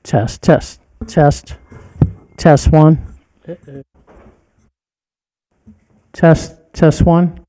Test, test, test, test one. Test, test one.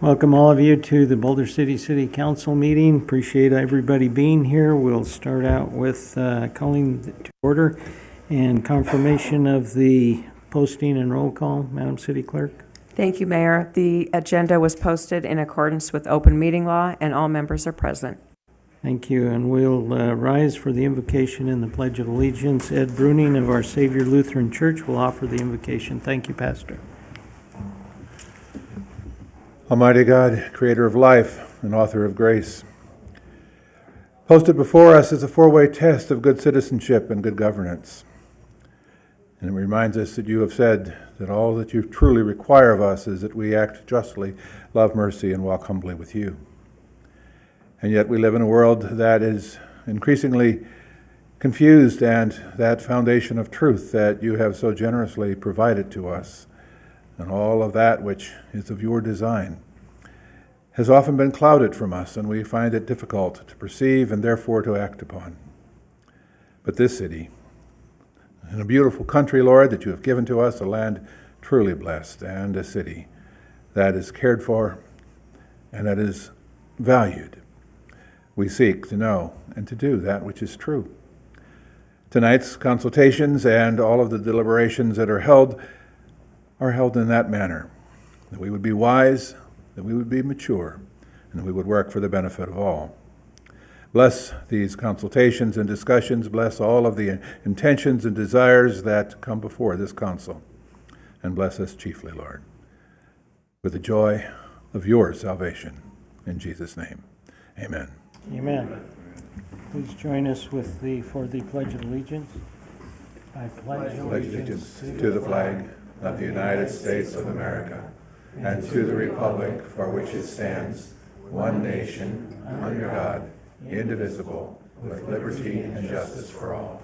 Welcome all of you to the Boulder City Council meeting. Appreciate everybody being here. We'll start out with calling to order and confirmation of the posting and roll call. Madam City Clerk. Thank you, Mayor. The agenda was posted in accordance with open meeting law, and all members are present. Thank you, and we'll rise for the invocation and the Pledge of Allegiance. Ed Bruning of Our Savior Lutheran Church will offer the invocation. Thank you, Pastor. Almighty God, creator of life and author of grace, posted before us is a four-way test of good citizenship and good governance. And it reminds us that you have said that all that you truly require of us is that we act justly, love mercy, and walk humbly with you. And yet we live in a world that is increasingly confused, and that foundation of truth that you have so generously provided to us, and all of that which is of your design, has often been clouded from us, and we find it difficult to perceive and therefore to act upon. But this city, in a beautiful country, Lord, that you have given to us, a land truly blessed, and a city that is cared for and that is valued, we seek to know and to do that which is true. Tonight's consultations and all of the deliberations that are held in that manner, that we would be wise, that we would be mature, and that we would work for the benefit of all. Bless these consultations and discussions. Bless all of the intentions and desires that come before this council. And bless us chiefly, Lord, with the joy of your salvation. In Jesus' name, amen. Amen. Please join us for the Pledge of Allegiance. I pledge Allegiance to the flag of the United States of America and to the republic for which it stands, one nation, under God, indivisible, with liberty and justice for all.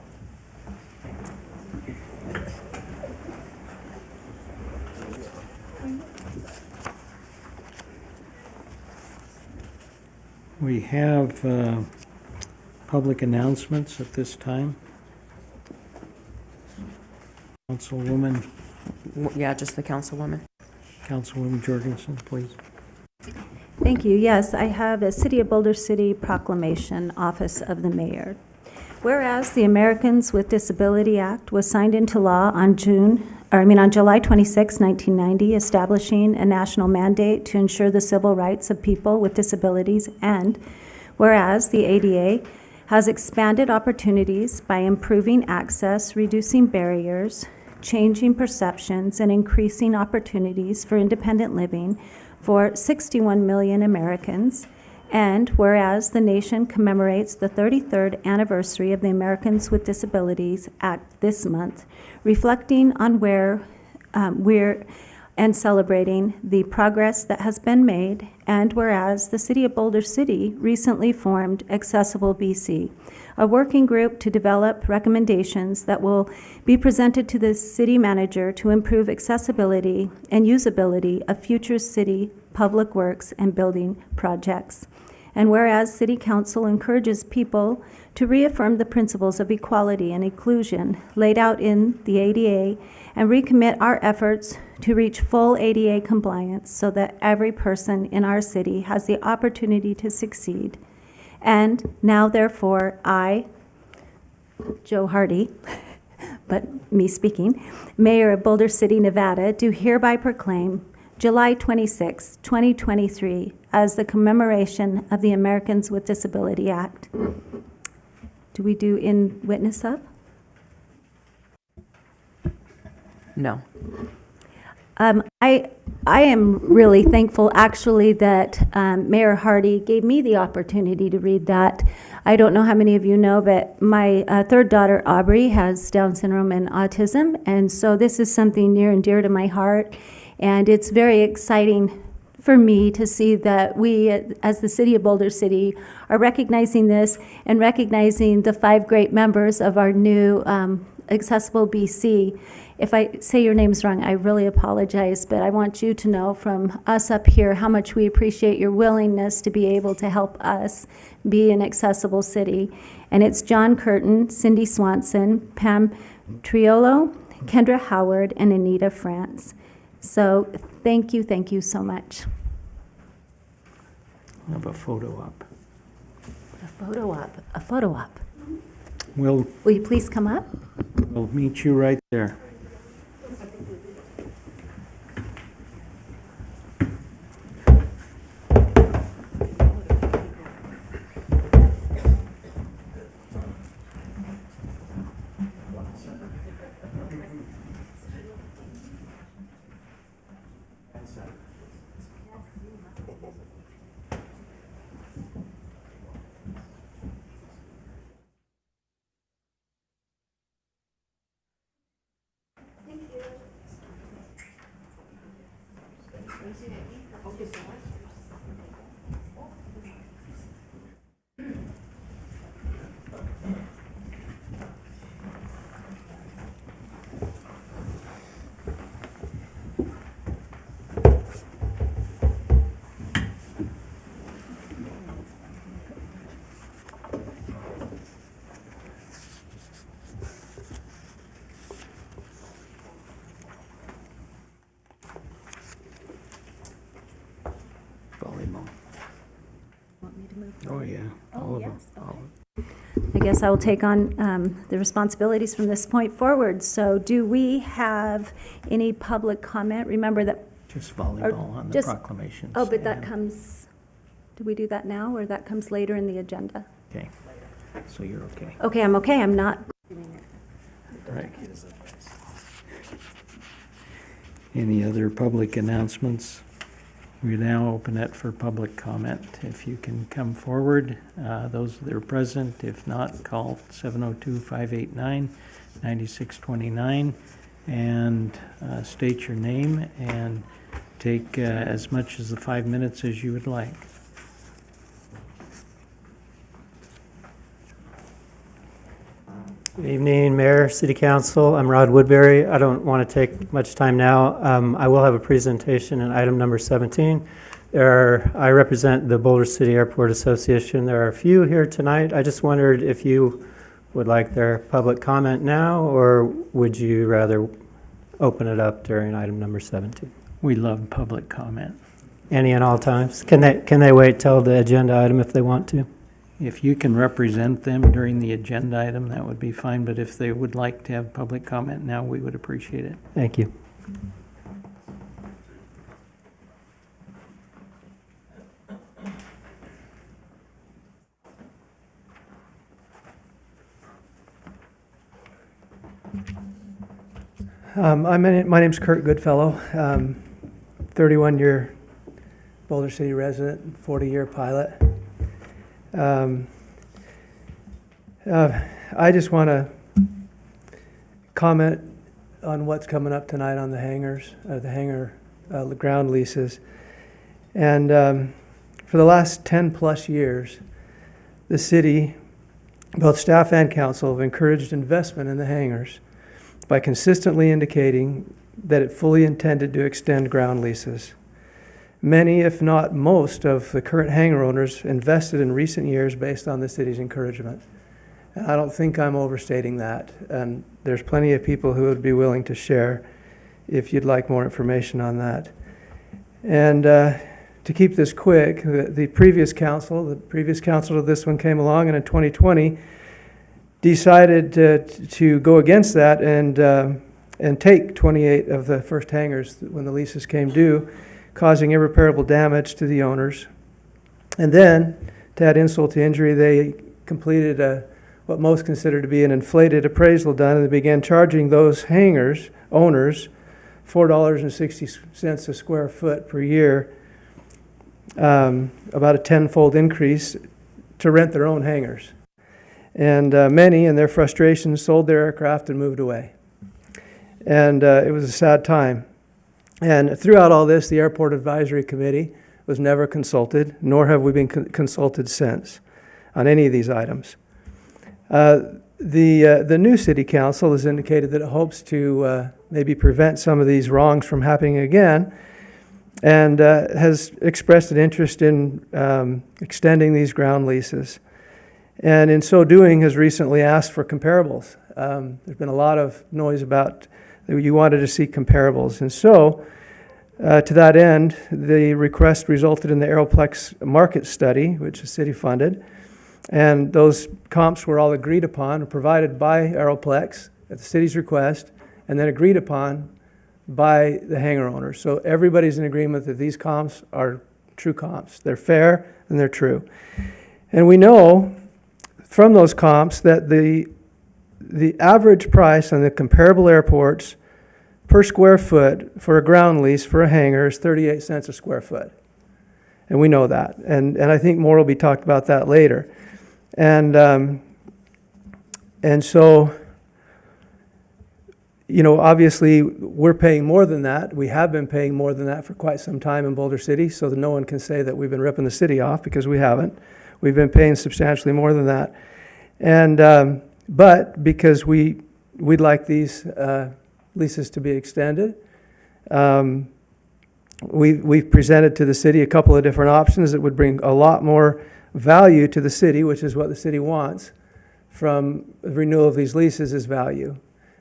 We have public announcements at this time. Councilwoman Yeah, just the councilwoman. Jorgensen, please. Thank you. Yes, I have a City of Boulder City proclamation, Office of the Mayor. Whereas the Americans with Disability Act was signed into law on July 26, 1990, establishing a national mandate to ensure the civil rights of people with disabilities, and whereas the ADA has expanded opportunities by improving access, reducing barriers, changing perceptions, and increasing opportunities for independent living for 61 million Americans. And whereas the nation commemorates the 33rd anniversary of the Americans with Disabilities Act this month, reflecting on where we're and celebrating the progress that has been made, and whereas the City of Boulder City recently formed Accessible BC, a working group to develop recommendations that will be presented to the city manager to improve accessibility and usability of future city public works and building projects. And whereas City Council encourages people to reaffirm the principles of equality and inclusion laid out in the ADA and recommit our efforts to reach full ADA compliance so that every person in our city has the opportunity to succeed. And now, therefore, I, Joe Hardy, but me speaking, Mayor of Boulder City, Nevada, do hereby proclaim July 26, 2023, as the commemoration of the Americans with Disability Act. Do we do in witness of? No. I am really thankful, actually, that Mayor Hardy gave me the opportunity to read that. I don't know how many of you know, but my third daughter, Aubrey, has Down syndrome and autism, and so this is something near and dear to my heart, and it's very exciting for me to see that we, as the City of Boulder City, are recognizing this and recognizing the 5 great members of our new Accessible BC. If I say your names wrong, I really apologize, but I want you to know from us up here how much we appreciate your willingness to be able to help us be an accessible city. And it's John Curtin, Cindy Swanson, Pam Triolo, Kendra Howard, and Anita France. So thank you so much. I have a photo up. A photo op. We'll Will you please come up? meet you right there. Volleyball. Want me to move? Oh, yeah. All of them. yes, All of them. I guess I will take on the responsibilities from this point forward. So do we have any public comment? Remember that, Just volleyball on the just- proclamations. oh, but that and- comes, do we do that now, or that comes later in the agenda? Okay, so you're okay. Okay, I'm okay, I'm not. Right. Any other public announcements? We now open it for public comment. If you can come forward, those that are present, if not, call 702-589-9629 and state your name and take as much as the 5 minutes as you would like. Good evening, Mayor, City Council. I'm Rod Woodbury. I don't want to take much time now. I will have a presentation in item number 17. I represent the Boulder City Airport Association. There are a few here tonight. I just wondered if you would like their public comment now, or would you rather open it up during item number 17? We love public comment. Any and all times? Can they wait till the agenda item if they want to? If you can represent them during the agenda item, that would be fine, but if they would like to have public comment now, we would appreciate it. Thank you. My name's Kurt Goodfellow, 31-year Boulder City resident, 40-year pilot. I just want to comment on what's coming up tonight on the hangar ground leases. And for the last 10-plus years, the city, both staff and council, have encouraged investment in the hangars by consistently indicating that it fully intended to extend ground leases. Many, if not most, of the current hangar owners invested in recent years based on the city's encouragement. And I don't think I'm overstating that. And there's plenty of people who would be willing to share if you'd like more information on that. And to keep this quick, the previous council to this one came along, and in 2020 decided to go against that and take 28 of the first hangars when the leases came due, causing irreparable damage to the owners. And then, to add insult to injury, they completed what most consider to be an inflated appraisal done, and they began charging those hangars owners $4.60 a square foot per year, about a tenfold increase to rent their own hangars. And many, in their frustration, sold their aircraft and moved away. And it was a sad time. And throughout all this, the Airport Advisory Committee was never consulted, nor have we been consulted since on any of these items. The new City Council has indicated that it hopes to maybe prevent some of these wrongs from happening again, and has expressed an interest in extending these ground leases. And in so doing, has recently asked for comparables. There's been a lot of noise about that you wanted to see comparables. And so, to that end, the request resulted in the Aeroplex market study, which the city funded. And those comps were all agreed upon and provided by Aeroplex at the city's request, and then agreed upon by the hangar owners. So everybody's in agreement that these comps are true comps. They're fair and they're true. And we know from those comps that the average price on the comparable airports per square foot for a ground lease for a hangar is 38 cents a square foot. And we know that. And I think more will be talked about that later. And so, you know, obviously, we're paying more than that. We have been paying more than that for quite some time in Boulder City, so that no one can say that we've been ripping the city off, because we haven't. We've been paying substantially more than that. And but because we'd like these leases to be extended, we've presented to the city a couple of different options that would bring a lot more value to the city, which is what the city wants from the renewal of these leases, is value.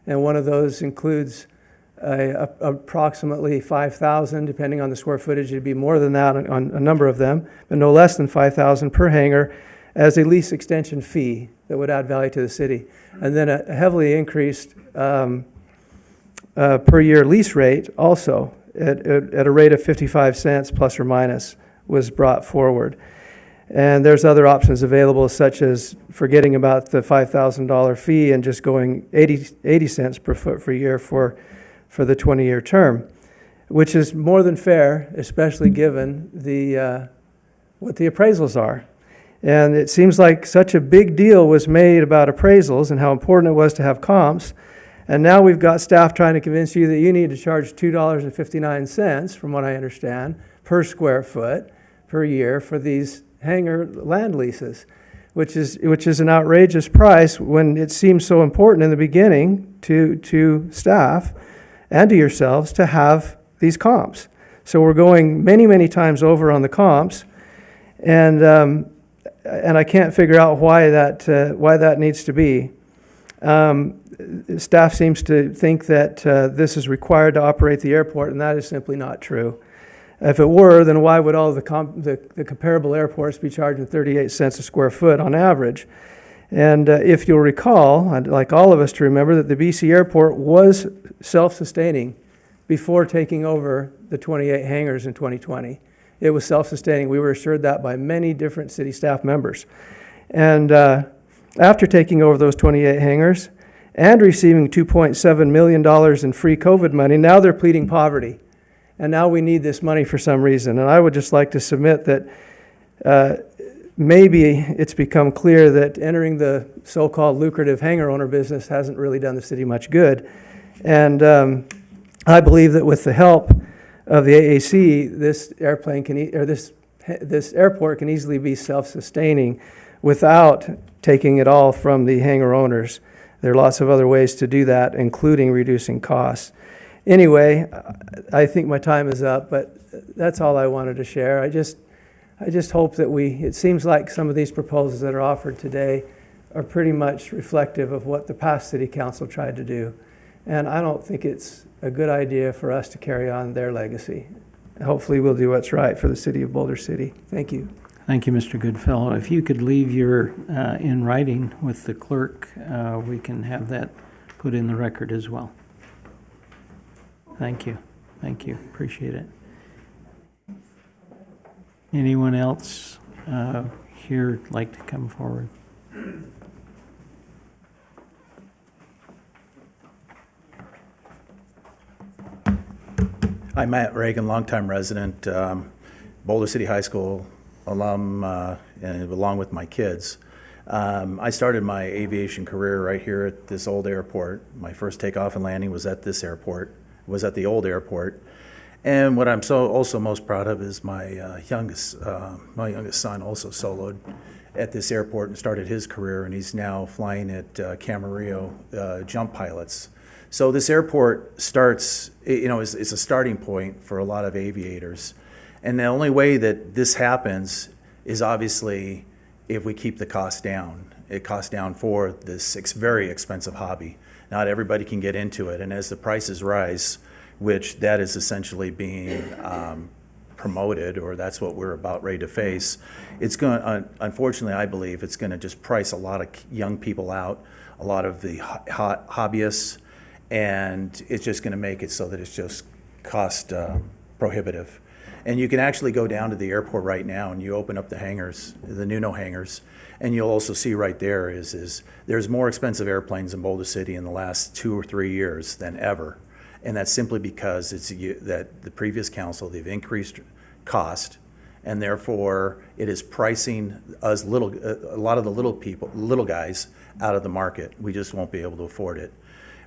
And one of those includes approximately 5,000, depending on the square footage. It'd be more than that on a number of them, but no less than 5,000 per hangar as a lease extension fee that would add value to the city. And then a heavily increased per year lease rate also at a rate of 55 cents plus or minus was brought forward. And there's other options available, such as forgetting about the $5,000 fee and just going 80 cents per foot per year for the 20-year term, which is more than fair, especially given what the appraisals are. And it seems like such a big deal was made about appraisals and how important it was to have comps. And now we've got staff trying to convince you that you need to charge $2.59, from what I understand, per square foot per year for these hangar land leases, which is an outrageous price when it seems so important in the beginning to staff and to yourselves to have these comps. So we're going many, many times over on the comps, and I can't figure out why that needs to be. Staff seems to think that this is required to operate the airport, and that is simply not true. If it were, then why would all the comparable airports be charging 38 cents a square foot on average? And if you'll recall, I'd like all of us to remember that the BC airport was self-sustaining before taking over the 28 hangars in 2020. It was self-sustaining. We were assured that by many different city staff members. And after taking over those 28 hangars and receiving $2.7 million in free COVID money, now they're pleading poverty. And now we need this money for some reason. And I would just like to submit that maybe it's become clear that entering the so-called lucrative hangar owner business hasn't really done the city much good. And I believe that with the help of the AAC, this airport can easily be self-sustaining without taking it all from the hangar owners. There are lots of other ways to do that, including reducing costs. Anyway, I think my time is up, but that's all I wanted to share. I just hope that it seems like some of these proposals that are offered today are pretty much reflective of what the past city council tried to do. And I don't think it's a good idea for us to carry on their legacy. Hopefully we'll do what's right for the city of Boulder City. Thank you. Thank you, Mr. Goodfellow. If you could leave your in writing with the clerk, we can have that put in the record as well. Thank you. Thank you. Appreciate it. Anyone else here like to come forward? I'm Matt Reagan, longtime resident, Boulder City High School alum, and along with my kids. I started my aviation career right here at this old airport. My first takeoff and landing was at this airport, was at the old airport. And what I'm also most proud of is my youngest son also soloed at this airport and started his career, and he's now flying at Camarillo jump pilots. So this airport starts, is a starting point for a lot of aviators. And the only way that this happens is obviously if we keep the cost down. It costs down for this very expensive hobby. Not everybody can get into it. And as the prices rise, which that is essentially being promoted, or that's what we're about ready to face, it's going to, unfortunately, I believe it's going to just price a lot of young people out, a lot of the hobbyists, and it's just going to make it so that it's just cost prohibitive. And you can actually go down to the airport right now and you open up the hangars, the Nuno hangars, and you'll also see right there is there's more expensive airplanes in Boulder City in the last 2 or 3 years than ever. And that's simply because that the previous council, they've increased cost, And therefore, it is pricing us a lot of the little guys out of the market. We just won't be able to afford it.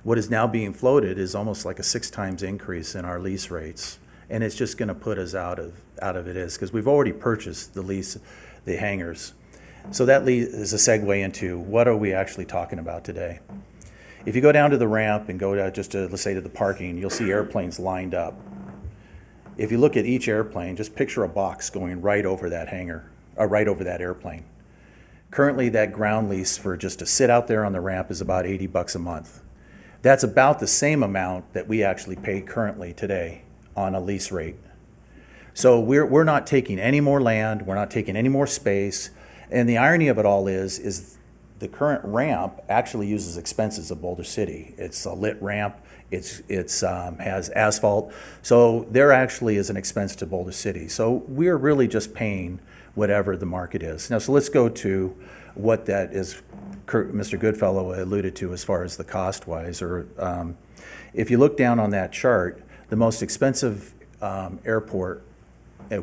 What is now being floated is almost like a 6 times increase in our lease rates. And it's just going to put us out of it is because we've already purchased the hangars. So that is a segue into what are we actually talking about today. If you go down to the ramp and go down let's say to the parking, you'll see airplanes lined up. If you look at each airplane, just picture a box going right over that hangar, or right over that airplane. Currently, that ground lease for just to sit out there on the ramp is about $80 a month. That's about the same amount that we actually pay currently today on a lease rate. So we're not taking any more land, we're not taking any more space, and the irony of it all is the current ramp actually uses expenses of Boulder City. It's a lit ramp, it's has asphalt, so there actually is an expense to Boulder City. So we're really just paying whatever the market is. Now, so let's go to what that is Mr. Goodfellow alluded to as far as the cost-wise. If you look down on that chart, the most expensive airport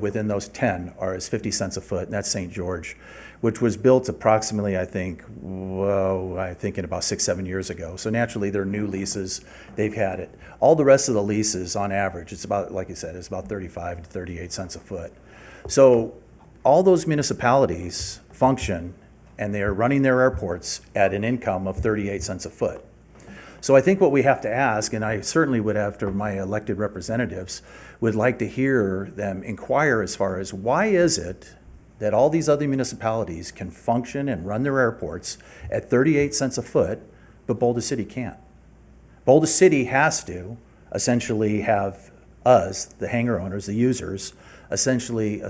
within those 10 is 50 cents a foot, and that's St. George, which was built approximately, I think in about 6-7 years ago. So naturally, they're new leases. They've had it. All the rest of the leases, on average, it's about, like you said, it's about 35 to 38 cents a foot. So all those municipalities function, and they are running their airports at an income of 38 cents a foot. So I think what we have to ask, and I certainly would, after my elected representatives, would like to hear them inquire as far as why is it that all these other municipalities can function and run their airports at 38 cents a foot, but Boulder City can't. Boulder City has to essentially have us, the hangar owners, the users, essentially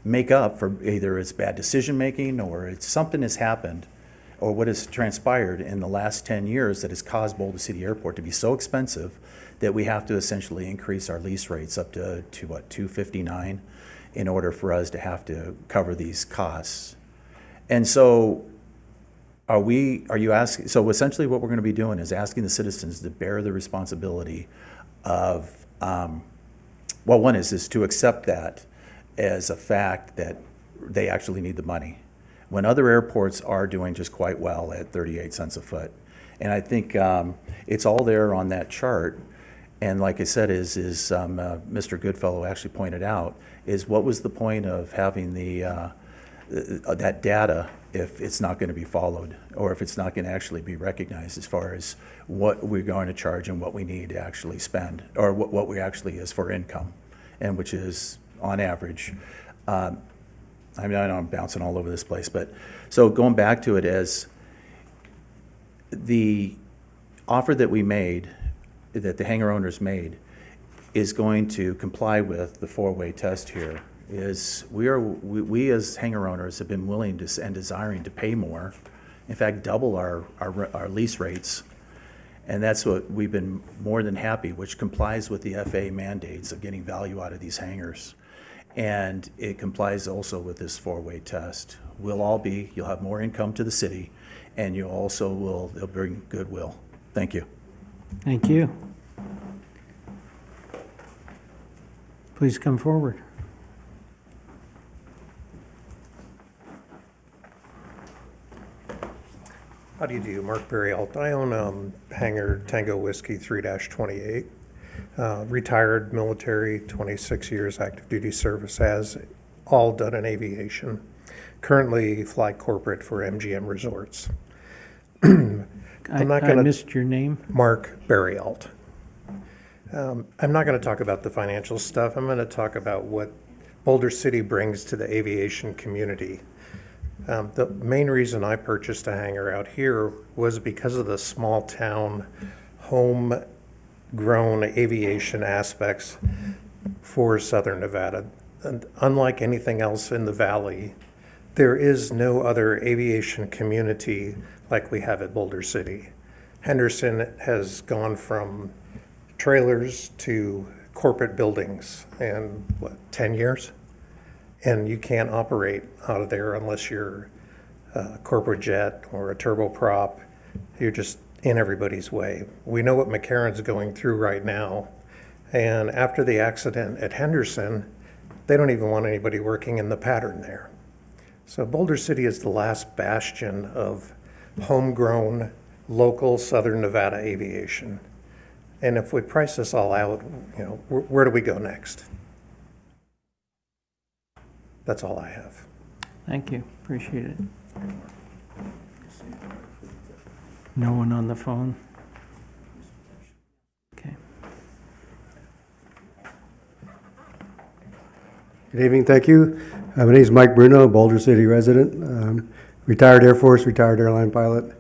make up for either its bad decision-making or it's something has happened or what has transpired in the last 10 years that has caused Boulder City Airport to be so expensive that we have to essentially increase our lease rates up to what, $259 in order for us to have to cover these costs. And so are you asking, so essentially what we're going to be doing is asking the citizens to bear the responsibility of, well, one is to accept that as a fact that they actually need the money, when other airports are doing just quite well at 38 cents a foot. And I think it's all there on that chart. And like I said, Mr. Goodfellow actually pointed out, is what was the point of having that data if it's not going to be followed or if it's not going to actually be recognized as far as what we're going to charge and what we need to actually spend or what we actually is for income, and which is on average. I know I'm bouncing all over this place, but so going back to it, as the offer that we made, that the hangar owners made, is going to comply with the four-way test here. Is we as hangar owners have been willing to and desiring to pay more, in fact, double our lease rates, and that's what we've been more than happy, which complies with the FAA mandates of getting value out of these hangars. And it complies also with this four-way test. You'll have more income to the city, and they'll bring goodwill. Thank you. Thank you. Please come forward. How do you do? Mark Berryalt. I own Hangar Tango Whiskey 3-28. Retired military, 26 years active duty service, has all done in aviation. Currently fly corporate for MGM Resorts. I missed your name. Mark Berryalt. I'm not going to talk about the financial stuff. I'm going to talk about what Boulder City brings to the aviation community. The main reason I purchased a hangar out here was because of the small town homegrown aviation aspects for Southern Nevada. And unlike anything else in the valley, there is no other aviation community like we have at Boulder City. Henderson has gone from trailers to corporate buildings in, 10 years? And you can't operate out of there unless you're a corporate jet or a turboprop. You're just in everybody's way. We know what McCarran's going through right now. And after the accident at Henderson, They don't even want anybody working in the pattern there. So Boulder City is the last bastion of homegrown, local Southern Nevada aviation. And if we price this all out, you know, where do we go next? That's all I have. Thank you, appreciate it. No one on the phone? Okay. Good evening, thank you. My name is Mike Bruno, Boulder City resident, retired Air Force, retired airline pilot.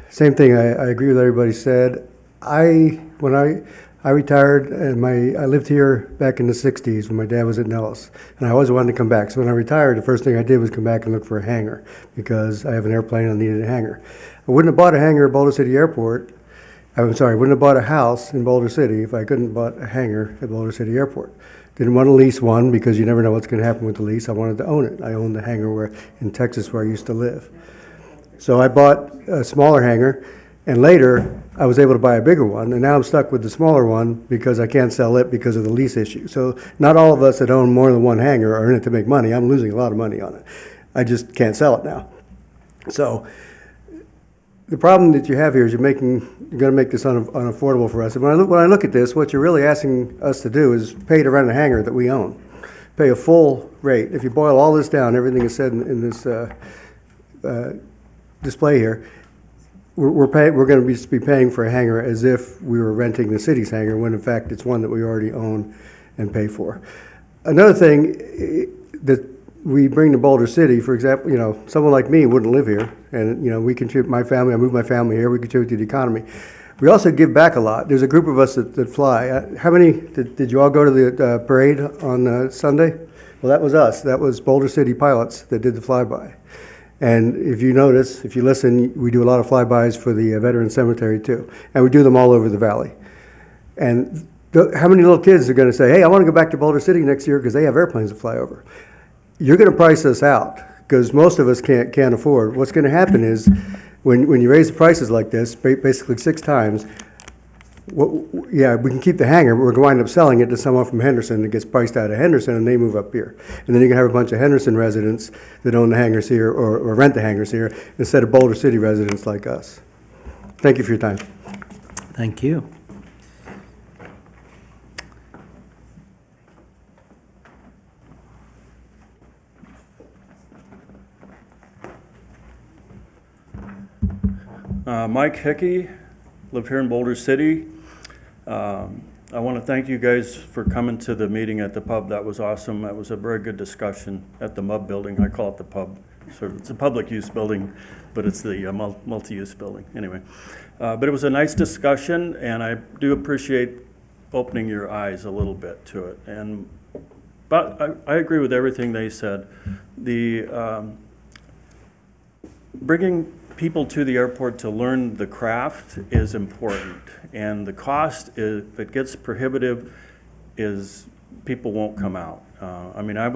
Same thing, I agree with everybody said. When I retired, and I lived here back in the 60s when my dad was at Nellis, and I always wanted to come back. So when I retired, the first thing I did was come back and look for a hangar, because I have an airplane and I needed a hangar. I wouldn't have bought a hangar at Boulder City Airport. I'm sorry, I wouldn't have bought a house in Boulder City if I couldn't have bought a hangar at Boulder City Airport. Didn't want to lease one because you never know what's going to happen with the lease. I wanted to own it. I owned the hangar in Texas where I used to live. So I bought a smaller hangar, and later I was able to buy a bigger one, and now I'm stuck with the smaller one because I can't sell it because of the lease issue. So not all of us that own more than one hangar are in it to make money. I'm losing a lot of money on it. I just can't sell it now. So the problem that you have here is you're going to make this unaffordable for us. And when I look at this, what you're really asking us to do is pay to rent a hangar that we own, pay a full rate. If you boil all this down, everything is said in this display here, we're going to be paying for a hangar as if we were renting the city's hangar, when in fact it's one that we already own and pay for. Another thing that we bring to Boulder City, for example, you know, someone like me wouldn't live here, and you know, we contribute. I moved my family here. We contribute to the economy. We also give back a lot. There's a group of us that fly. How many did you all go to the parade on Sunday? Well, that was us. That was Boulder City pilots that did the flyby. And if you notice, if you listen, we do a lot of flybys for the Veteran Cemetery too, and we do them all over the valley. And how many little kids are going to say, "Hey, I want to go back to Boulder City next year because they have airplanes to fly over"? You're going to price us out because most of us can't afford. What's going to happen is when you raise the prices like this, basically 6 times, we can keep the hangar, but we're going to wind up selling it to someone from Henderson that gets priced out of Henderson, and they move up here. And then you're going to have a bunch of Henderson residents that own the hangars here or rent the hangars here instead of Boulder City residents like us. Thank you for your time. Thank you. Mike Hickey, live here in Boulder City. I want to thank you guys for coming to the meeting at the pub. That was awesome. That was a very good discussion at the MUB building. I call it the pub. So it's a public use building, but it's the multi-use building. Anyway, but it was a nice discussion, and I do appreciate opening your eyes a little bit to it. But I agree with everything they said. The bringing people to the airport to learn the craft is important, and the cost, if it gets prohibitive, is people won't come out. I mean, I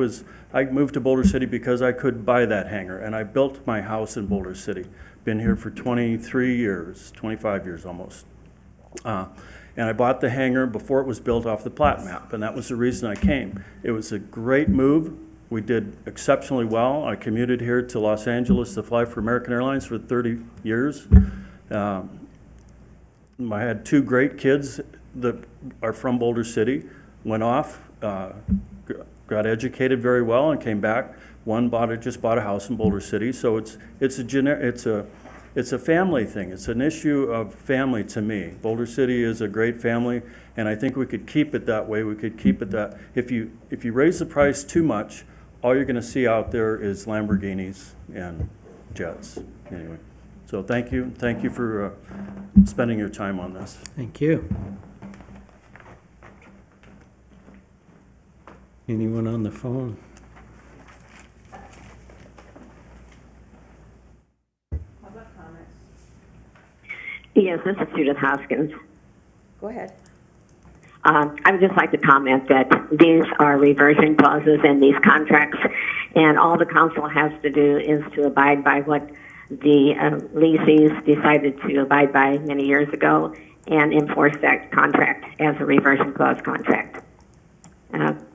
moved to Boulder City because I could buy that hangar, and I built my house in Boulder City. Been here for 23 years, 25 years almost. And I bought the hangar before it was built off the plat map, and that was the reason I came. It was a great move. We did exceptionally well. I commuted here to Los Angeles to fly for American Airlines for 30 years. I had 2 great kids that are from Boulder City, went off, got educated very well, and came back. One just bought a house in Boulder City. So it's a family thing. It's an issue of family to me. Boulder City is a great family, and I think we could keep it that way. We could keep it that. If you raise the price too much, all you're going to see out there is Lamborghinis and jets. Anyway, so thank you. Thank you for spending your time on this. Thank you. Anyone on the phone? Yes, this is Judith Hoskins. Go ahead. I would just like to comment that these are reversion clauses in these contracts, and all the council has to do is to abide by what the lessees decided to abide by many years ago and enforce that contract as a reversion clause contract.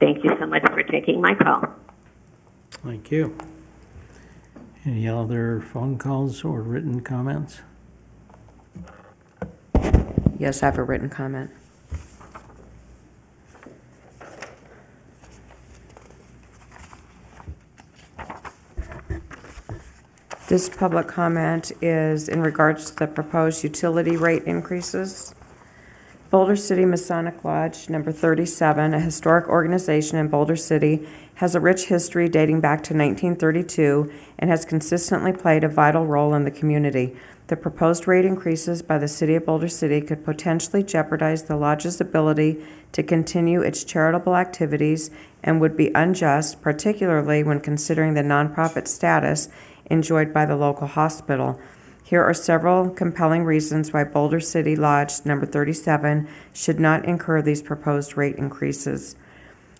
Thank you so much for taking my call. Thank you. Any other phone calls or written comments? Yes, I have a written comment. This public comment is in regards to the proposed utility rate increases. Boulder City Masonic Lodge, number 37, a historic organization in Boulder City, has a rich history dating back to 1932 and has consistently played a vital role in the community. The proposed rate increases by the City of Boulder City could potentially jeopardize the lodge's ability to continue its charitable activities and would be unjust, particularly when considering the nonprofit status enjoyed by the local hospital. Here are several compelling reasons why Boulder City Lodge number 37 should not incur these proposed rate increases.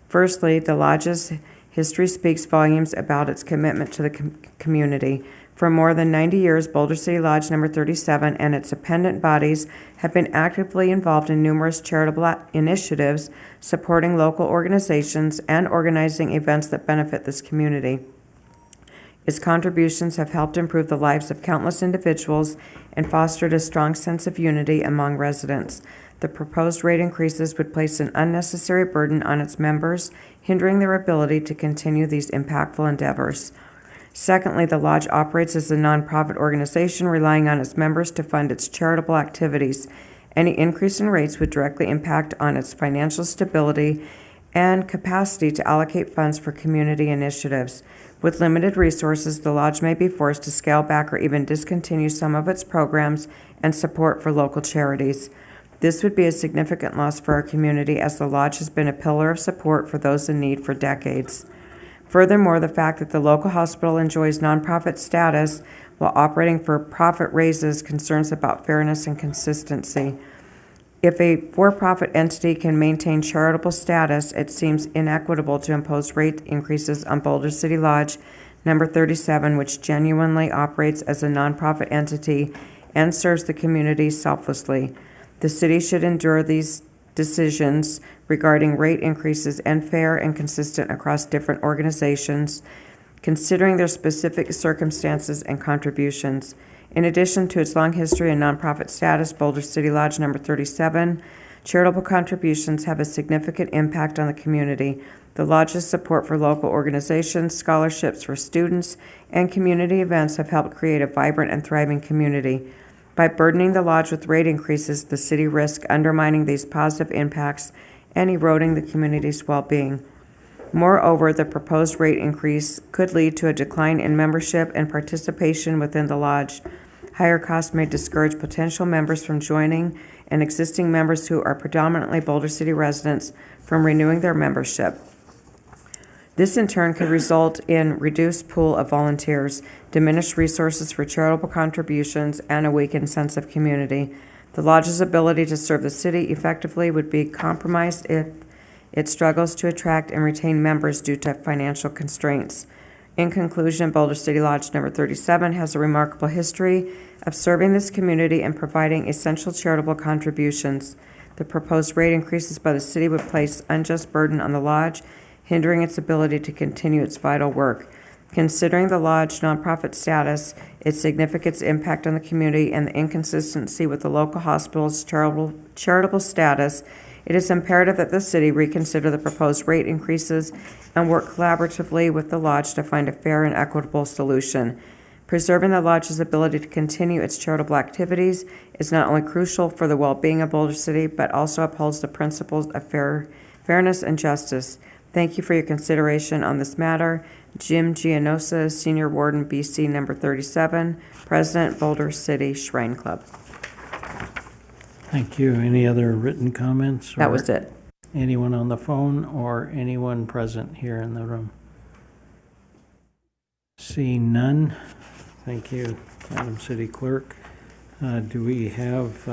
Firstly, the lodge's history speaks volumes about its commitment to the community. For more than 90 years, Boulder City Lodge number 37 and its appendant bodies have been actively involved in numerous charitable initiatives, supporting local organizations and organizing events that benefit this community. Its contributions have helped improve the lives of countless individuals and fostered a strong sense of unity among residents. The proposed rate increases would place an unnecessary burden on its members, hindering their ability to continue these impactful endeavors. Secondly, the lodge operates as a nonprofit organization, relying on its members to fund its charitable activities. Any increase in rates would directly impact on its financial stability and capacity to allocate funds for community initiatives. With limited resources, the lodge may be forced to scale back or even discontinue some of its programs and support for local charities. This would be a significant loss for our community, as the lodge has been a pillar of support for those in need for decades. Furthermore, the fact that the local hospital enjoys nonprofit status while operating for profit raises concerns about fairness and consistency. If a for-profit entity can maintain charitable status, it seems inequitable to impose rate increases on Boulder City Lodge number 37, which genuinely operates as a nonprofit entity and serves the community selflessly. The city should endure these decisions regarding rate increases and fair and consistent across different organizations, considering their specific circumstances and contributions. In addition to its long history and nonprofit status, Boulder City Lodge number 37 charitable contributions have a significant impact on the community. The lodge's support for local organizations, scholarships for students, and community events have helped create a vibrant and thriving community. By burdening the lodge with rate increases, the city risks undermining these positive impacts and eroding the community's well-being. Moreover, the proposed rate increase could lead to a decline in membership and participation within the lodge. Higher costs may discourage potential members from joining, and existing members who are predominantly Boulder City residents from renewing their membership. This in turn could result in reduced pool of volunteers, diminished resources for charitable contributions, and a weakened sense of community. The lodge's ability to serve the city effectively would be compromised if it struggles to attract and retain members due to financial constraints. In conclusion, Boulder City Lodge number 37 has a remarkable history of serving this community and providing essential charitable contributions. The proposed rate increases by the city would place unjust burden on the lodge, hindering its ability to continue its vital work. Considering the lodge nonprofit status, its significant impact on the community, and the inconsistency with the local hospital's charitable status, it is imperative that the city reconsider the proposed rate increases and work collaboratively with the lodge to find a fair and equitable solution. Preserving the lodge's ability to continue its charitable activities is not only crucial for the well-being of Boulder City, but also upholds the principles of fairness and justice. Thank you for your consideration on this matter. Jim Gianosa, Senior Warden, BC number 37, President, Boulder City Shrine Club. Thank you. Any other written comments? That or was it. Anyone on the phone or anyone present here in the room? Seeing none, thank you, Madam City Clerk. Do we have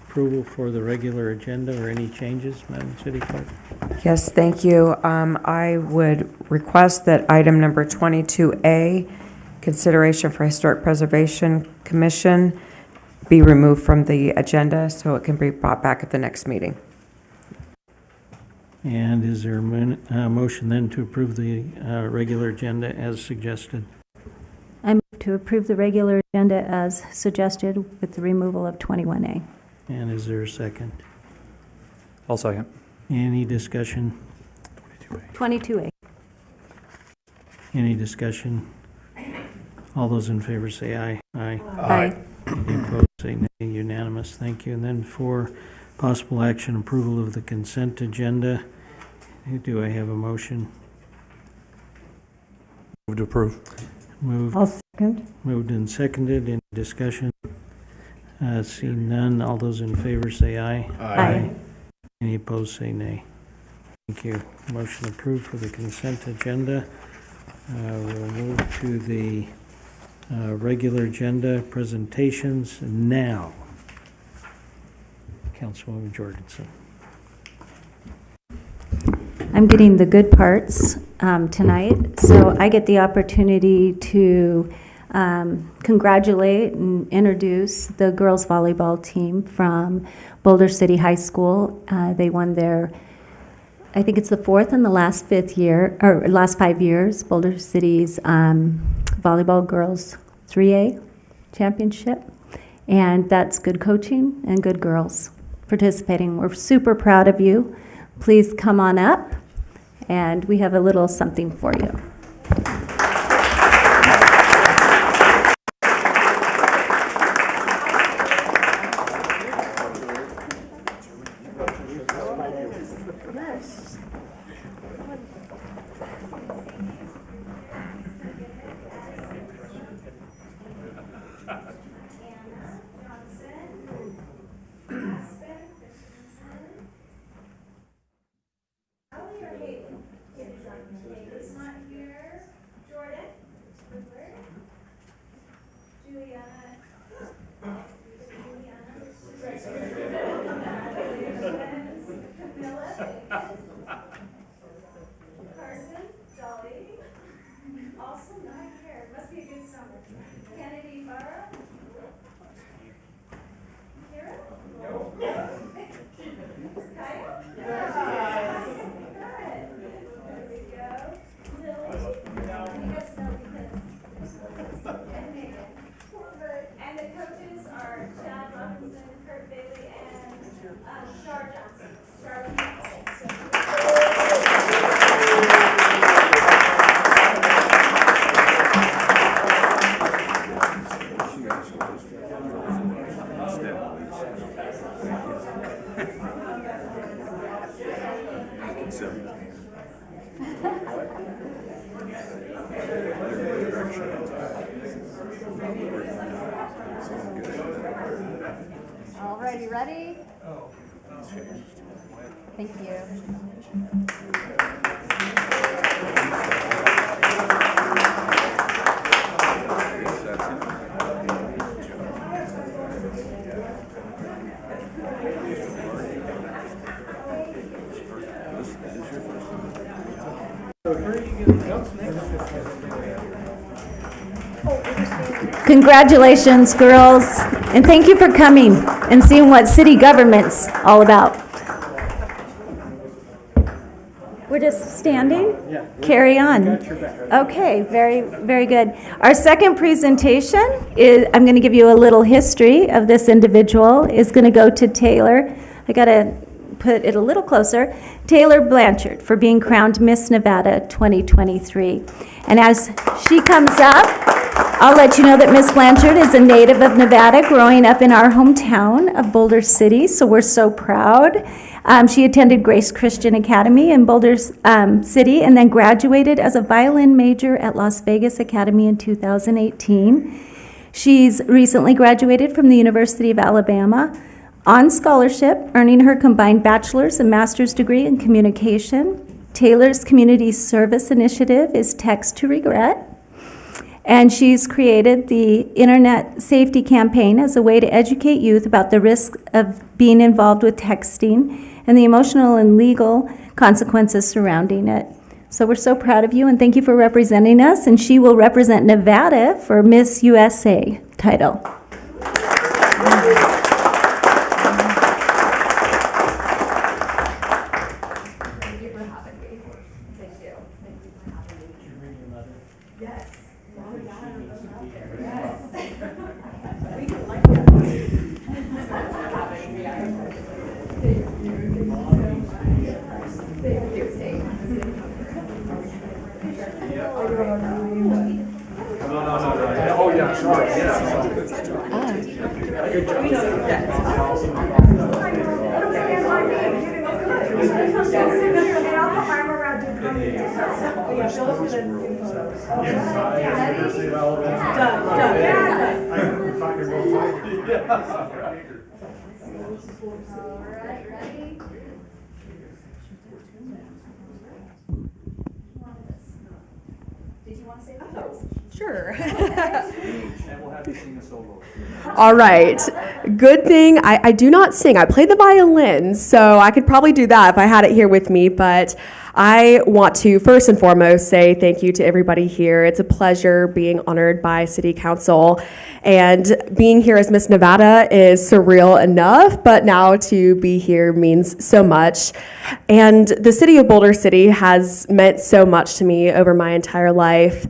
approval for the regular agenda or any changes, Madam City Clerk? Yes, thank you. I would request that item number 22A, consideration for Historic Preservation Commission, be removed from the agenda so it can be brought back at the next meeting. And is there a motion then to approve the regular agenda as suggested? I move to approve the regular agenda as suggested with the removal of 21A. And is there a second? I'll second. Any discussion? 22A. Any discussion? All those in favor say aye. Aye. Aye. Any opposed, say nay. Unanimous. Thank you. And then for possible action, approval of the consent agenda. Do I have a motion? Move to approve. Moved, I'll second. moved and seconded. Any discussion? Seeing none. All those in favor say aye. Aye. Any opposed, say nay. Thank you. Motion approved for the consent agenda. We'll move to the regular agenda presentations now. Councilwoman Jorgensen. I'm getting the good parts tonight, so I get the opportunity to congratulate and introduce the girls volleyball team from Boulder City High School. They won their, I think it's the fourth and the last 5 years, Boulder City's volleyball girls 3A championship. And that's good coaching and good girls participating. We're super proud of you. Please come on up, and we have a little something for you. Alrighty, ready? Thank you. Congratulations, girls, and thank you for coming and seeing what city government's all about. We're just standing? Yeah. Carry on. Okay, very, very good. Our second presentation is, I'm going to give you a little history of this individual, is going to go to Taylor. I got to put it a little closer. Taylor Blanchard for being crowned Miss Nevada 2023. And as she comes up, I'll let you know that Miss Blanchard is a native of Nevada, growing up in our hometown of Boulder City, so we're so proud. She attended Grace Christian Academy in Boulder City and then graduated as a violin major at Las Vegas Academy in 2018. She's recently graduated from the University of Alabama on scholarship, earning her combined bachelor's and master's degree in communication. Taylor's community service initiative is Text to Regret. And she's created the Internet Safety Campaign as a way to educate youth about the risk of being involved with texting and the emotional and legal consequences surrounding it. So we're so proud of you, and thank you for representing us. And she will represent Nevada for Miss USA title. Sure. All right. Good thing I do not sing. I play the violin, so I could probably do that if I had it here with me. But I want to first and foremost say thank you to everybody here. It's a pleasure being honored by City Council. And being here as Miss Nevada is surreal enough, but now to be here means so much. And the city of Boulder City has meant so much to me over my entire life.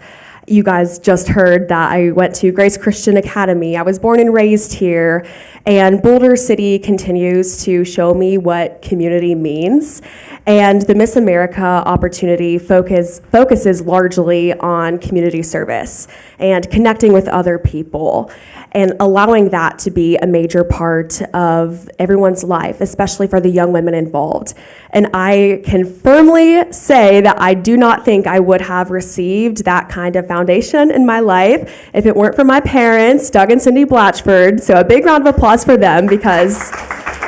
You guys just heard that I went to Grace Christian Academy. I was born and raised here, and Boulder City continues to show me what community means. And the Miss America opportunity focuses largely on community service and connecting with other people and allowing that to be a major part of everyone's life, especially for the young women involved. And I can firmly say that I do not think I would have received that kind of foundation in my life if it weren't for my parents, Doug and Cindy Blatchford. So a big round of applause for them because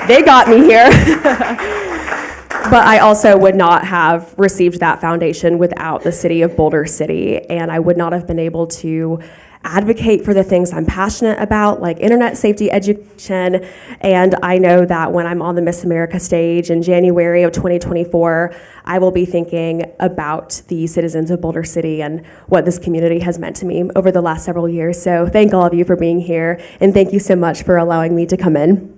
they got me here. But I also would not have received that foundation without the city of Boulder City, and I would not have been able to advocate for the things I'm passionate about, like internet safety education. And I know that when I'm on the Miss America stage in January of 2024, I will be thinking about the citizens of Boulder City and what this community has meant to me over the last several years. So thank all of you for being here, and thank you so much for allowing me to come in.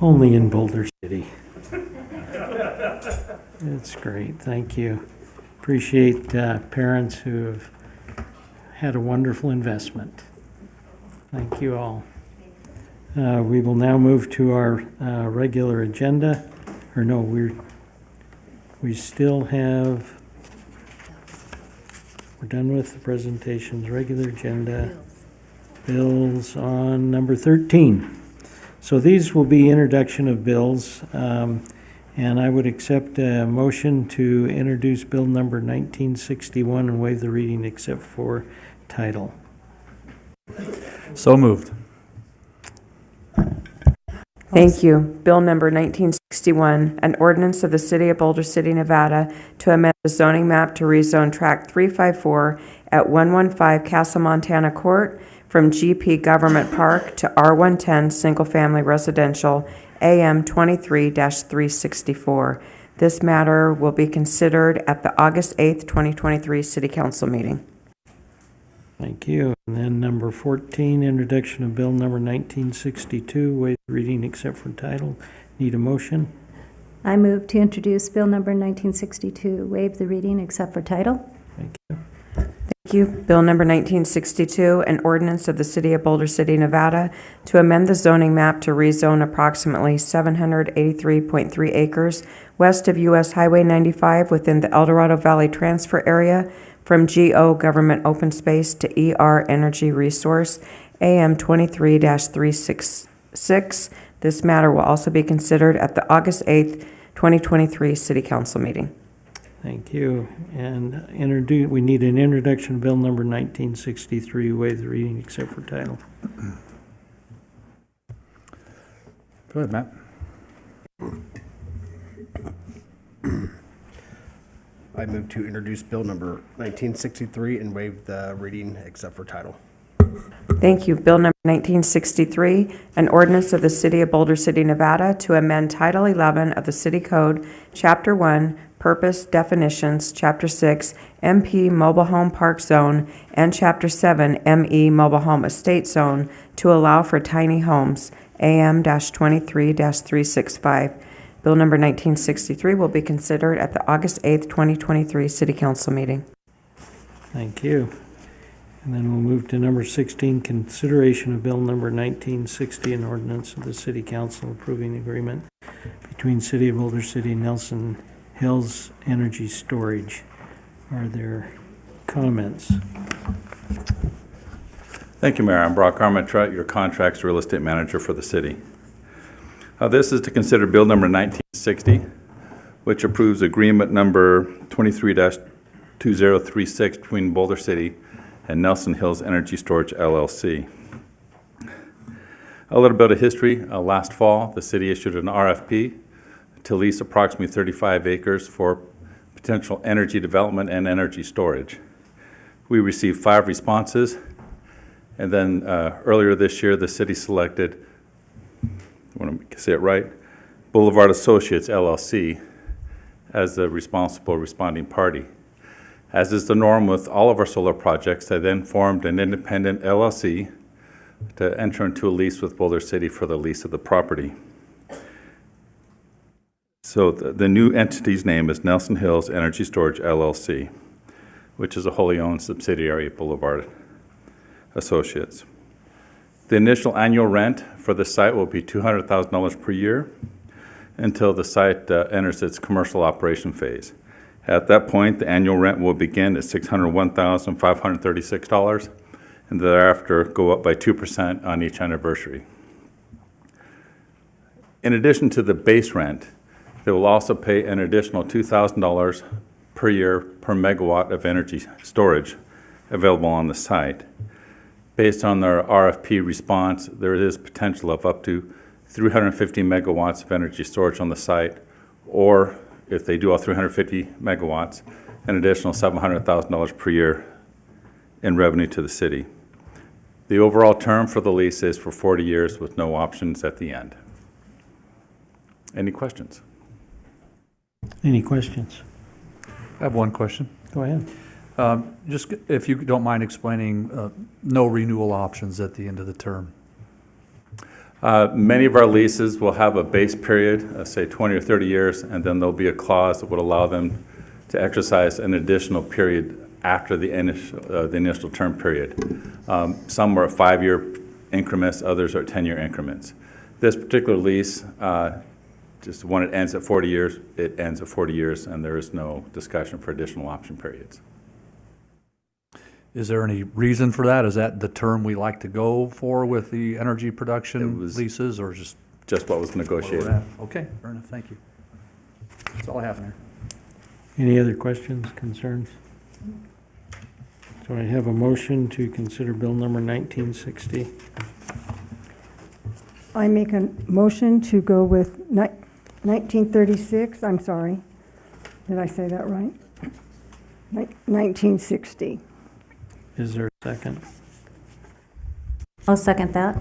Only in Boulder City. That's great, thank you. Appreciate parents who have had a wonderful investment. Thank you all. We will now move to our regular agenda. Or no, we still have, we're done with the presentations, regular agenda. Bills on number 13. So these will be introduction of bills, and I would accept a motion to introduce bill number 1961 and waive the reading except for title. So moved. Thank you. Bill number 1961, an ordinance of the City of Boulder City, Nevada to amend the zoning map to rezone tract 354 at 115 Castle Montana Court from GP Government Park to R110 Single Family Residential AM 23-364. This matter will be considered at the August 8th, 2023 City Council meeting. Thank you. And then number 14, introduction of bill number 1962, waive the reading except for title. Need a motion? I move to introduce Bill number 1962, waive the reading except for title. Thank you. Thank you. Bill number 1962, an ordinance of the City of Boulder City, Nevada to amend the zoning map to rezone approximately 783.3 acres west of U.S. Highway 95 within the El Dorado Valley Transfer Area from GO Government Open Space to ER Energy Resource, AM 23-366. This matter will also be considered at the August 8th, 2023 City Council meeting. Thank you. And we need an introduction of bill number 1963, waive the reading except for title. Go ahead, Matt. I move to introduce bill number 1963 and waive the reading except for title. Thank you. Bill number 1963, an ordinance of the City of Boulder City, Nevada to amend Title 11 of the City Code, Chapter 1, Purpose Definitions, Chapter 6, MP Mobile Home Park Zone, and Chapter 7, ME Mobile Home Estate Zone to allow for tiny homes, AM-23-365. Bill number 1963 will be considered at the August 8th, 2023 City Council meeting. Thank you. And then we'll move to number 16, consideration of bill number 1960, an ordinance of the City Council approving agreement between City of Boulder City and Nelson Hills Energy Storage. Are there comments? Thank you, Mayor. I'm Brock Armitra, your contracts real estate manager for the city. This is to consider bill number 1960, which approves agreement number 23-2036 between Boulder City and Nelson Hills Energy Storage, LLC. A little bit of history. Last fall, the city issued an RFP to lease approximately 35 acres for potential energy development and energy storage. We received 5 responses, and then earlier this year, the city selected, I want to say it right, Boulevard Associates, LLC, as the responsible responding party. As is the norm with all of our solar projects, they then formed an independent LLC to enter into a lease with Boulder City for the lease of the property. So the new entity's name is Nelson Hills Energy Storage, LLC, which is a wholly owned subsidiary of Boulevard Associates. The initial annual rent for the site will be $200,000 per year until the site enters its commercial operation phase. At that point, the annual rent will begin at $601,536 and thereafter go up by 2% on each anniversary. In addition to the base rent, they will also pay an additional $2,000 per year per megawatt of energy storage available on the site. Based on their RFP response, there is potential of up to 350 megawatts of energy storage on the site, or if they do all 350 megawatts, an additional $700,000 per year in revenue to the city. The overall term for the lease is for 40 years with no options at the end. Any questions? Any questions? I have one question. Go ahead. Just if you don't mind explaining no renewal options at the end of the term. Many of our leases will have a base period, say 20 or 30 years, and then there'll be a clause that would allow them to exercise an additional period after the initial term period. Some are 5-year increments, others are 10-year increments. This particular lease, just when it ends at 40 years, it ends at 40 years, and there is no discussion for additional option periods. Is there any reason for that? Is that the term we like to go for with the energy production leases, or just what was negotiated? Okay, fair enough. Thank you. That's all I have, Mayor. Any other questions, concerns? So I have a motion to consider bill number 1960. I make a motion to go with 1936, I'm sorry. Did I say that right? 1960. Is there a second? I'll second that.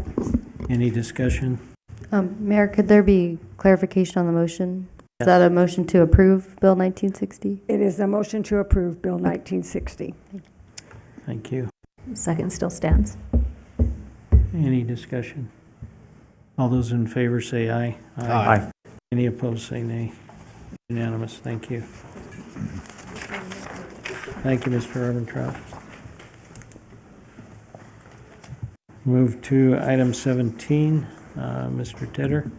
Any discussion? Mayor, could there be clarification on the motion? Is that a motion to approve Bill 1960? It is a motion to approve Bill 1960. Thank you. Second still stands. Any discussion? All those in favor say aye. Aye. Any opposed say nay. Unanimous. Thank you. Thank you, Mr. Armentrout. Move to item 17, Mr. Tedder.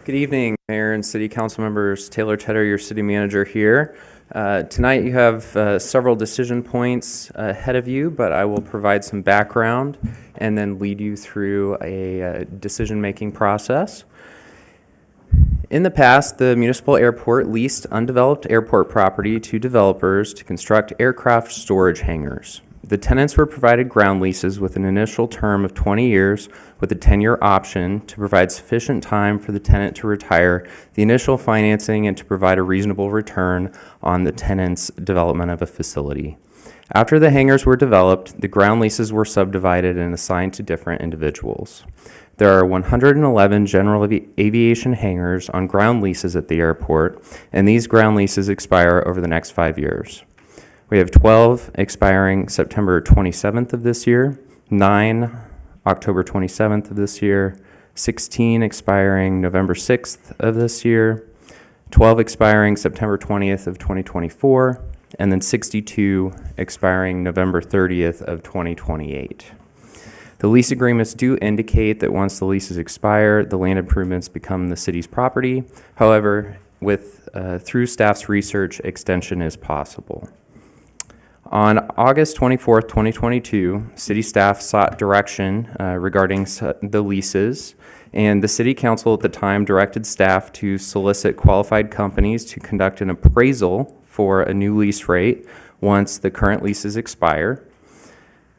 Good evening, Mayor and City Council members. Taylor Tedder, your city manager here. Tonight you have several decision points ahead of you, but I will provide some background and then lead you through a decision-making process. In the past, the municipal airport leased undeveloped airport property to developers to construct aircraft storage hangars. The tenants were provided ground leases with an initial term of 20 years with a 10-year option to provide sufficient time for the tenant to retire the initial financing and to provide a reasonable return on the tenant's development of a facility. After the hangars were developed, the ground leases were subdivided and assigned to different individuals. There are 111 general aviation hangars on ground leases at the airport, and these ground leases expire over the next 5 years. We have 12 expiring September 27th of this year, 9 October 27th of this year, 16 expiring November 6th of this year, 12 expiring September 20th of 2024, and then 62 expiring November 30th of 2028. The lease agreements do indicate that once the leases expire, the land improvements become the city's property. However, through staff's research, extension is possible. On August 24th, 2022, city staff sought direction regarding the leases, and the city council at the time directed staff to solicit qualified companies to conduct an appraisal for a new lease rate once the current leases expire.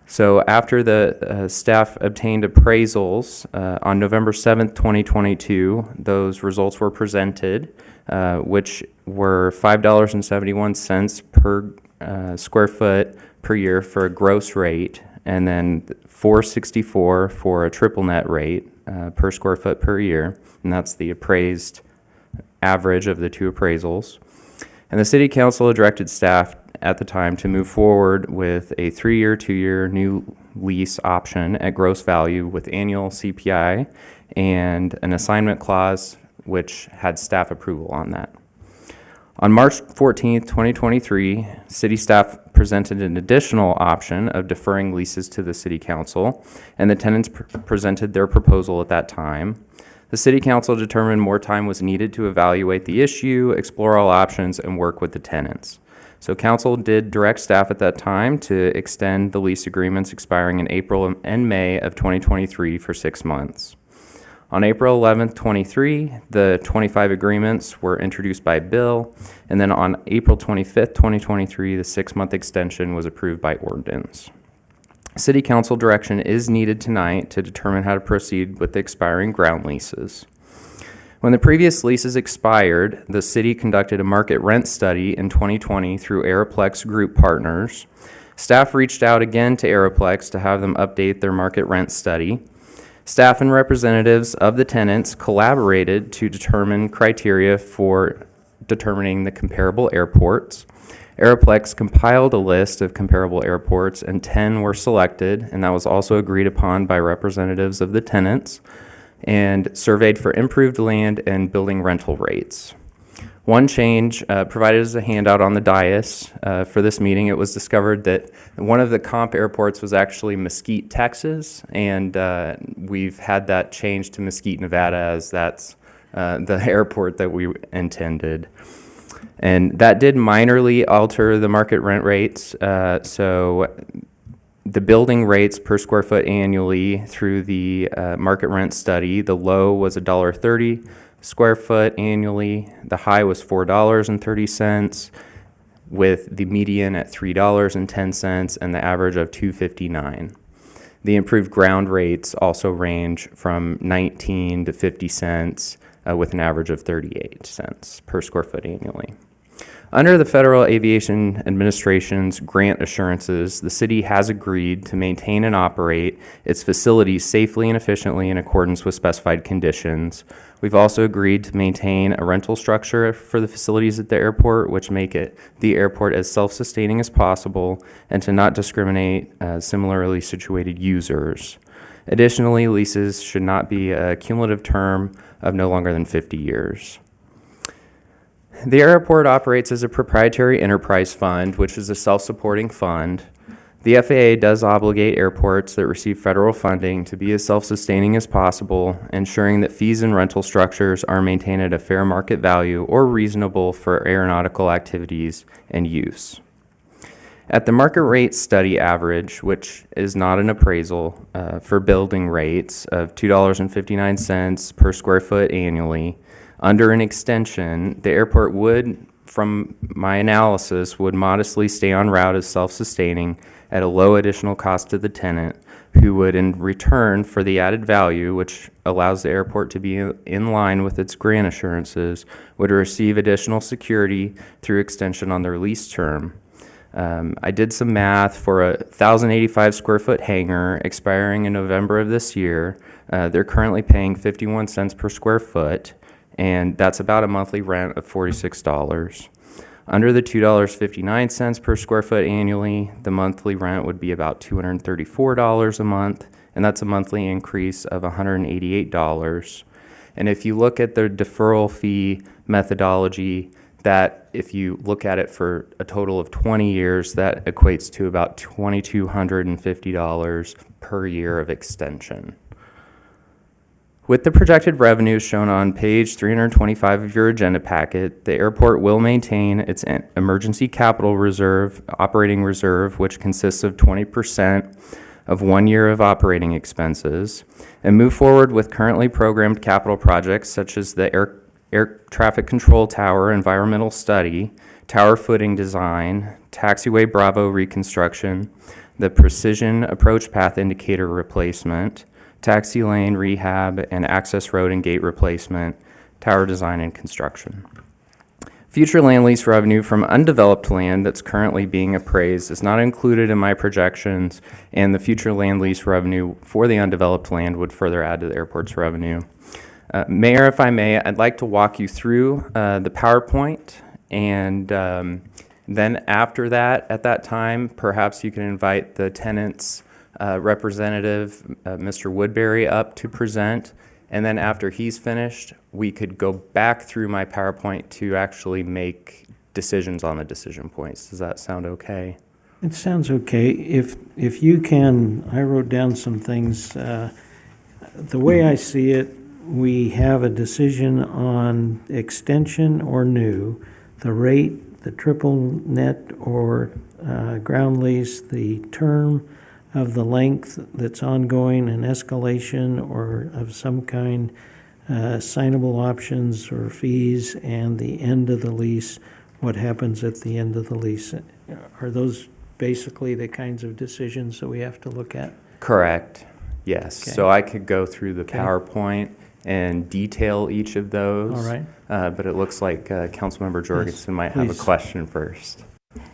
So after the staff obtained appraisals on November 7th, 2022, those results were presented, which were $5.71 per square foot per year for a gross rate, and then $4.64 for a triple net rate per square foot per year, and that's the appraised average of the two appraisals. And the city council directed staff at the time to move forward with a 3-year, 2-year new lease option at gross value with annual CPI and an assignment clause which had staff approval on that. On March 14th, 2023, city staff presented an additional option of deferring leases to the city council, and the tenants presented their proposal at that time. The city council determined more time was needed to evaluate the issue, explore all options, and work with the tenants. So council did direct staff at that time to extend the lease agreements expiring in April and May of 2023 for 6 months. On April 11th, 23, the 25 agreements were introduced by bill, and then on April 25th, 2023, the 6-month extension was approved by ordinance. City council direction is needed tonight to determine how to proceed with the expiring ground leases. When the previous leases expired, the city conducted a market rent study in 2020 through Aeroplex Group Partners. Staff reached out again to Aeroplex to have them update their market rent study. Staff and representatives of the tenants collaborated to determine criteria for determining the comparable airports. Aeroplex compiled a list of comparable airports, and 10 were selected, and that was also agreed upon by representatives of the tenants, and surveyed for improved land and building rental rates. One change provided as a handout on the dais for this meeting, it was discovered that one of the comp airports was actually Mesquite, Texas, and we've had that changed to Mesquite, Nevada, as that's the airport that we intended. And that did minorly alter the market rent rates. So the building rates per square foot annually through the market rent study, the low was $1.30 square foot annually. The high was $4.30, with the median at $3.10 and the average of $2.59. The improved ground rates also range from 19 to 50 cents, with an average of 38 cents per square foot annually. Under the Federal Aviation Administration's grant assurances, the city has agreed to maintain and operate its facilities safely and efficiently in accordance with specified conditions. We've also agreed to maintain a rental structure for the facilities at the airport, which make the airport as self-sustaining as possible, and to not discriminate similarly situated users. Additionally, leases should not be a cumulative term of no longer than 50 years. The airport operates as a proprietary enterprise fund, which is a self-supporting fund. The FAA does obligate airports that receive federal funding to be as self-sustaining as possible, ensuring that fees and rental structures are maintained at a fair market value or reasonable for aeronautical activities and use. At the market rate study average, which is not an appraisal, for building rates of $2.59 per square foot annually, under an extension, the airport would, from my analysis, would modestly stay on route as self-sustaining at a low additional cost to the tenant, who would in return for the added value, which allows the airport to be in line with its grant assurances, would receive additional security through extension on their lease term. I did some math for a 1,085 square foot hangar expiring in November of this year. They're currently paying 51 cents per square foot, and that's about a monthly rent of $46. Under the $2.59 per square foot annually, the monthly rent would be about $234 a month, and that's a monthly increase of $188. And if you look at the deferral fee methodology, that if you look at it for a total of 20 years, that equates to about $2,250 per year of extension. With the projected revenues shown on page 325 of your agenda packet, the airport will maintain its emergency capital reserve, operating reserve, which consists of 20% of 1 year of operating expenses, and move forward with currently programmed capital projects such as the air traffic control tower environmental study, tower footing design, taxiway Bravo reconstruction, the precision approach path indicator replacement, taxi lane rehab, and access road and gate replacement, tower design and construction. Future land lease revenue from undeveloped land that's currently being appraised is not included in my projections, and the future land lease revenue for the undeveloped land would further add to the airport's revenue. Mayor, if I may, I'd like to walk you through the PowerPoint, and then after that, at that time, perhaps you can invite the tenant's representative, Mr. Woodbury, up to present. And then after he's finished, we could go back through my PowerPoint to actually make decisions on the decision points. Does that sound okay? It sounds okay. If you can, I wrote down some things. The way I see it, we have a decision on extension or new, the rate, the triple net or ground lease, the term of the length that's ongoing, an escalation or of some kind, signable options or fees, and the end of the lease, what happens at the end of the lease. Are those basically the kinds of decisions that we have to look at? Correct. Yes. Okay. So I could go through the Okay. PowerPoint and detail each of those. All right. But it looks like Councilmember Jorgensen might have a please. question first.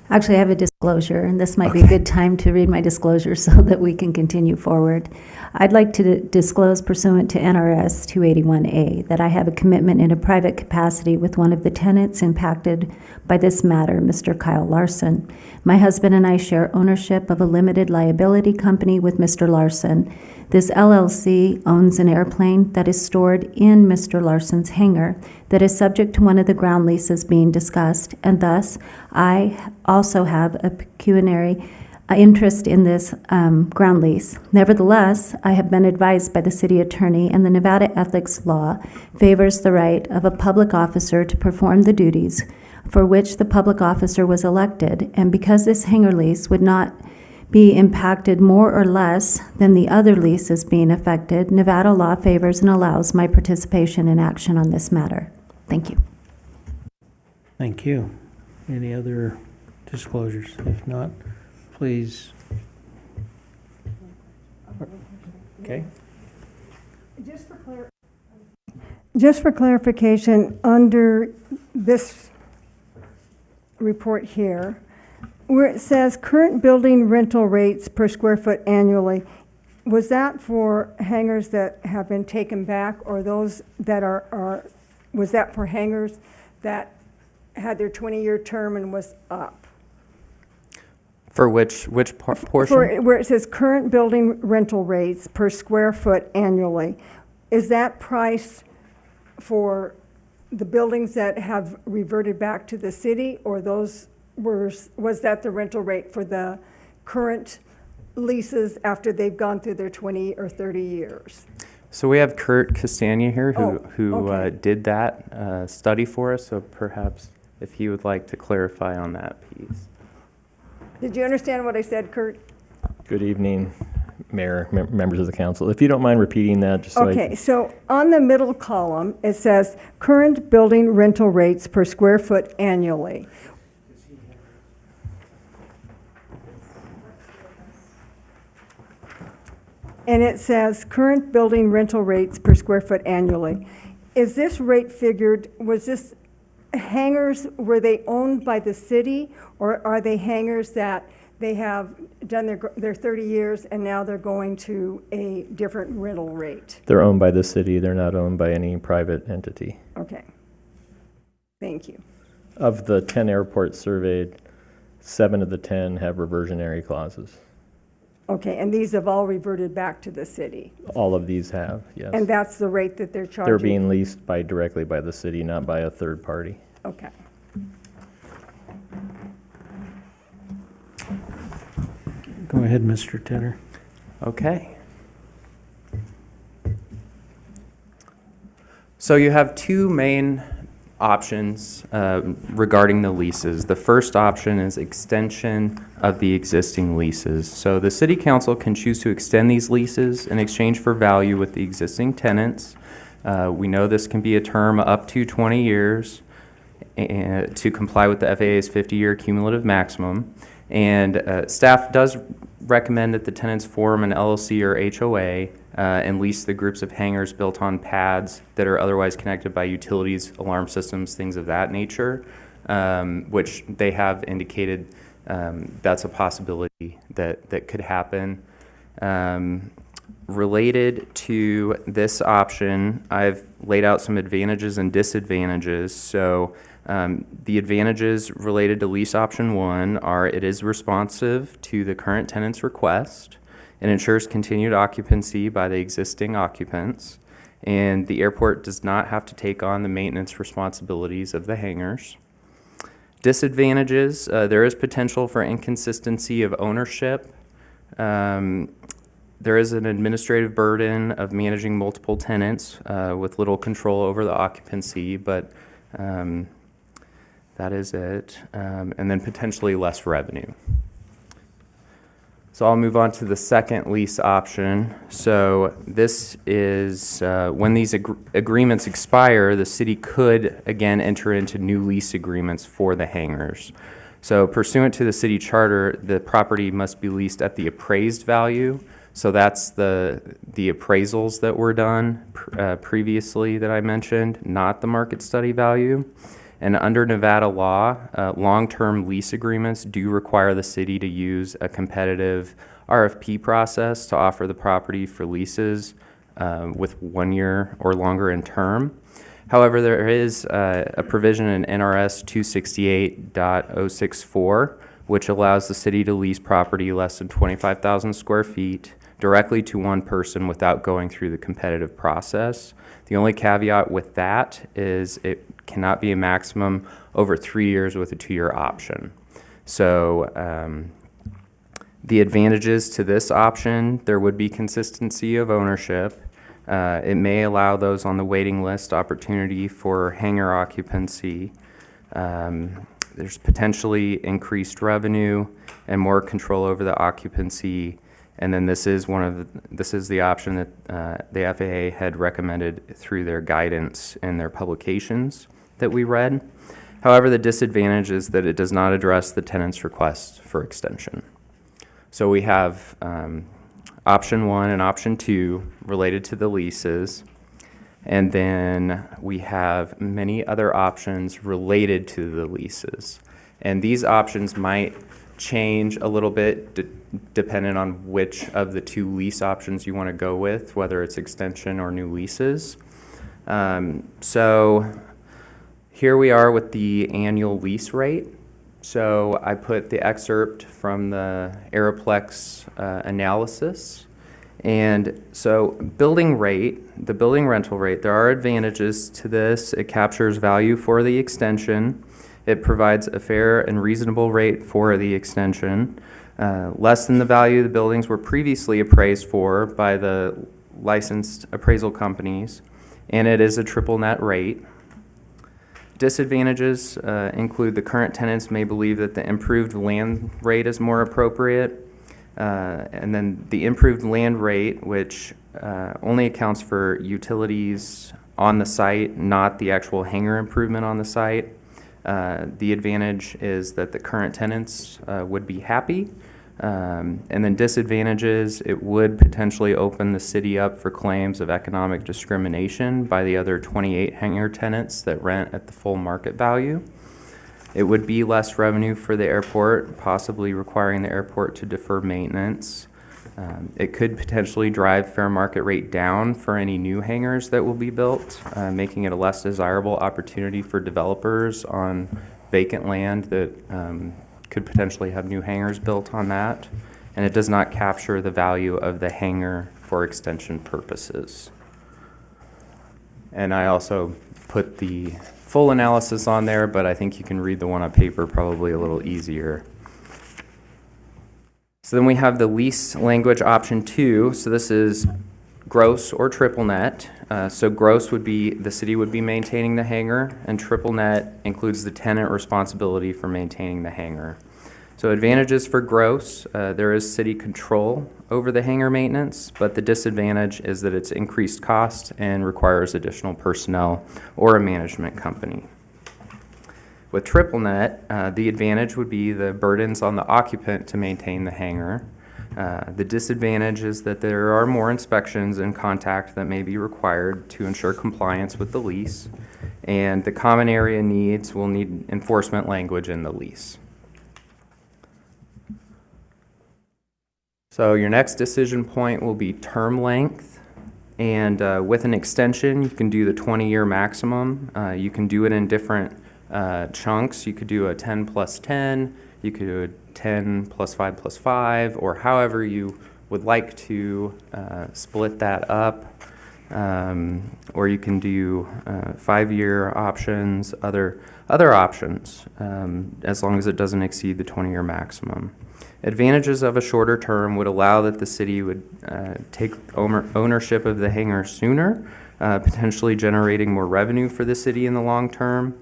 Actually, I have a disclosure, and this might be a good time to read my disclosure so that we can continue forward. I'd like to disclose pursuant to NRS 281A that I have a commitment in a private capacity with one of the tenants impacted by this matter, Mr. Kyle Larson. My husband and I share ownership of a limited liability company with Mr. Larson. This LLC owns an airplane that is stored in Mr. Larson's hangar that is subject to one of the ground leases being discussed, and thus I also have a pecuniary interest in this ground lease. Nevertheless, I have been advised by the city attorney, and the Nevada ethics law favors the right of a public officer to perform the duties for which the public officer was elected, and because this hangar lease would not be impacted more or less than the other leases being affected, Nevada law favors and allows my participation in action on this matter. Thank you. Thank you. Any other disclosures? If not, please. Okay. Just for clarification, under this report here, where it says current building rental rates per square foot annually, was that for hangars that have been taken back, or those that was that for hangars that had their 20-year term and was up? For which portion? For where it says current building rental rates per square foot annually, is that price for the buildings that have reverted back to the city, or those was that the rental rate for the current leases after they've gone through their 20 or 30 years? So we have Kurt Castagna here who okay. did that study for us, so perhaps if he would like to clarify on that piece. Did you understand what I said, Kurt? Good evening, Mayor, members of the council. If you don't mind repeating that, just so Okay, so on the middle column, it says current building rental rates per square foot annually. and it says current building rental rates per square foot annually. Is this rate figured, was this hangars, were they owned by the city, or are they hangars that they have done their 30 years and now they're going to a different rental rate? They're owned by the city. They're not owned by any private entity. Okay. Thank you. Of the 10 airports surveyed, 7 of the 10 have reversionary clauses. Okay, and these have all reverted back to the city? All of these have, yes. And that's the rate that they're charging? They're being leased directly by the city, not by a third party. Okay. Go ahead, Mr. Tedder. Okay. So you have two main options regarding the leases. The first option is extension of the existing leases. So the city council can choose to extend these leases in exchange for value with the existing tenants. We know this can be a term up to 20 years to comply with the FAA's 50-year cumulative maximum. And staff does recommend that the tenants form an LLC or HOA and lease the groups of hangars built on pads that are otherwise connected by utilities, alarm systems, things of that nature, which they have indicated that's a possibility that could happen. Related to this option, I've laid out some advantages and disadvantages. So the advantages related to lease option 1 are it is responsive to the current tenant's request. It ensures continued occupancy by the existing occupants, and the airport does not have to take on the maintenance responsibilities of the hangars. Disadvantages, there is potential for inconsistency of ownership. There is an administrative burden of managing multiple tenants with little control over the occupancy, but that is it. And then potentially less revenue. So I'll move on to the second lease option. So this is when these agreements expire, the city could again enter into new lease agreements for the hangars. So pursuant to the city charter, the property must be leased at the appraised value. So that's the appraisals that were done previously that I mentioned, not the market study value. And under Nevada law, long-term lease agreements do require the city to use a competitive RFP process to offer the property for leases with 1 year or longer in term. However, there is a provision in NRS 268.064, which allows the city to lease property less than 25,000 square feet directly to one person without going through the competitive process. The only caveat with that is it cannot be a maximum over 3 years with a 2-year option. So the advantages to this option, there would be consistency of ownership. It may allow those on the waiting list opportunity for hangar occupancy. There's potentially increased revenue and more control over the occupancy. And then this is the option that the FAA had recommended through their guidance in their publications that we read. However, the disadvantage is that it does not address the tenant's request for extension. So we have option 1 and option 2 related to the leases. And then we have many other options related to the leases. And these options might change a little bit depending on which of the 2 lease options you want to go with, whether it's extension or new leases. So here we are with the annual lease rate. So I put the excerpt from the Aeroplex analysis. And so building rate, the building rental rate, there are advantages to this. It captures value for the extension. It provides a fair and reasonable rate for the extension, less than the value the buildings were previously appraised for by the licensed appraisal companies, and it is a triple net rate. Disadvantages include the current tenants may believe that the improved land rate is more appropriate, and then the improved land rate, which only accounts for utilities on the site, not the actual hangar improvement on the site. The advantage is that the current tenants would be happy And then disadvantages, it would potentially open the city up for claims of economic discrimination by the other 28 hangar tenants that rent at the full market value. It would be less revenue for the airport, possibly requiring the airport to defer maintenance. It could potentially drive fair market rate down for any new hangars that will be built, making it a less desirable opportunity for developers on vacant land that could potentially have new hangars built on that. And it does not capture the value of the hangar for extension purposes. And I also put the full analysis on there, but I think you can read the one on paper probably a little easier. So then we have the lease language option 2. So this is gross or triple net. So gross would be the city would be maintaining the hangar, and triple net includes the tenant responsibility for maintaining the hangar. So advantages for gross, there is city control over the hangar maintenance, but the disadvantage is that it's increased cost and requires additional personnel or a management company. With triple net, the advantage would be the burdens on the occupant to maintain the hangar. The disadvantage is that there are more inspections and contact that may be required to ensure compliance with the lease, and the common area needs will need enforcement language in the lease. So your next decision point will be term length, and with an extension, you can do the 20-year maximum. You can do it in different chunks. You could do a 10 plus 10, you could do a 10 plus 5 plus 5, or however you would like to split that up. Or you can do 5-year options, other options, as long as it doesn't exceed the 20-year maximum. Advantages of a shorter term would allow that the city would take ownership of the hangar sooner, potentially generating more revenue for the city in the long term.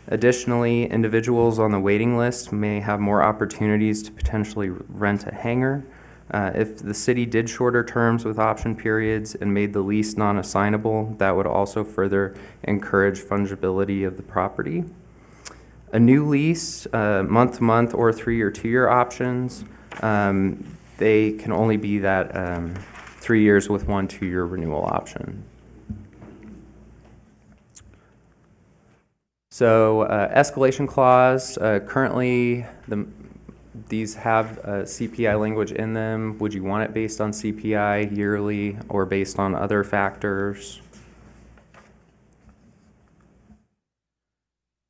Additionally, individuals on the waiting list may have more opportunities to potentially rent a hangar. If the city did shorter terms with option periods and made the lease non-assignable, that would also further encourage fungibility of the property. A new lease, month-to-month or 3 or 2-year options, they can only be that 3 years with 1 2-year renewal option. So escalation clause, currently these have CPI language in them. Would you want it based on CPI yearly or based on other factors?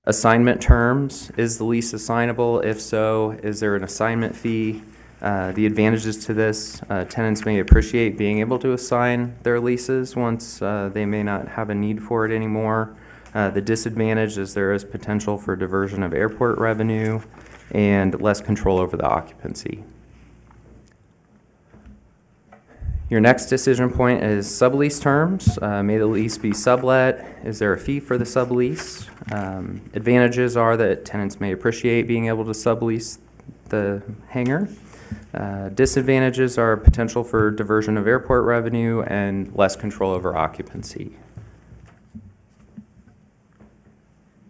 Assignment terms, is the lease assignable? If so, is there an assignment fee? The advantages to this, tenants may appreciate being able to assign their leases once they may not have a need for it anymore. The disadvantage is there is potential for diversion of airport revenue and less control over the occupancy. Your next decision point is sublease terms. May the lease be sublet? Is there a fee for the sublease? Advantages are that tenants may appreciate being able to sublease the hangar. Disadvantages are potential for diversion of airport revenue and less control over occupancy.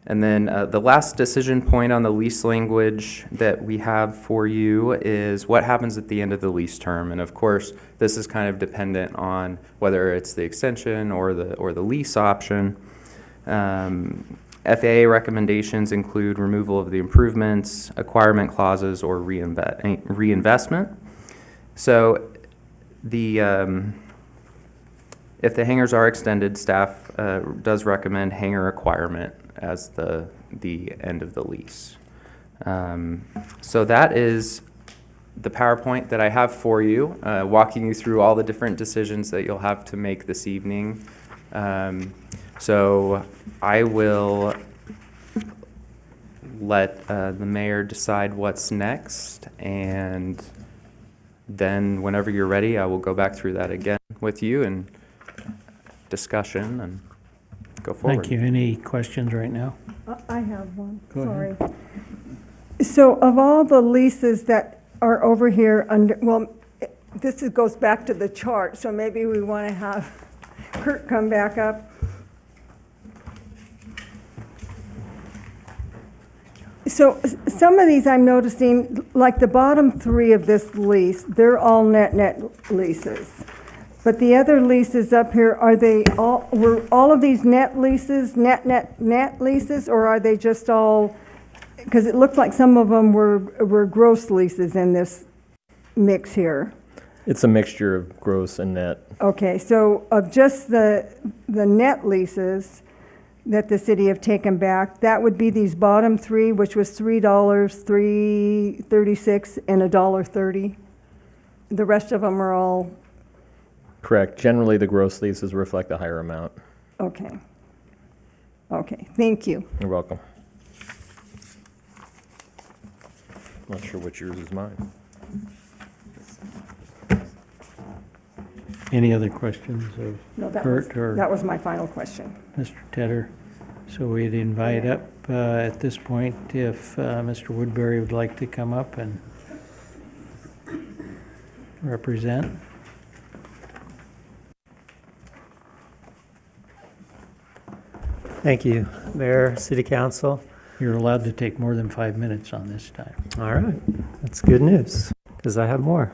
And then the last decision point on the lease language that we have for you is what happens at the end of the lease term. And of course, this is kind of dependent on whether it's the extension or the lease option. FAA recommendations include removal of the improvements, acquirement clauses, or reinvestment. So if the hangars are extended, staff does recommend hangar acquirement as the end of the lease. So that is the PowerPoint that I have for you, walking you through all the different decisions that you'll have to make this evening. So I will let the mayor decide what's next, and then whenever you're ready, I will go back through that again with you and discussion and go forward. Thank you. Any questions right now? I have one, Go ahead. sorry. So of all the leases that are over here under, well, goes back to the chart, so maybe we want to have Kurt come back up. So some of these I'm noticing, like the bottom three of this lease, they're all net leases. But the other leases up here, were all of these net leases, net leases, or are they just all, because it looks like some of them were gross leases in this mix here. It's a mixture of gross and net. Okay, so of just the net leases that the city have taken back, that would be these bottom three, which was $3, $3.36, and $1.30. The rest of them are all, Correct. Generally, the gross leases reflect a higher amount. okay. Okay, thank you. You're welcome. Not sure which yours is mine. Any other questions No, of that Kurt or that was my final question. Mr. Tedder? So we'd invite up at this point if Mr. Woodbury would like to come up and represent. Thank you, Mayor, City Council. You're allowed to take more than 5 minutes on this time. All right, that's good news, because I have more.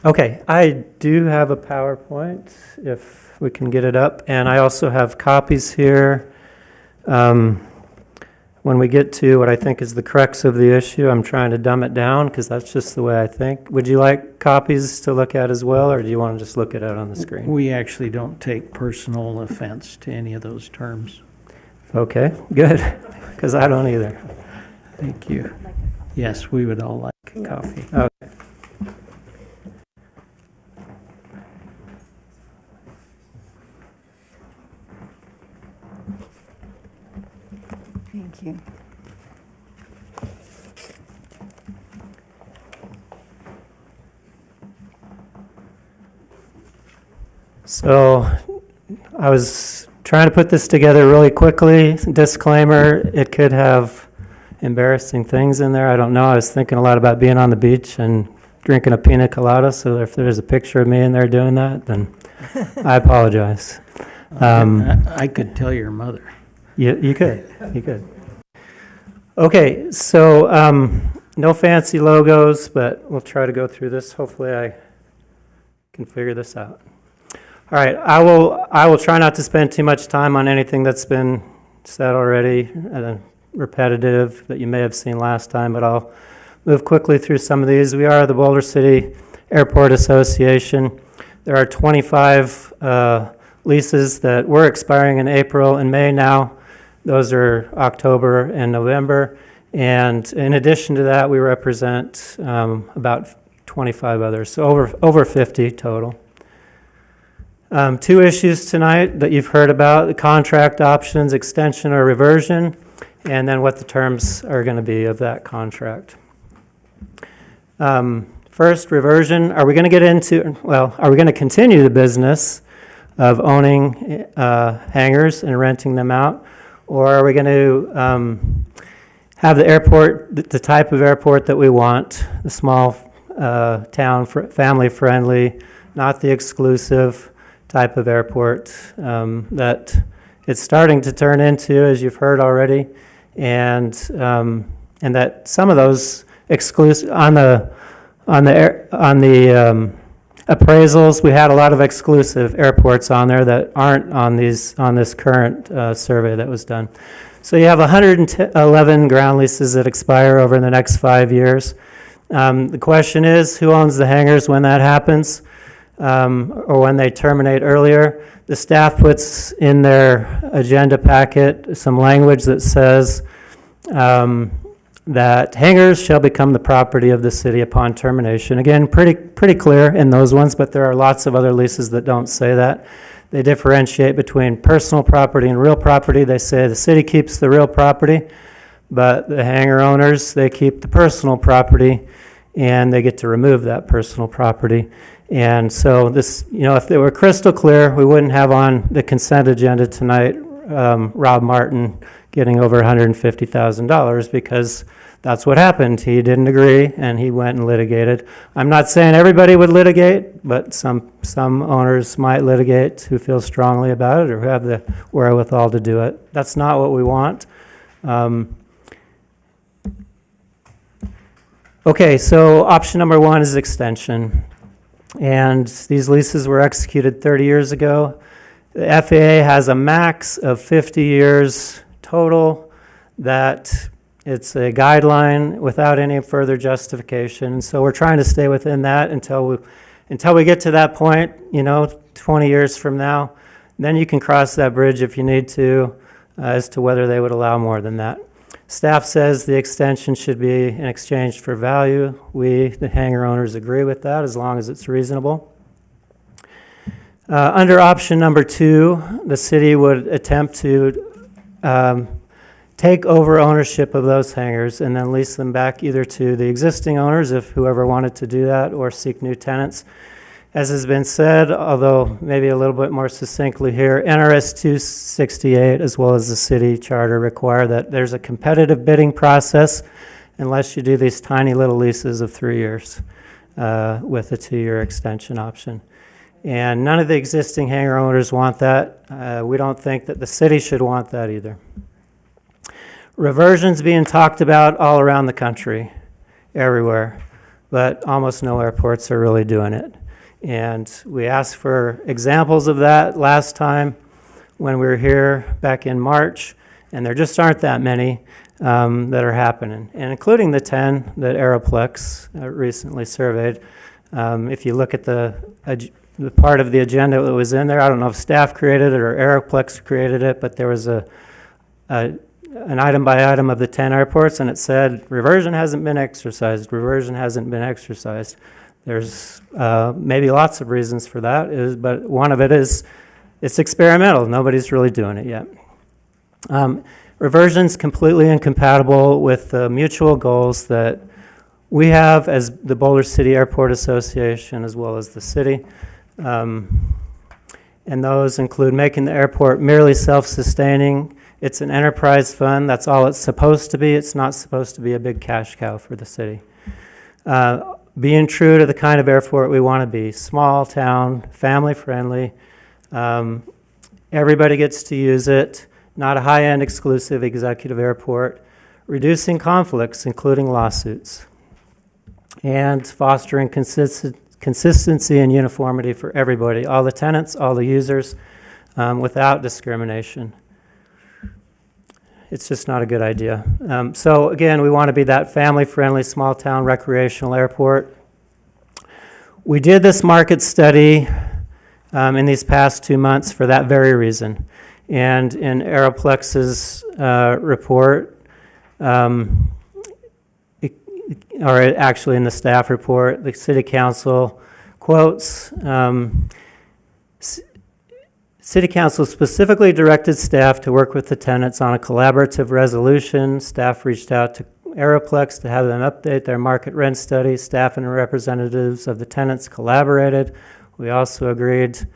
Okay, I do have a PowerPoint, if we can get it up, and I also have copies here. When we get to what I think is the crux of the issue, I'm trying to dumb it down, because that's just the way I think. Would you like copies to look at as well, or do you want to just look at it on the screen? We actually don't take personal offense to any of those terms. Okay, good, because I don't either. Thank you. Yes, we would all like a coffee. Okay. Thank you. So I was trying to put this together really quickly. Disclaimer, it could have embarrassing things in there. I don't know. I was thinking a lot about being on the beach and drinking a pina colada, so if there's a picture of me in there doing that, then I apologize. I could tell your mother. You could. Okay, so no fancy logos, but we'll try to go through this. Hopefully I can figure this out. All right, I will try not to spend too much time on anything that's been said already, repetitive that you may have seen last time, but I'll move quickly through some of these. We are the Boulder City Airport Association. There are 25 leases that were expiring in April and May now. Those are October and November. And in addition to that, we represent about 25 others, so over 50 total. Two issues tonight that you've heard about: the contract options, extension or reversion, and then what the terms are going to be of that contract. First, reversion. Are we going to continue the business of owning hangars and renting them out? Or are we going to have the airport, the type of airport that we want, the small town, family-friendly, not the exclusive type of airport that it's starting to turn into, as you've heard already, and that some of those exclusive on the appraisals, we had a lot of exclusive airports on there that aren't on this current survey that was done. So you have 111 ground leases that expire over the next 5 years. The question is, who owns the hangars when that happens, or when they terminate earlier? The staff puts in their agenda packet some language that says that hangars shall become the property of the city upon termination. Again, pretty clear in those ones, but there are lots of other leases that don't say that. They differentiate between personal property and real property. They say the city keeps the real property, but the hangar owners, they keep the personal property, and they get to remove that personal property. And so this, if they were crystal clear, we wouldn't have on the consent agenda tonight Rob Martin getting over $150,000, because that's what happened. He didn't agree, and he went and litigated. I'm not saying everybody would litigate, but some owners might litigate who feel strongly about it or who have the wherewithal to do it. That's not what we want. Okay, so option number one is extension. And these leases were executed 30 years ago. The FAA has a max of 50 years total. That it's a guideline without any further justification. So we're trying to stay within that until we get to that point, 20 years from now. Then you can cross that bridge if you need to, as to whether they would allow more than that. Staff says the extension should be in exchange for value. We, the hangar owners, agree with that as long as it's reasonable. Under option number two, the city would attempt to take over ownership of those hangars and then lease them back either to the existing owners, if whoever wanted to do that, or seek new tenants. As has been said, although maybe a little bit more succinctly here, NRS 268 as well as the city charter require that there's a competitive bidding process unless you do these tiny little leases of 3 years with a 2-year extension option. And none of the existing hangar owners want that. We don't think that the city should want that either. Reversion's being talked about all around the country, everywhere, but almost no airports are really doing it. And we asked for examples of that last time when we were here back in March, and there just aren't that many that are happening, and including the 10 that Aeroplex recently surveyed. If you look at the part of the agenda that was in there, I don't know if staff created it or Aeroplex created it, but there was an item by item of the 10 airports, and it said, reversion hasn't been exercised, reversion hasn't been exercised. There's maybe lots of reasons for that, but one of it is it's experimental. Nobody's really doing it yet. Reversion's completely incompatible with the mutual goals that we have as the Boulder City Airport Association as well as the city. And those include making the airport merely self-sustaining. It's an enterprise fund. That's all it's supposed to be. It's not supposed to be a big cash cow for the city. Being true to the kind of airport we want to be, small town, family friendly. Everybody gets to use it, not a high-end exclusive executive airport. Reducing conflicts, including lawsuits. And fostering consistency and uniformity for everybody, all the tenants, all the users, without discrimination. It's just not a good idea. So again, we want to be that family-friendly, small-town recreational airport. We did this market study in these past 2 months for that very reason. And in Aeroplex's report, or actually in the staff report, the city council quotes, City Council specifically directed staff to work with the tenants on a collaborative resolution. Staff reached out to Aeroplex to have them update their market rent study. Staff and representatives of the tenants collaborated. We also agreed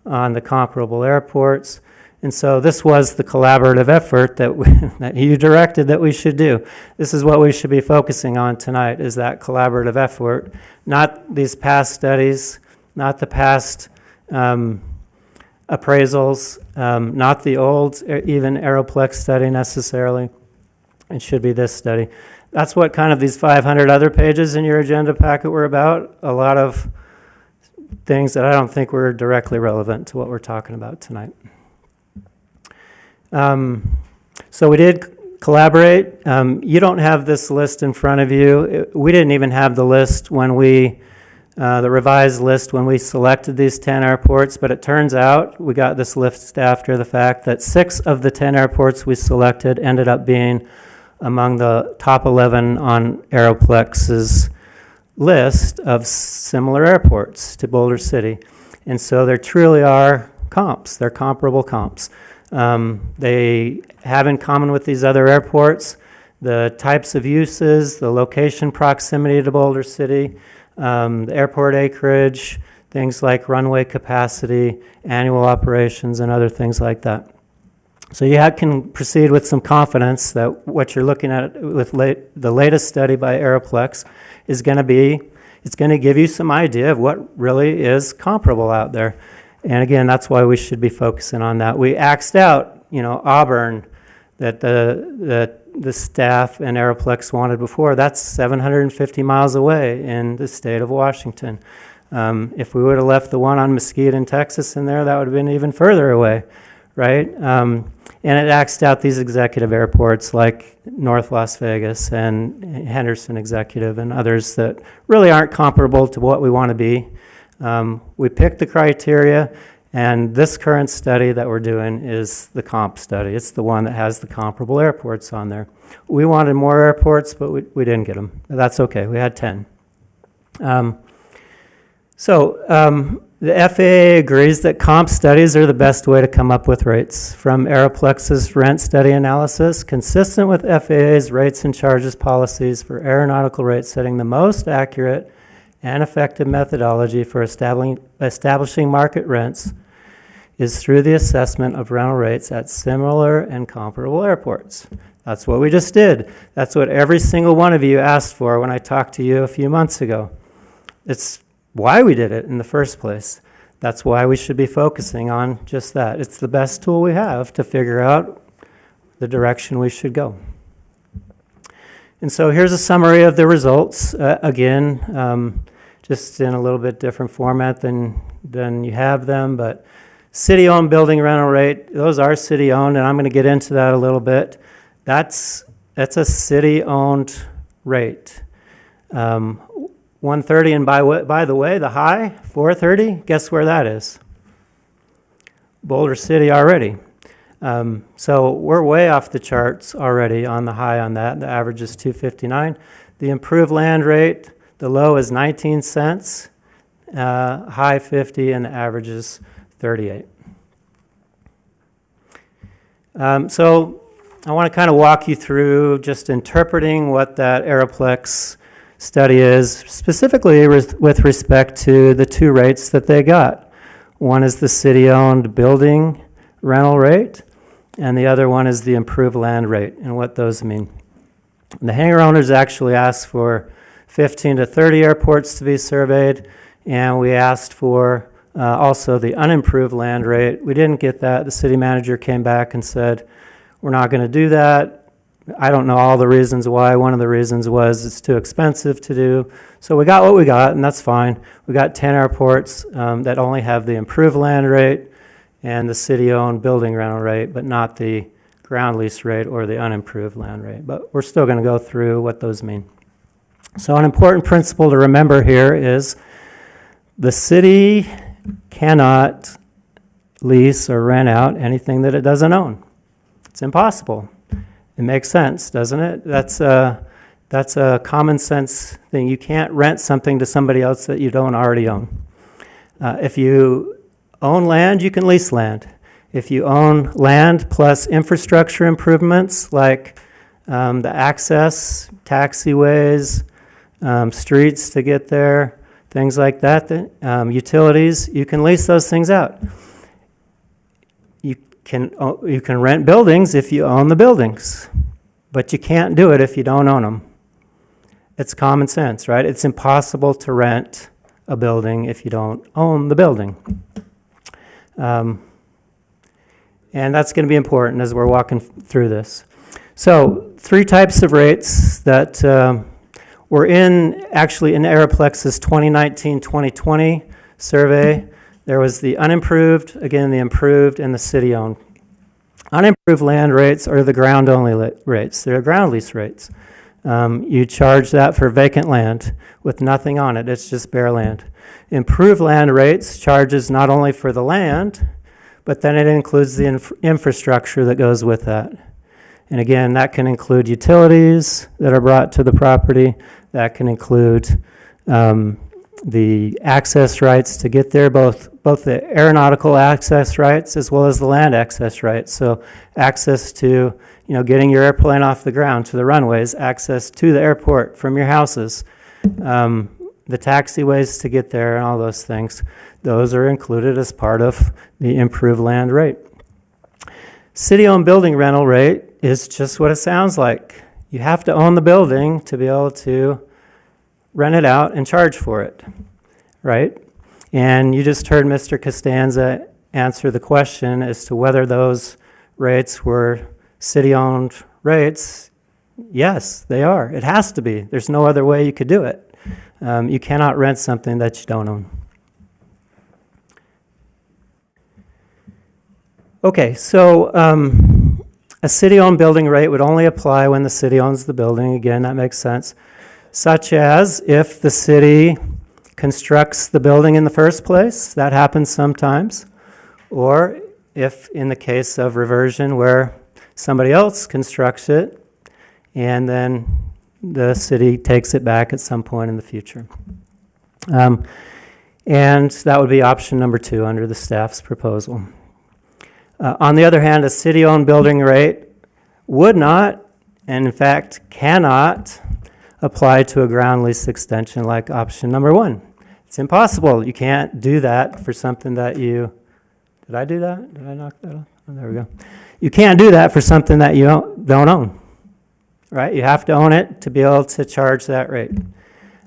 on the comparable airports. And so this was the collaborative effort that you directed that we should do. This is what we should be focusing on tonight, is that collaborative effort, not these past studies, not the past appraisals, not the old even Aeroplex study necessarily. It should be this study. That's what kind of these 500 other pages in your agenda packet were about. A lot of things that I don't think were directly relevant to what we're talking about tonight. So we did collaborate. You don't have this list in front of you. We didn't even have the list when the revised list when we selected these 10 airports, but it turns out we got this list after the fact that 6 of the 10 airports we selected ended up being among the top 11 on Aeroplex's list of similar airports to Boulder City. And so there truly are comps. They're comparable comps. They have in common with these other airports the types of uses, the location proximity to Boulder City, the airport acreage, things like runway capacity, annual operations, and other things like that. So you can proceed with some confidence that what you're looking at with the latest study by Aeroplex is going to give you some idea of what really is comparable out there. And again, that's why we should be focusing on that. We axed out, Auburn, that the staff and Aeroplex wanted before. That's 750 miles away in the state of Washington. If we would have left the one on Mesquite in Texas in there, that would have been even further away, right? And it axed out these executive airports like North Las Vegas and Henderson Executive and others that really aren't comparable to what we want to be. We picked the criteria, and this current study that we're doing is the comp study. It's the one that has the comparable airports on there. We wanted more airports, but we didn't get them. That's okay. We had 10. The FAA agrees that comp studies are the best way to come up with rates. From Aeroplex's rent study analysis, consistent with FAA's rates and charges policies for aeronautical rate setting, the most accurate and effective methodology for establishing market rents is through the assessment of rental rates at similar and comparable airports. That's what we just did. That's what every single one of you asked for when I talked to you a few months ago. It's why we did it in the first place. That's why we should be focusing on just that. It's the best tool we have to figure out the direction we should go. And so here's a summary of the results. Again, just in a little bit different format than you have them, but city-owned building rental rate, those are city-owned, and I'm going to get into that a little bit. That's a city-owned rate. 130, and by the way, the high, 430, guess where that is? Boulder City already. So we're way off the charts already on the high on that. The average is 259. The improved land rate, the low is 19 cents, high 50, and the average is 38. So I want to kind of walk you through just interpreting what that Aeroplex study is, specifically with respect to the two rates that they got. One is the city-owned building rental rate, and the other one is the improved land rate, and what those mean. The hangar owners actually asked for 15 to 30 airports to be surveyed, and we asked for also the unimproved land rate. We didn't get that. The city manager came back and said, we're not going to do that. I don't know all the reasons why. One of the reasons was it's too expensive to do. So we got what we got, and that's fine. We got 10 airports that only have the improved land rate and the city-owned building rental rate, but not the ground lease rate or the unimproved land rate. But we're still going to go through what those mean. So an important principle to remember here is the city cannot lease or rent out anything that it doesn't own. It's impossible. It makes sense, doesn't it? That's a common sense thing. You can't rent something to somebody else that you don't already own. If you own land, you can lease land. If you own land plus infrastructure improvements like the access, taxiways, streets to get there, things like that, utilities, you can lease those things out. You can rent buildings if you own the buildings, but you can't do it if you don't own them. It's common sense, right? It's impossible to rent a building if you don't own the building. And that's going to be important as we're walking through this. So 3 types of rates that were actually in Aeroplex's 2019-2020 survey. There was the unimproved, again, the improved, and the city-owned. Unimproved land rates are the ground-only rates. They're ground lease rates. You charge that for vacant land with nothing on it. It's just bare land. Improved land rates charges not only for the land, but then it includes the infrastructure that goes with that. And again, that can include utilities that are brought to the property. That can include the access rights to get there, both the aeronautical access rights as well as the land access rights. So access to, getting your airplane off the ground to the runways, access to the airport from your houses, the taxiways to get there and all those things. Those are included as part of the improved land rate. City-owned building rental rate is just what it sounds like. You have to own the building to be able to rent it out and charge for it, right? And you just heard Mr. Costanza answer the question as to whether those rates were city-owned rates. Yes, they are. It has to be. There's no other way you could do it. You cannot rent something that you don't own. Okay, so a city-owned building rate would only apply when the city owns the building. Again, that makes sense. Such as if the city constructs the building in the first place, that happens sometimes. Or if, in the case of reversion, where somebody else constructs it and then the city takes it back at some point in the future. And that would be option number 2 under the staff's proposal. On the other hand, a city-owned building rate would not, and in fact cannot, apply to a ground lease extension like option number 1. It's impossible. You can't do that for something that you... Did I do that? Did I knock that off? Oh, there we go. You can't do that for something that you don't own, right? You have to own it to be able to charge that rate.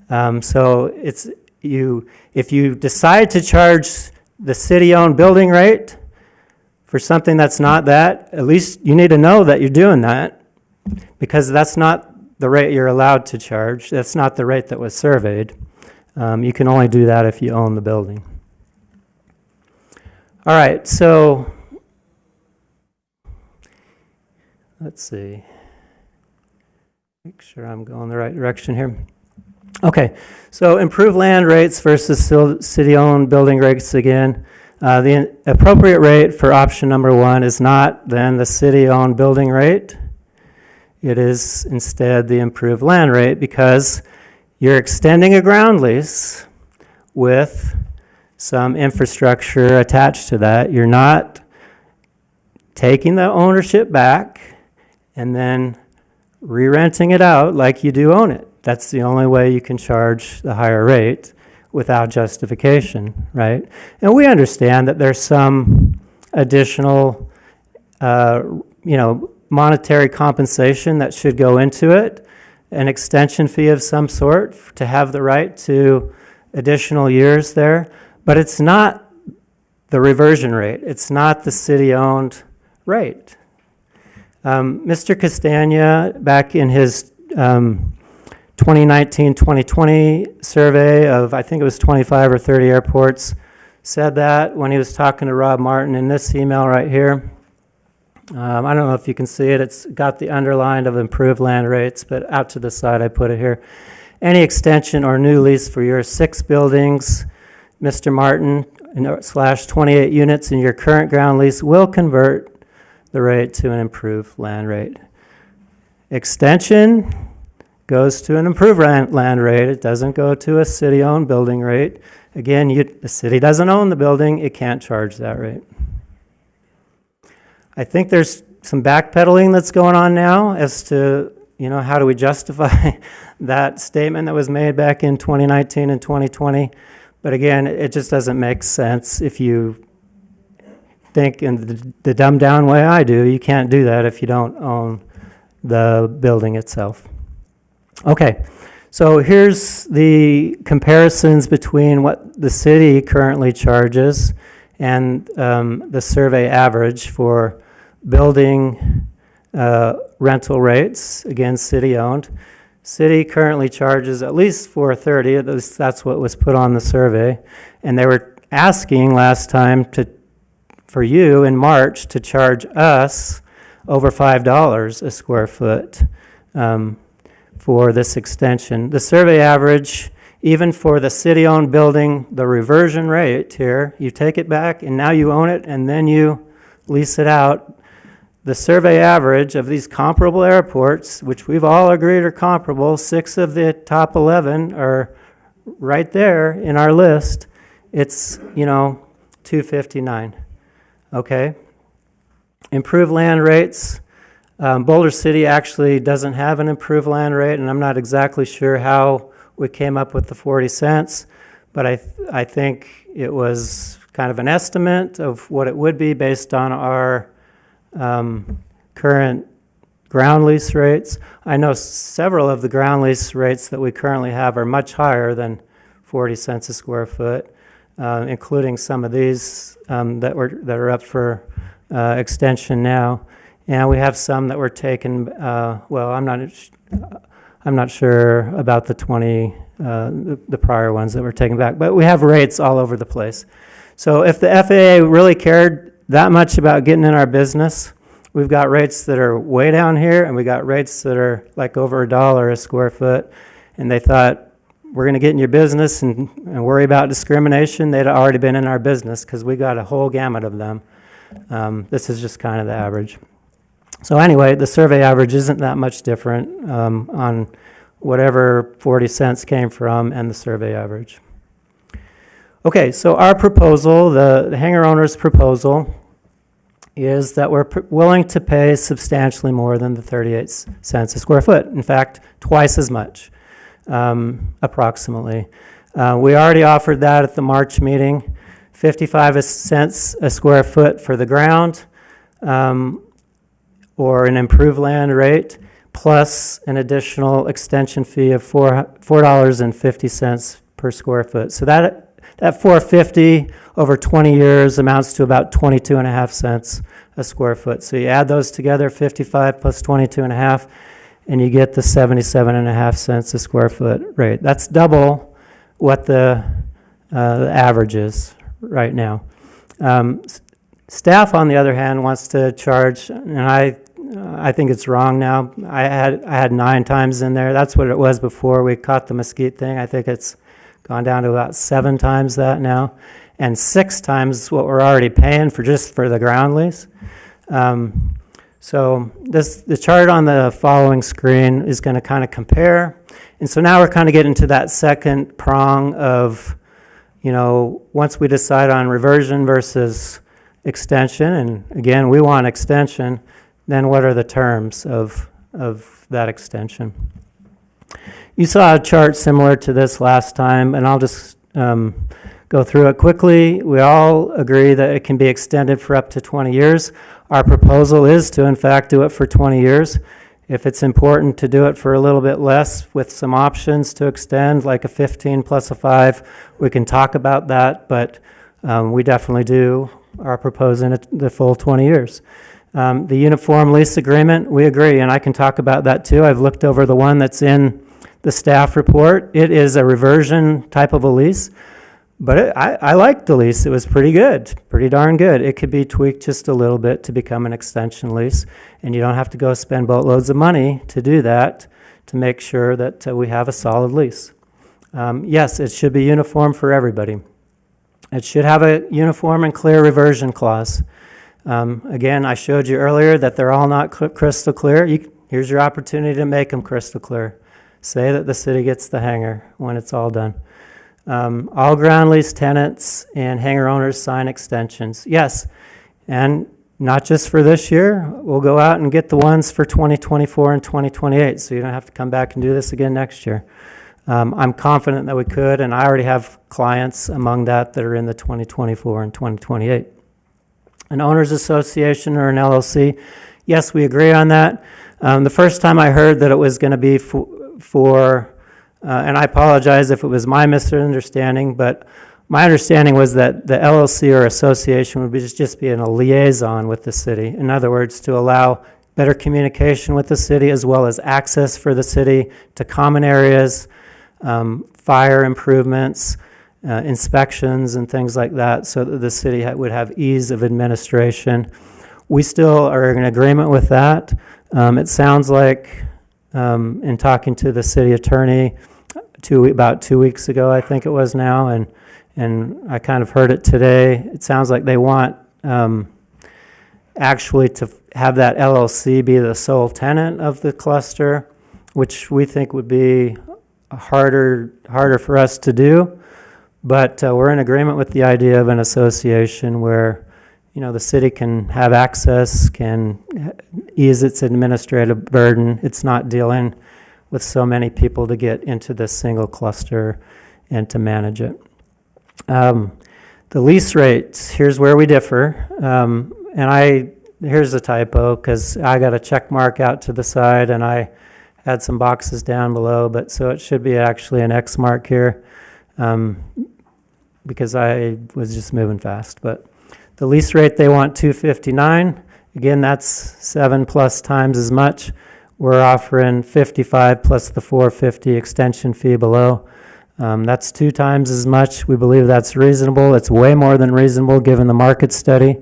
So it's if you decide to charge the city-owned building rate for something that's not that, at least you need to know that you're doing that, because that's not the rate you're allowed to charge. That's not the rate that was surveyed. You can only do that if you own the building. All right, so let's see. Make sure I'm going the right direction here. Okay, so improved land rates versus city-owned building rates again. The appropriate rate for option number 1 is not then the city-owned building rate. It is instead the improved land rate, because you're extending a ground lease with some infrastructure attached to that. You're not taking the ownership back and then re-renting it out like you do own it. That's the only way you can charge the higher rate without justification, right? And we understand that there's some additional, monetary compensation that should go into it, an extension fee of some sort to have the right to additional years there, but it's not the reversion rate. It's not the city-owned rate. Mr. Castagna, back in his 2019-2020 survey of, I think it was 25 or 30 airports, said that when he was talking to Rob Martin in this email right here. I don't know if you can see it. It's got the underline of improved land rates, but out to the side I put it here. Any extension or new lease for your 6 buildings, Mr. Martin, / 28 units in your current ground lease will convert the rate to an improved land rate. Extension goes to an improved land rate. It doesn't go to a city-owned building rate. Again, the city doesn't own the building. It can't charge that rate. I think there's some backpedaling that's going on now as to, how do we justify that statement that was made back in 2019 and 2020. But again, it just doesn't make sense if you think in the dumbed down way I do. You can't do that if you don't own the building itself. Okay, so here's the comparisons between what the city currently charges and the survey average for building rental rates, again, city-owned. City currently charges at least $430, at least that's what was put on the survey, and they were asking last time for you in March to charge us over $5 a square foot for this extension. The survey average, even for the city-owned building, the reversion rate here, you take it back and now you own it and then you lease it out. The survey average of these comparable airports, which we've all agreed are comparable, 6 of the top 11 are right there in our list. It's, $259. Okay? Improved land rates. Boulder City actually doesn't have an improved land rate, and I'm not exactly sure how we came up with the 40 cents, but I think it was kind of an estimate of what it would be based on our current ground lease rates. I know several of the ground lease rates that we currently have are much higher than 40 cents a square foot, including some of these that are up for extension now. and we have some that were taken, well, I'm not sure about the 20, the prior ones that were taken back, but we have rates all over the place. So if the FAA really cared that much about getting in our business, we've got rates that are way down here, and we got rates that are like over $1 a square foot, and they thought, we're going to get in your business and worry about discrimination. They'd already been in our business because we got a whole gamut of them. This is just kind of the average. So anyway, the survey average isn't that much different on whatever 40 cents came from and the survey average. Okay, so our proposal, the hangar owner's proposal, is that we're willing to pay substantially more than the 38 cents a square foot. In fact, twice as much. Approximately. We already offered that at the March meeting, 55 cents a square foot for the ground, or an improved land rate, plus an additional extension fee of $4.50 per square foot. So that $4.50 over 20 years amounts to about 22.5 cents a square foot. So you add those together, 55 plus 22.5, and you get the 77.5 cents a square foot rate. That's double what the average is right now. Staff, on the other hand, wants to charge, and I think it's wrong now. I had 9 times in there. That's what it was before we caught the mesquite thing. I think it's gone down to about 7 times that now, and 6 times what we're already paying for just for the ground lease. So the chart on the following screen is going to kind of compare. And so now we're kind of getting to that second prong of, once we decide on reversion versus extension, and again, we want extension, then what are the terms of that extension? You saw a chart similar to this last time, and I'll just go through it quickly. We all agree that it can be extended for up to 20 years. Our proposal is to, in fact, do it for 20 years. If it's important to do it for a little bit less with some options to extend, like a 15 plus a 5, we can talk about that, but we definitely are proposing the full 20 years. The uniform lease agreement, we agree, and I can talk about that too. I've looked over the one that's in the staff report. It is a reversion type of a lease. But I liked the lease. It was pretty good, pretty darn good. It could be tweaked just a little bit to become an extension lease, and you don't have to go spend boatloads of money to do that, to make sure that we have a solid lease. Yes, it should be uniform for everybody. It should have a uniform and clear reversion clause. Again, I showed you earlier that they're all not crystal clear. Here's your opportunity to make them crystal clear. Say that the city gets the hangar when it's all done. All ground lease tenants and hangar owners sign extensions. Yes, and not just for this year. We'll go out and get the ones for 2024 and 2028, so you don't have to come back and do this again next year. I'm confident that we could, and I already have clients among that are in the 2024 and 2028. An owners association or an LLC, yes, we agree on that. The first time I heard that it was going to be and I apologize if it was my misunderstanding, but my understanding was that the LLC or association would just be in a liaison with the city. In other words, to allow better communication with the city as well as access for the city to common areas, fire improvements, inspections and things like that, so that the city would have ease of administration. We still are in agreement with that. It sounds like, in talking to the city attorney about 2 weeks ago, I think it was now, and I kind of heard it today, it sounds like they want actually to have that LLC be the sole tenant of the cluster, which we think would be harder for us to do. But we're in agreement with the idea of an association where, the city can have access, can ease its administrative burden. It's not dealing with so many people to get into this single cluster and to manage it. The lease rates, here's where we differ. Here's a typo because I got a check mark out to the side and I had some boxes down below, but so it should be actually an X mark here because I was just moving fast. But the lease rate, they want $259, Again, that's 7+ times as much. We're offering 55 plus the 450 extension fee below. That's 2 times as much. We believe that's reasonable. It's way more than reasonable given the market study.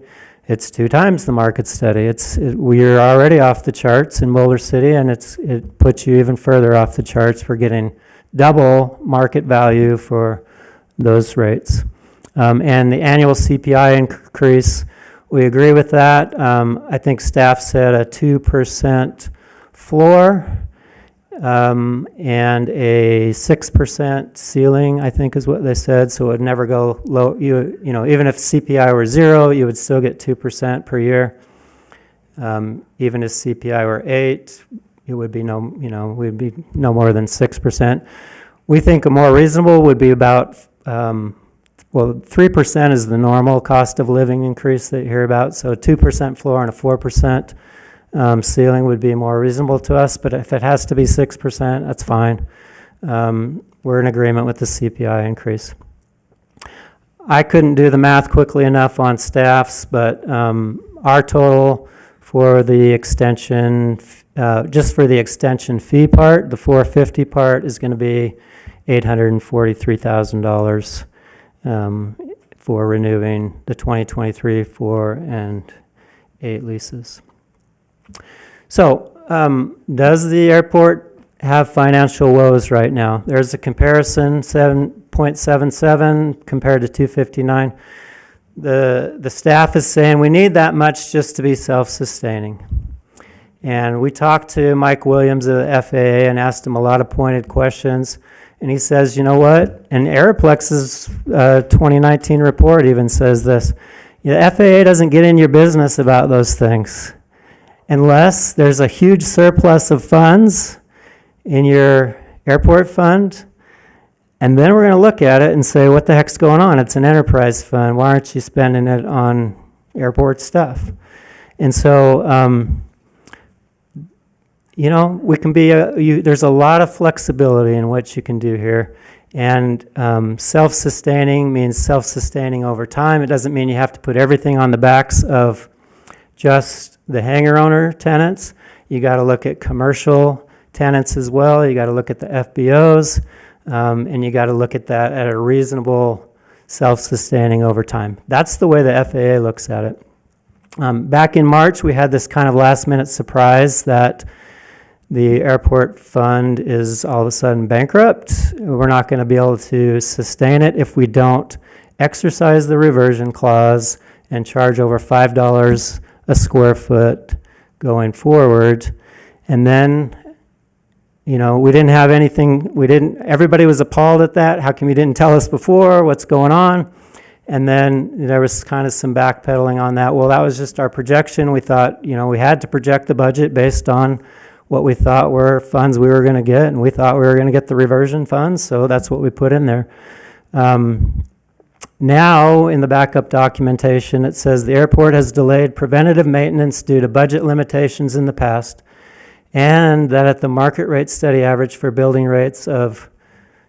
It's 2 times the market study. We're already off the charts in Boulder City, and it puts you even further off the charts for getting double market value for those rates. And the annual CPI increase, we agree with that. I think staff said a 2% floor and a 6% ceiling, I think is what they said, so it would never go low. You know, even if CPI were 0, you would still get 2% per year. Even if CPI were 8, it would be we'd be no more than 6%. We think a more reasonable would be about 3% is the normal cost of living increase that you hear about, so a 2% floor and a 4% ceiling would be more reasonable to us, but if it has to be 6%, that's fine. We're in agreement with the CPI increase. I couldn't do the math quickly enough on staff's, but our total for the extension, just for the extension fee part, the 450 part is going to be $843,000 for renewing the 2023 4 and 8 leases. So, does the airport have financial woes right now? There's a comparison, 7.77 compared to 259. The staff is saying we need that much just to be self-sustaining. And we talked to Mike Williams of the FAA and asked him a lot of pointed questions. And he says, you know what? And Aeroplex's 2019 report even says this. The FAA doesn't get in your business about those things unless there's a huge surplus of funds in your airport fund. And then we're going to look at it and say, what the heck's going on? It's an enterprise fund. Why aren't you spending it on airport stuff? And so, we can be, there's a lot of flexibility in what you can do here. And self-sustaining means self-sustaining over time. It doesn't mean you have to put everything on the backs of just the hangar owner tenants. You got to look at commercial tenants as well. You got to look at the FBOs, and you got to look at that at a reasonable self-sustaining over time. That's the way the FAA looks at it. Back in March, we had this kind of last-minute surprise that the airport fund is all of a sudden bankrupt. We're not going to be able to sustain it if we don't exercise the reversion clause and charge over $5 a square foot going forward. And then, we didn't have anything, everybody was appalled at that. How come you didn't tell us before? What's going on? And then there was kind of some backpedaling on that. Well, that was just our projection. We thought, we had to project the budget based on what we thought were funds we were going to get, and we thought we were going to get the reversion funds, so that's what we put in there. Now, in the backup documentation, it says the airport has delayed preventative maintenance due to budget limitations in the past, and that at the market rate study average for building rates of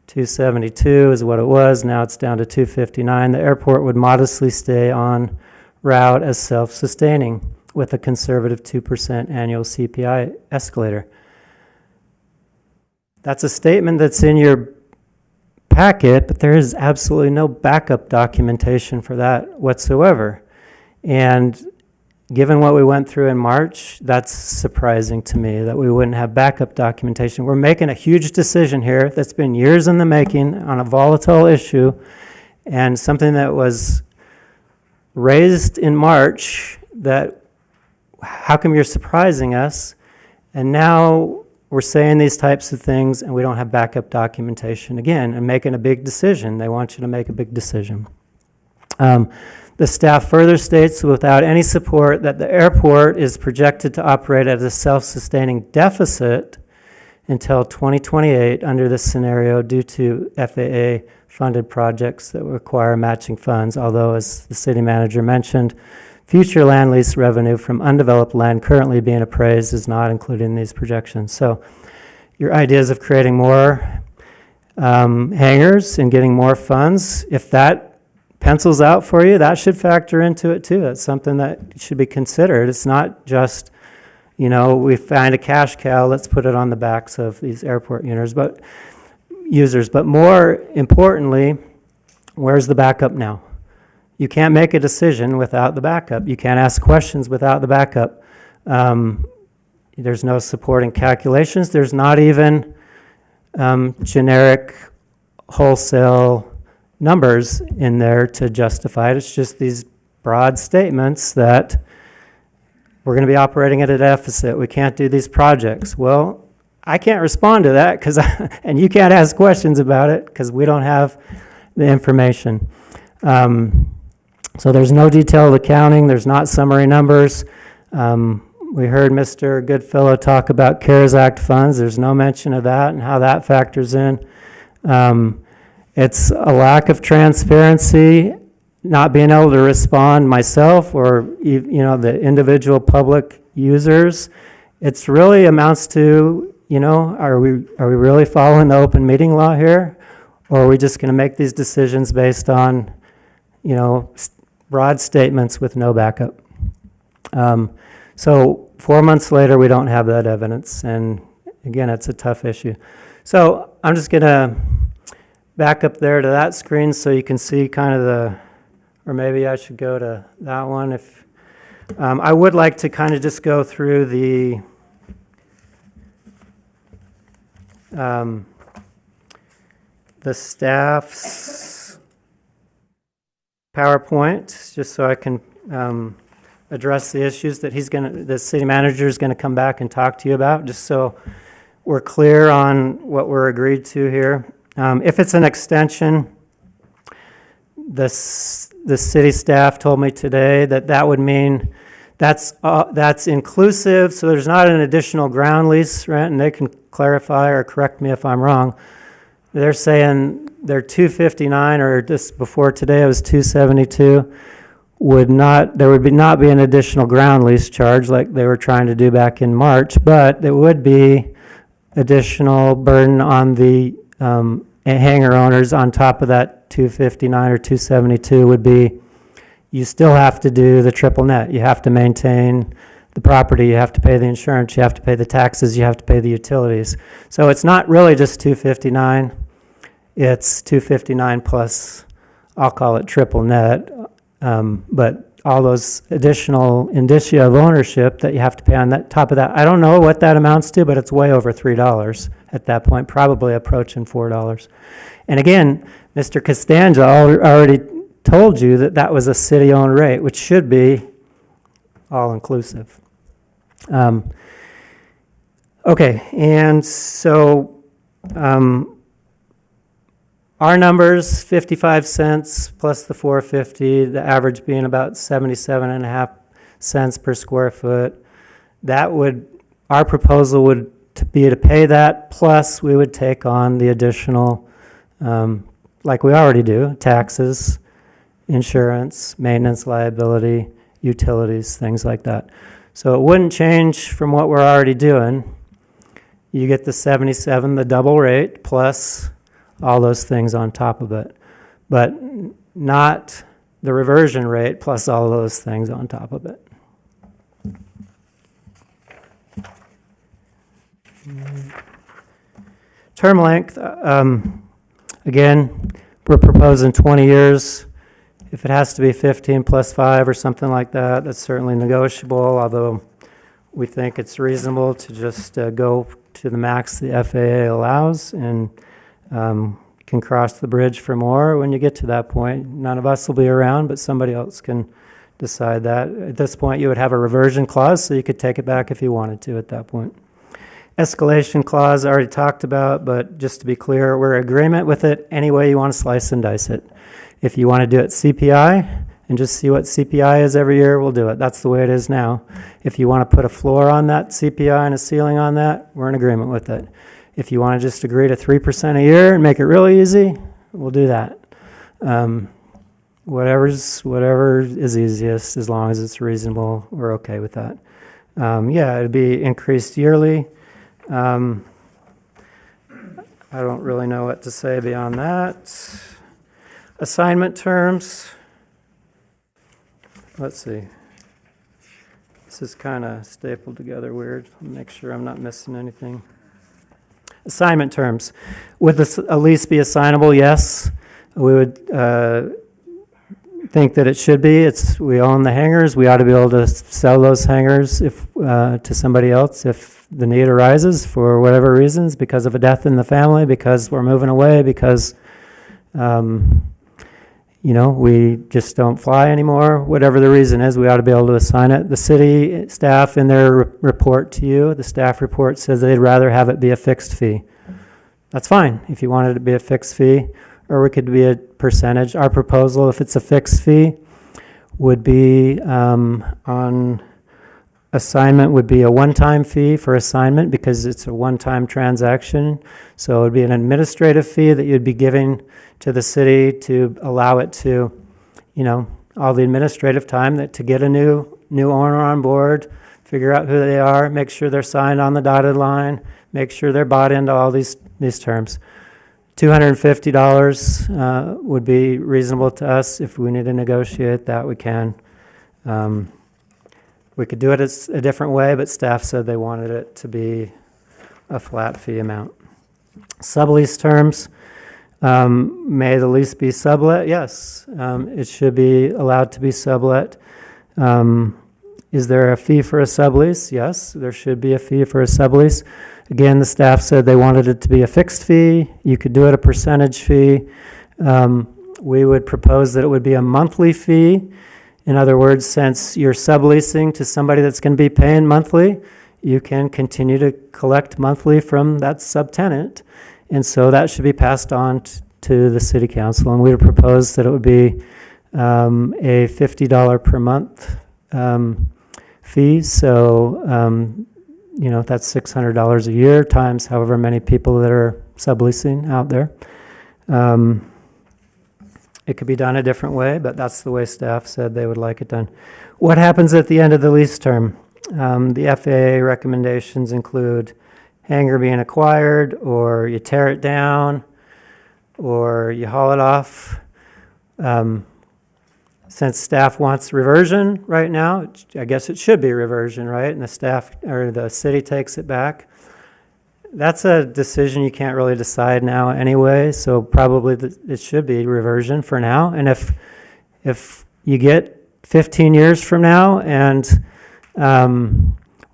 272 is what it was, now it's down to 259. The airport would modestly stay on route as self-sustaining with a conservative 2% annual CPI escalator. That's a statement that's in your packet, but there is absolutely no backup documentation for that whatsoever. And given what we went through in March, that's surprising to me that we wouldn't have backup documentation. We're making a huge decision here that's been years in the making on a volatile issue, and something that was raised in March that how come you're surprising us? And now we're saying these types of things and we don't have backup documentation again and making a big decision. They want you to make a big decision. The staff further states without any support that the airport is projected to operate at a self-sustaining deficit until 2028 under this scenario due to FAA funded projects that require matching funds, although as the city manager mentioned, future land lease revenue from undeveloped land currently being appraised is not included in these projections. So your ideas of creating more hangars and getting more funds, if that pencils out for you, that should factor into it too. That's something that should be considered. It's not just, we find a cash cow, let's put it on the backs of these airport users. But more importantly, where's the backup now? You can't make a decision without the backup. You can't ask questions without the backup. There's no supporting calculations. There's not even generic wholesale numbers in there to justify it. It's just these broad statements that we're going to be operating at a deficit. We can't do these projects. Well, I can't respond to that and you can't ask questions about it because we don't have the information. So there's no detailed accounting. There's not summary numbers. We heard Mr. Goodfellow talk about CARES Act funds. There's no mention of that and how that factors in. It's a lack of transparency, not being able to respond myself or the individual public users. It's really amounts to, are we really following the open meeting law here? Or are we just going to make these decisions based on, broad statements with no backup? So 4 months later, we don't have that evidence. And again, it's a tough issue. So I'm just going to back up there to that screen so you can see kind of or maybe I should go to that one. If I would like to kind of just go through the staff's PowerPoint, just so I can address the issues that the city manager is going to come back and talk to you about, just so we're clear on what we're agreed to here. If it's an extension, the city staff told me today that would mean that's inclusive, so there's not an additional ground lease rent, and they can clarify or correct me if I'm wrong. They're saying they're $259, or just before today it was $272. There would not be an additional ground lease charge like they were trying to do back in March, but there would be additional burden on the hangar owners on top of that $259 or $272 would be, you still have to do the triple net. You have to maintain the property, you have to pay the insurance, you have to pay the taxes, you have to pay the utilities. So it's not really just $259, it's $259 plus, I'll call it triple net, but all those additional indicia of ownership that you have to pay on that top of that. I don't know what that amounts to, but it's way over $3 at that point, probably approaching $4. And again, Mr. Costanza already told you that was a city-owned rate, which should be all-inclusive. Okay, and so our numbers, 55 cents plus the 450, the average being about 77.5 cents per square foot. Our proposal would be to pay that, plus we would take on the additional, like we already do, taxes, insurance, maintenance liability, utilities, things like that. So it wouldn't change from what we're already doing. You get the 77, the double rate, plus all those things on top of it, but not the reversion rate plus all those things on top of it. Term length, again, we're proposing 20 years. If it has to be 15 plus 5 or something like that, that's certainly negotiable, although we think it's reasonable to just go to the max the FAA allows, and you can cross the bridge for more when you get to that point. None of us will be around, but somebody else can decide that. At this point, you would have a reversion clause, so you could take it back if you wanted to at that point. Escalation clause, I already talked about, but just to be clear, we're in agreement with it any way you want to slice and dice it. If you want to do it CPI and just see what CPI is every year, we'll do it. That's the way it is now. If you want to put a floor on that CPI and a ceiling on that, we're in agreement with it. If you want to just agree to 3% a year and make it really easy, we'll do that. Whatever is easiest, as long as it's reasonable, we're okay with that. Yeah, it'd be increased yearly. I don't really know what to say beyond that. Assignment terms. Let's see. This is kind of stapled together weird. Make sure I'm not missing anything. Assignment terms. Would a lease be assignable? Yes. We would think that it should be. We own the hangars. We ought to be able to sell those hangars to somebody else if the need arises for whatever reasons, because of a death in the family, because we're moving away, because we just don't fly anymore. Whatever the reason is, we ought to be able to assign it. The city staff, in their report to you, the staff report says they'd rather have it be a fixed fee. That's fine if you wanted it to be a fixed fee, or it could be a percentage. Our proposal, if it's a fixed fee, would be on assignment would be a one-time fee for assignment because it's a one-time transaction. So it would be an administrative fee that you'd be giving to the city to allow it to, all the administrative time to get a new owner on board, figure out who they are, make sure they're signed on the dotted line, make sure they're bought into all these terms. $250 would be reasonable to us. If we need to negotiate that, we can. We could do it a different way, but staff said they wanted it to be a flat fee amount. Sublease terms. May the lease be sublet? Yes, it should be allowed to be sublet. Is there a fee for a sublease? Yes, there should be a fee for a sublease. Again, the staff said they wanted it to be a fixed fee. You could do it a percentage fee. We would propose that it would be a monthly fee. In other words, since you're subleasing to somebody that's going to be paying monthly, you can continue to collect monthly from that subtenant. And so that should be passed on to the city council. And we would propose that it would be a $50 per month fee. So, that's $600 a year times however many people that are subleasing out there. It could be done a different way, but that's the way staff said they would like it done. What happens at the end of the lease term? The FAA recommendations include hangar being acquired, or you tear it down, or you haul it off. Since staff wants reversion right now, I guess it should be reversion, right? And the staff or the city takes it back. That's a decision you can't really decide now anyway, so probably it should be reversion for now. And if you get 15 years from now and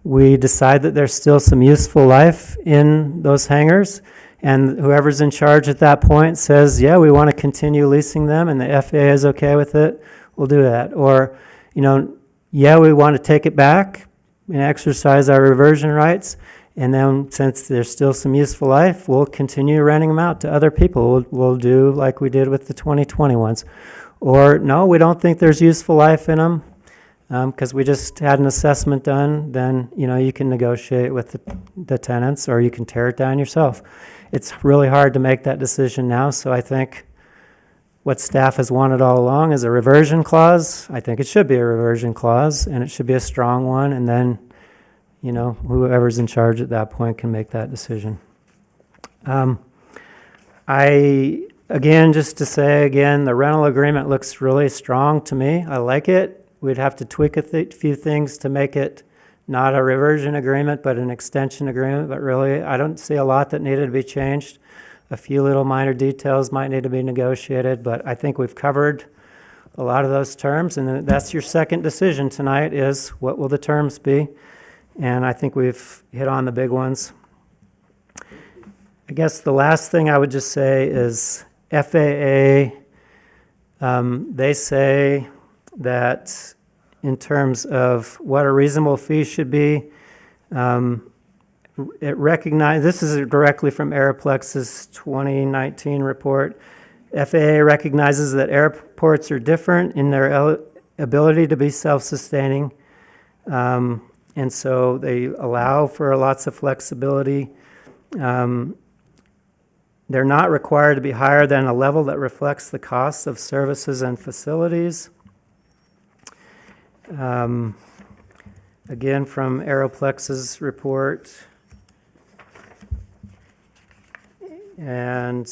we decide that there's still some useful life in those hangars, and whoever's in charge at that point says, yeah, we want to continue leasing them, and the FAA is okay with it, we'll do that. Or, yeah, we want to take it back and exercise our reversion rights. And then since there's still some useful life, we'll continue renting them out to other people. We'll do like we did with the 2020 ones. Or no, we don't think there's useful life in them because we just had an assessment done. Then, you can negotiate with the tenants, or you can tear it down yourself. It's really hard to make that decision now. So I think what staff has wanted all along is a reversion clause. I think it should be a reversion clause, and it should be a strong one. And then whoever's in charge at that point can make that decision. Just to say again, the rental agreement looks really strong to me. I like it. We'd have to tweak a few things to make it not a reversion agreement, but an extension agreement. But really, I don't see a lot that needed to be changed. A few little minor details might need to be negotiated, but I think we've covered a lot of those terms. And that's your second decision tonight is what will the terms be? And I think we've hit on the big ones. I guess the last thing I would just say is FAA, they say that in terms of what a reasonable fee should be, it recognizes, this is directly from Aeroplex's 2019 report, FAA recognizes that airports are different in their ability to be self-sustaining. And so they allow for lots of flexibility. They're not required to be higher than a level that reflects the costs of services and facilities. Again, from Aeroplex's report. And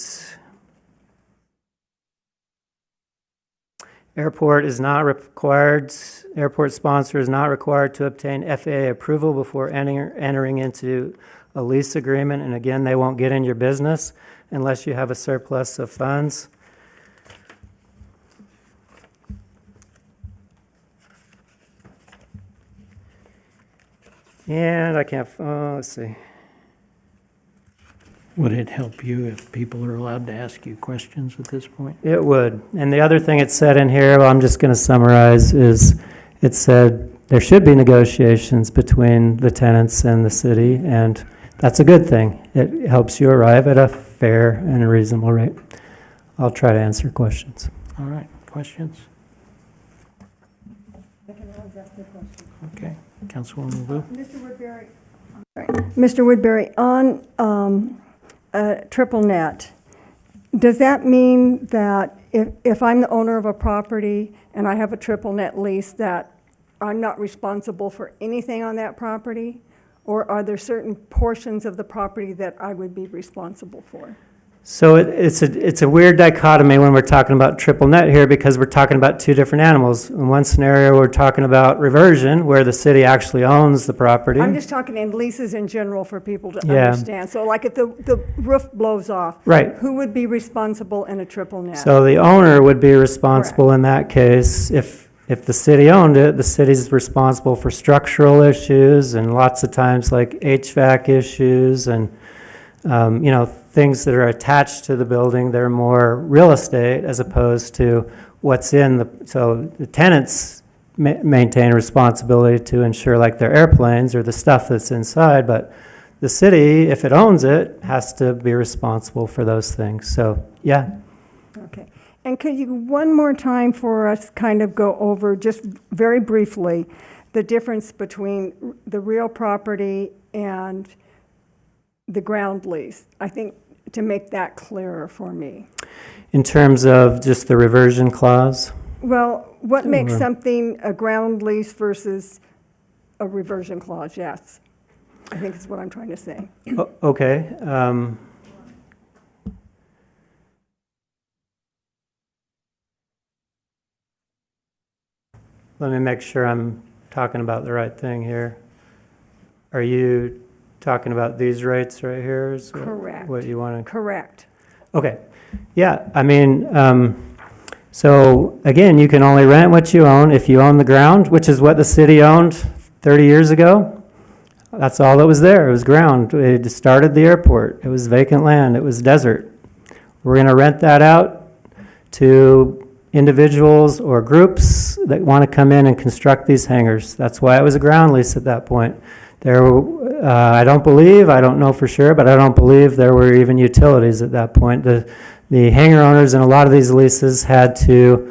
Airport sponsor is not required to obtain FAA approval before entering into a lease agreement. And again, they won't get in your business unless you have a surplus of funds. And I can't, let's see. Would it help you if people are allowed to ask you questions at this point? It would. And the other thing it said in here, well, I'm just going to summarize, is it said there should be negotiations between the tenants and the city, and that's a good thing. It helps you arrive at a fair and a reasonable rate. I'll try to answer questions. All right, questions? Okay, Councilwoman Wu. Mr. Woodbury. Mr. Woodbury, on triple net, does that mean that if I'm the owner of a property and I have a triple net lease, that I'm not responsible for anything on that property? Or are there certain portions of the property that I would be responsible for? So it's a weird dichotomy when we're talking about triple net here, because we're talking about two different animals. In one scenario, we're talking about reversion, where the city actually owns the property. I'm just talking in leases in general for people to Yeah. understand. So like if the roof blows off, Right. who would be responsible in a triple net? So the owner would be responsible in that case. If the city owned it, the city's responsible for structural issues and lots of times like HVAC issues and, things that are attached to the building. They're more real estate as opposed to what's so the tenants maintain responsibility to ensure like their airplanes or the stuff that's inside, but the city, if it owns it, has to be responsible for those things. So, yeah. Okay. And could you one more time for us kind of go over, just very briefly, the difference between the real property and the ground lease? I think to make that clearer for me. In terms of just the reversion clause? Well, what makes something a ground lease versus a reversion clause? Yes. I think is what I'm trying to say. Okay. Let me make sure I'm talking about the right thing here. Are you talking about these rates right here? Is Correct. What you want to? Correct. Okay. Yeah, I mean, so again, you can only rent what you own if you own the ground, which is what the city owned 30 years ago. That's all that was there. It was ground. It started the airport. It was vacant land. It was desert. We're going to rent that out to individuals or groups that want to come in and construct these hangars. That's why it was a ground lease at that point. I don't know for sure, but I don't believe there were even utilities at that point. The hangar owners in a lot of these leases had to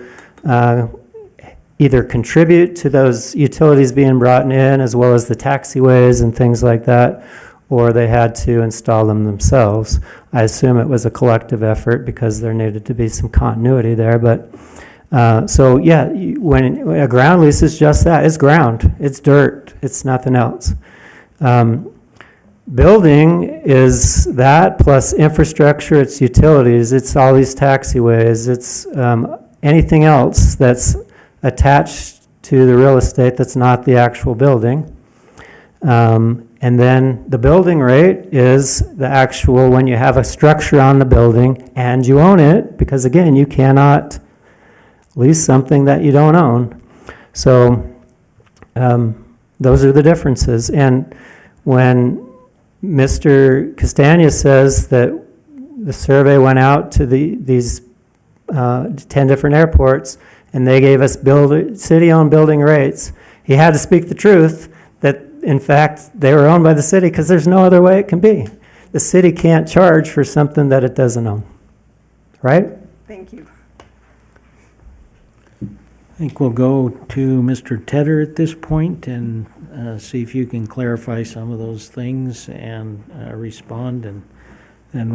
either contribute to those utilities being brought in, as well as the taxiways and things like that, or they had to install them themselves. I assume it was a collective effort because there needed to be some continuity there. But when a ground lease is just that, it's ground, it's dirt, it's nothing else. Building is that plus infrastructure, it's utilities, it's all these taxiways, it's anything else that's attached to the real estate that's not the actual building. And then the building rate is the actual when you have a structure on the building and you own it, because again, you cannot lease something that you don't own. So those are the differences. And when Mr. Castagna says that the survey went out to these 10 different airports and they gave us city-owned building rates, he had to speak the truth that, in fact, they were owned by the city because there's no other way it can be. The city can't charge for something that it doesn't own, right? Thank you. I think we'll go to Mr. Tedder at this point and see if you can clarify some of those things and respond, and then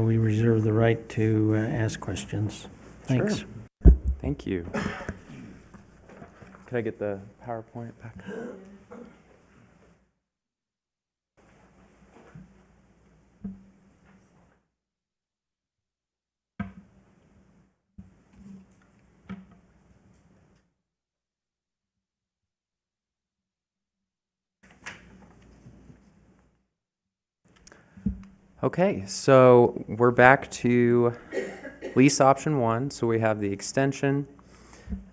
we reserve the right to ask questions. Thanks. Sure. Thank you. Could I get the PowerPoint back? Okay, so we're back to lease option 1. So we have the extension,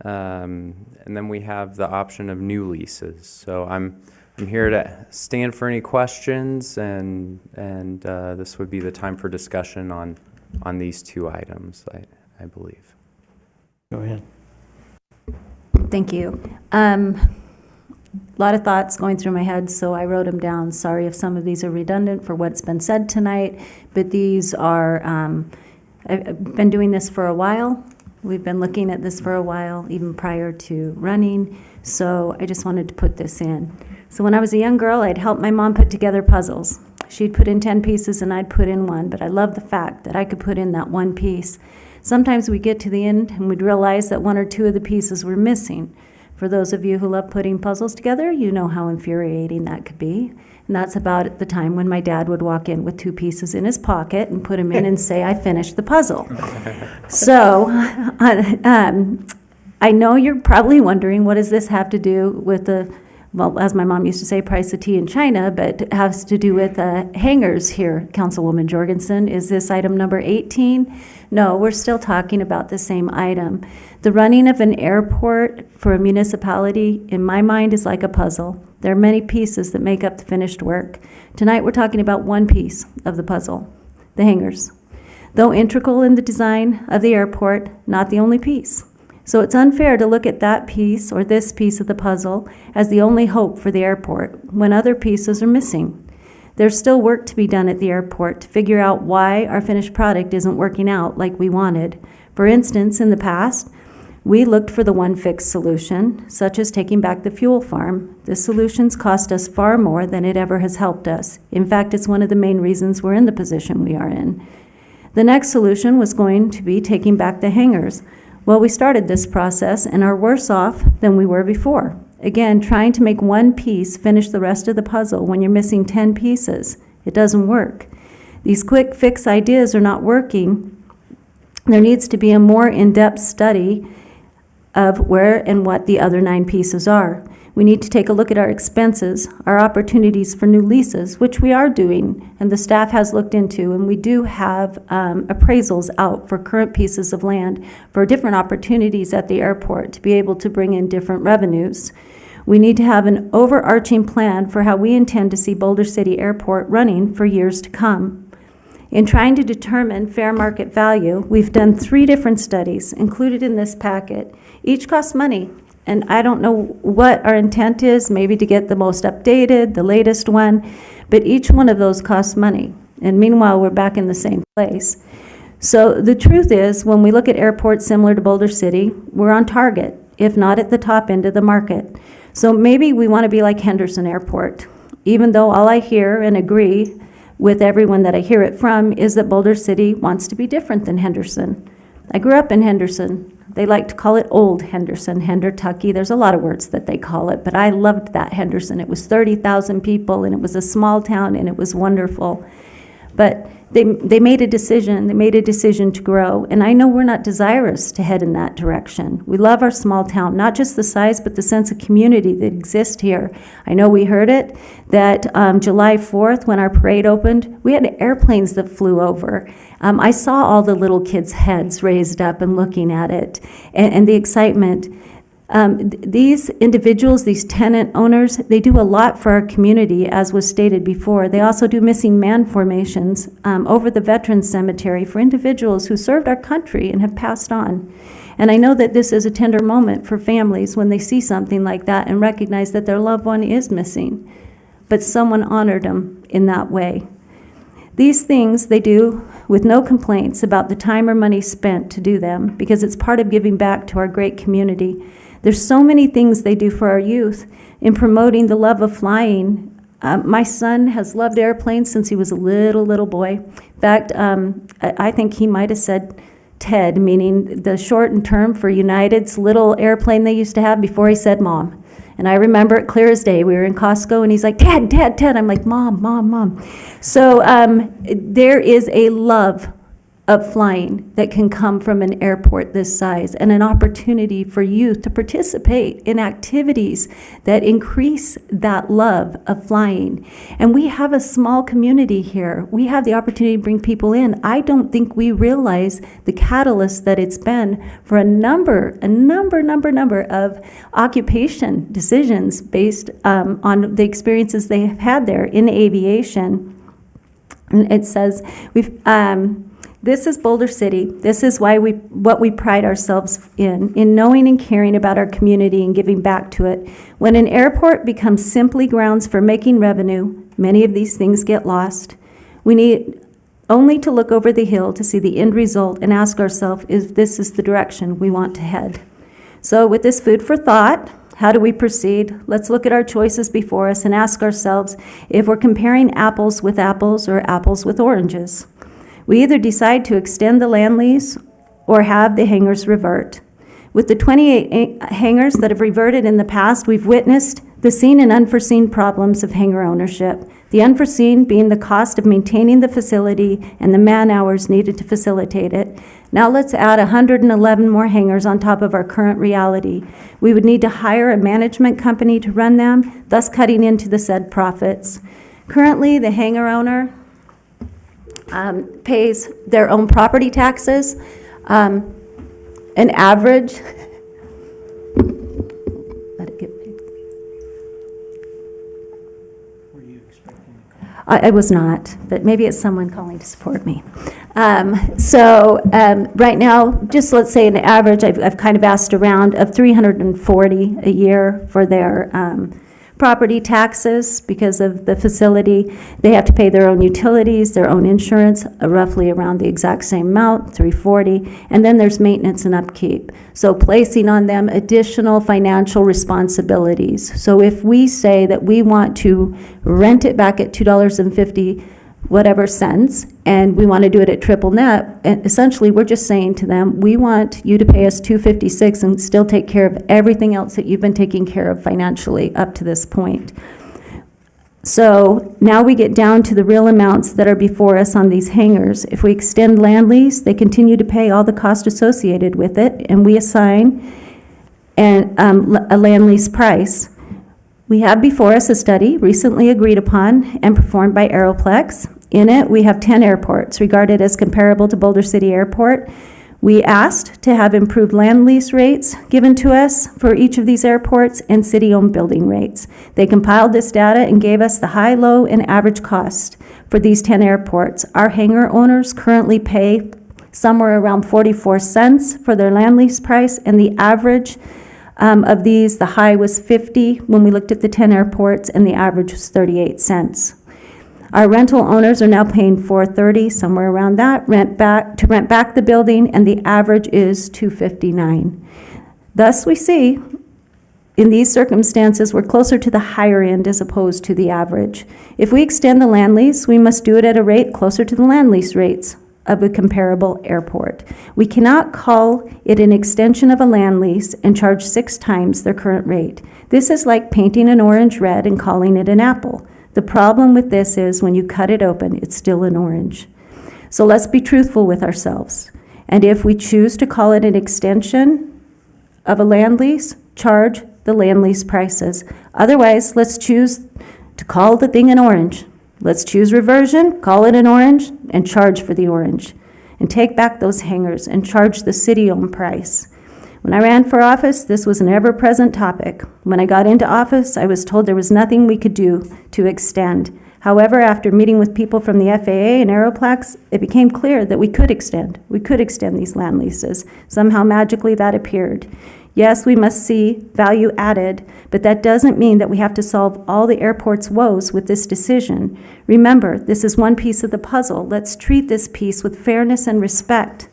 and then we have the option of new leases. So I'm here to stand for any questions, and this would be the time for discussion on these two items, I believe. Go ahead. Thank you. A lot of thoughts going through my head, so I wrote them down. Sorry if some of these are redundant for what's been said tonight, but these are, I've been doing this for a while. We've been looking at this for a while, even prior to running, so I just wanted to put this in. So when I was a young girl, I'd help my mom put together puzzles. She'd put in 10 pieces and I'd put in one, but I love the fact that I could put in that one piece. Sometimes we get to the end and we'd realize that 1 or 2 of the pieces were missing. For those of you who love putting puzzles together, you know how infuriating that could be. And that's about the time when my dad would walk in with 2 pieces in his pocket and put them in and say, I finished the puzzle. So I know you're probably wondering, what does this have to do with the, well, as my mom used to say, price of tea in China, but it has to do with hangars here, Councilwoman Jorgensen. Is this item number 18? No, we're still talking about the same item. The running of an airport for a municipality, in my mind, is like a puzzle. There are many pieces that make up the finished work. Tonight, we're talking about one piece of the puzzle, the hangars. Though integral in the design of the airport, not the only piece. So it's unfair to look at that piece or this piece of the puzzle as the only hope for the airport when other pieces are missing. There's still work to be done at the airport to figure out why our finished product isn't working out like we wanted. For instance, in the past, we looked for the one fixed solution, such as taking back the fuel farm. This solution's cost us far more than it ever has helped us. In fact, it's one of the main reasons we're in the position we are in. The next solution was going to be taking back the hangars. Well, we started this process and are worse off than we were before. Again, trying to make one piece finish the rest of the puzzle when you're missing 10 pieces, it doesn't work. These quick fix ideas are not working. There needs to be a more in-depth study of where and what the other 9 pieces are. We need to take a look at our expenses, our opportunities for new leases, which we are doing, and the staff has looked into, and we do have appraisals out for current pieces of land for different opportunities at the airport to be able to bring in different revenues. We need to have an overarching plan for how we intend to see Boulder City Airport running for years to come. In trying to determine fair market value, we've done 3 different studies included in this packet. Each costs money. And I don't know what our intent is, maybe to get the most updated, the latest one, but each one of those costs money. And meanwhile, we're back in the same place. So the truth is, when we look at airports similar to Boulder City, we're on target, if not at the top end of the market. So maybe we want to be like Henderson Airport, even though all I hear and agree with everyone that I hear it from is that Boulder City wants to be different than Henderson. I grew up in Henderson. They like to call it Old Henderson, Hendertucky. There's a lot of words that they call it, but I loved that Henderson. It was 30,000 people, and it was a small town, and it was wonderful. But they made a decision. They made a decision to grow, and I know we're not desirous to head in that direction. We love our small town, not just the size, but the sense of community that exists here. I know we heard it, that July 4th, when our parade opened, we had airplanes that flew over. I saw all the little kids' heads raised up and looking at it, and the excitement. These individuals, these tenant owners, they do a lot for our community, as was stated before. They also do missing man formations over the Veterans Cemetery for individuals who served our country and have passed on. And I know that this is a tender moment for families when they see something like that and recognize that their loved one is missing, but someone honored them in that way. These things they do with no complaints about the time or money spent to do them, because it's part of giving back to our great community. There's so many things they do for our youth in promoting the love of flying. My son has loved airplanes since he was a little boy. In fact, I think he might have said TED, meaning the shortened term for United's little airplane they used to have, before he said Mom. And I remember it clear as day. We were in Costco, and he's like, Ted, Ted, Ted. I'm like, Mom, Mom, Mom. So there is a love of flying that can come from an airport this size, and an opportunity for youth to participate in activities that increase that love of flying. And we have a small community here. We have the opportunity to bring people in. I don't think we realize the catalyst that it's been for a number of occupation decisions based on the experiences they have had there in aviation. And it says, this is Boulder City. This is what we pride ourselves in knowing and caring about our community and giving back to it. When an airport becomes simply grounds for making revenue, many of these things get lost. We need only to look over the hill to see the end result and ask ourselves if this is the direction we want to head. So with this food for thought, how do we proceed? Let's look at our choices before us and ask ourselves if we're comparing apples with apples or apples with oranges. We either decide to extend the land lease or have the hangars revert. With the 28 hangars that have reverted in the past, we've witnessed the seen and unforeseen problems of hangar ownership. The unforeseen being the cost of maintaining the facility and the man-hours needed to facilitate it. Now let's add 111 more hangars on top of our current reality. We would need to hire a management company to run them, thus cutting into the said profits. Currently, the hangar owner pays their own property taxes, an average. Let it get big. Were you expecting a call? I was not, but maybe it's someone calling to support me. Right now, just let's say an average, I've kind of asked around of $340 a year for their property taxes because of the facility. They have to pay their own utilities, their own insurance, roughly around the exact same amount, $340, and then there's maintenance and upkeep. So placing on them additional financial responsibilities. So if we say that we want to rent it back at $2.50 whatever cents, and we want to do it at triple net, and essentially we're just saying to them, we want you to pay us $256 and still take care of everything else that you've been taking care of financially up to this point. So now we get down to the real amounts that are before us on these hangars. If we extend land lease, they continue to pay all the cost associated with it, and we assign a land lease price. We have before us a study recently agreed upon and performed by Aeroplex. In it, we have 10 airports regarded as comparable to Boulder City Airport. We asked to have improved land lease rates given to us for each of these airports and city-owned building rates. They compiled this data and gave us the high, low, and average cost for these 10 airports. Our hangar owners currently pay somewhere around 44 cents for their land lease price, and the average of these, the high was 50 when we looked at the 10 airports, and the average was 38 cents. Our rental owners are now paying $4.30, somewhere around that, to rent back the building, and the average is $2.59. Thus, we see, in these circumstances, we're closer to the higher end as opposed to the average. If we extend the land lease, we must do it at a rate closer to the land lease rates of a comparable airport. We cannot call it an extension of a land lease and charge 6 times their current rate. This is like painting an orange red and calling it an apple. The problem with this is when you cut it open, it's still an orange. So let's be truthful with ourselves. And if we choose to call it an extension of a land lease, charge the land lease prices. Otherwise, let's choose to call the thing an orange. Let's choose reversion, call it an orange, and charge for the orange. And take back those hangars and charge the city-owned price. When I ran for office, this was an ever-present topic. When I got into office, I was told there was nothing we could do to extend. However, after meeting with people from the FAA and Aeroplex, it became clear that we could extend. We could extend these land leases. Somehow, magically, that appeared. Yes, we must see value added, but that doesn't mean that we have to solve all the airport's woes with this decision. Remember, this is one piece of the puzzle. Let's treat this piece with fairness and respect.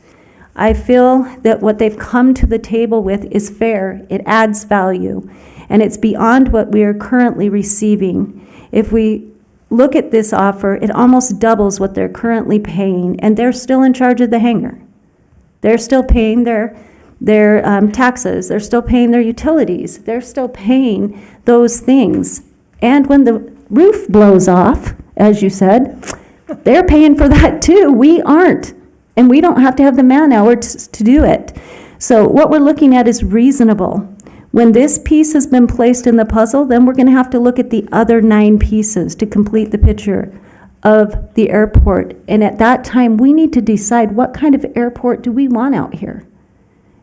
I feel that what they've come to the table with is fair. It adds value, and it's beyond what we are currently receiving. If we look at this offer, it almost doubles what they're currently paying, and they're still in charge of the hangar. They're still paying their taxes. They're still paying their utilities. They're still paying those things. And when the roof blows off, as you said, they're paying for that too. We aren't. And we don't have to have the man-hour to do it. So what we're looking at is reasonable. When this piece has been placed in the puzzle, then we're going to have to look at the other 9 pieces to complete the picture of the airport. And at that time, we need to decide what kind of airport do we want out here.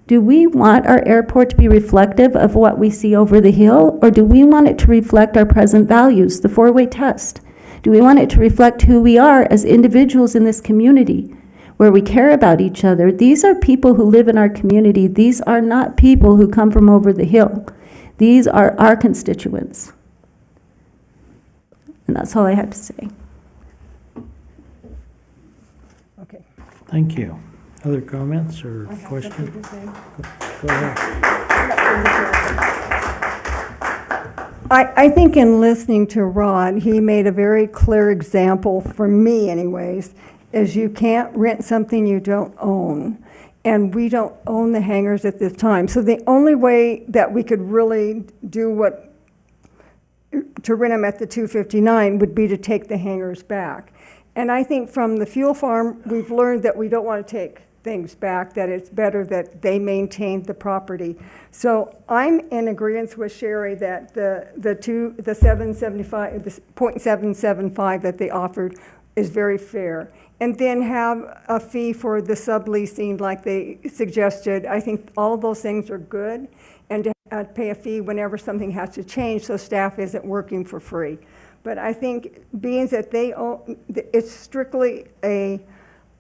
Do we want our airport to be reflective of what we see over the hill, or do we want it to reflect our present values, the 4-way test? Do we want it to reflect who we are as individuals in this community, where we care about each other? These are people who live in our community. These are not people who come from over the hill. These are our constituents. And that's all I had to say. Okay. Thank you. Other comments or questions? Go ahead. I think in listening to Rod, he made a very clear example, for me anyways, is you can't rent something you don't own. And we don't own the hangars at this time. So the only way that we could really do to rent them at the $259 would be to take the hangars back. And I think from the fuel farm, we've learned that we don't want to take things back, that it's better that they maintain the property. So I'm in agreement with Sherry that the 0.775 that they offered is very fair. And then have a fee for the subleasing like they suggested. I think all of those things are good. And to pay a fee whenever something has to change so staff isn't working for free. But I think being that they own, it's strictly a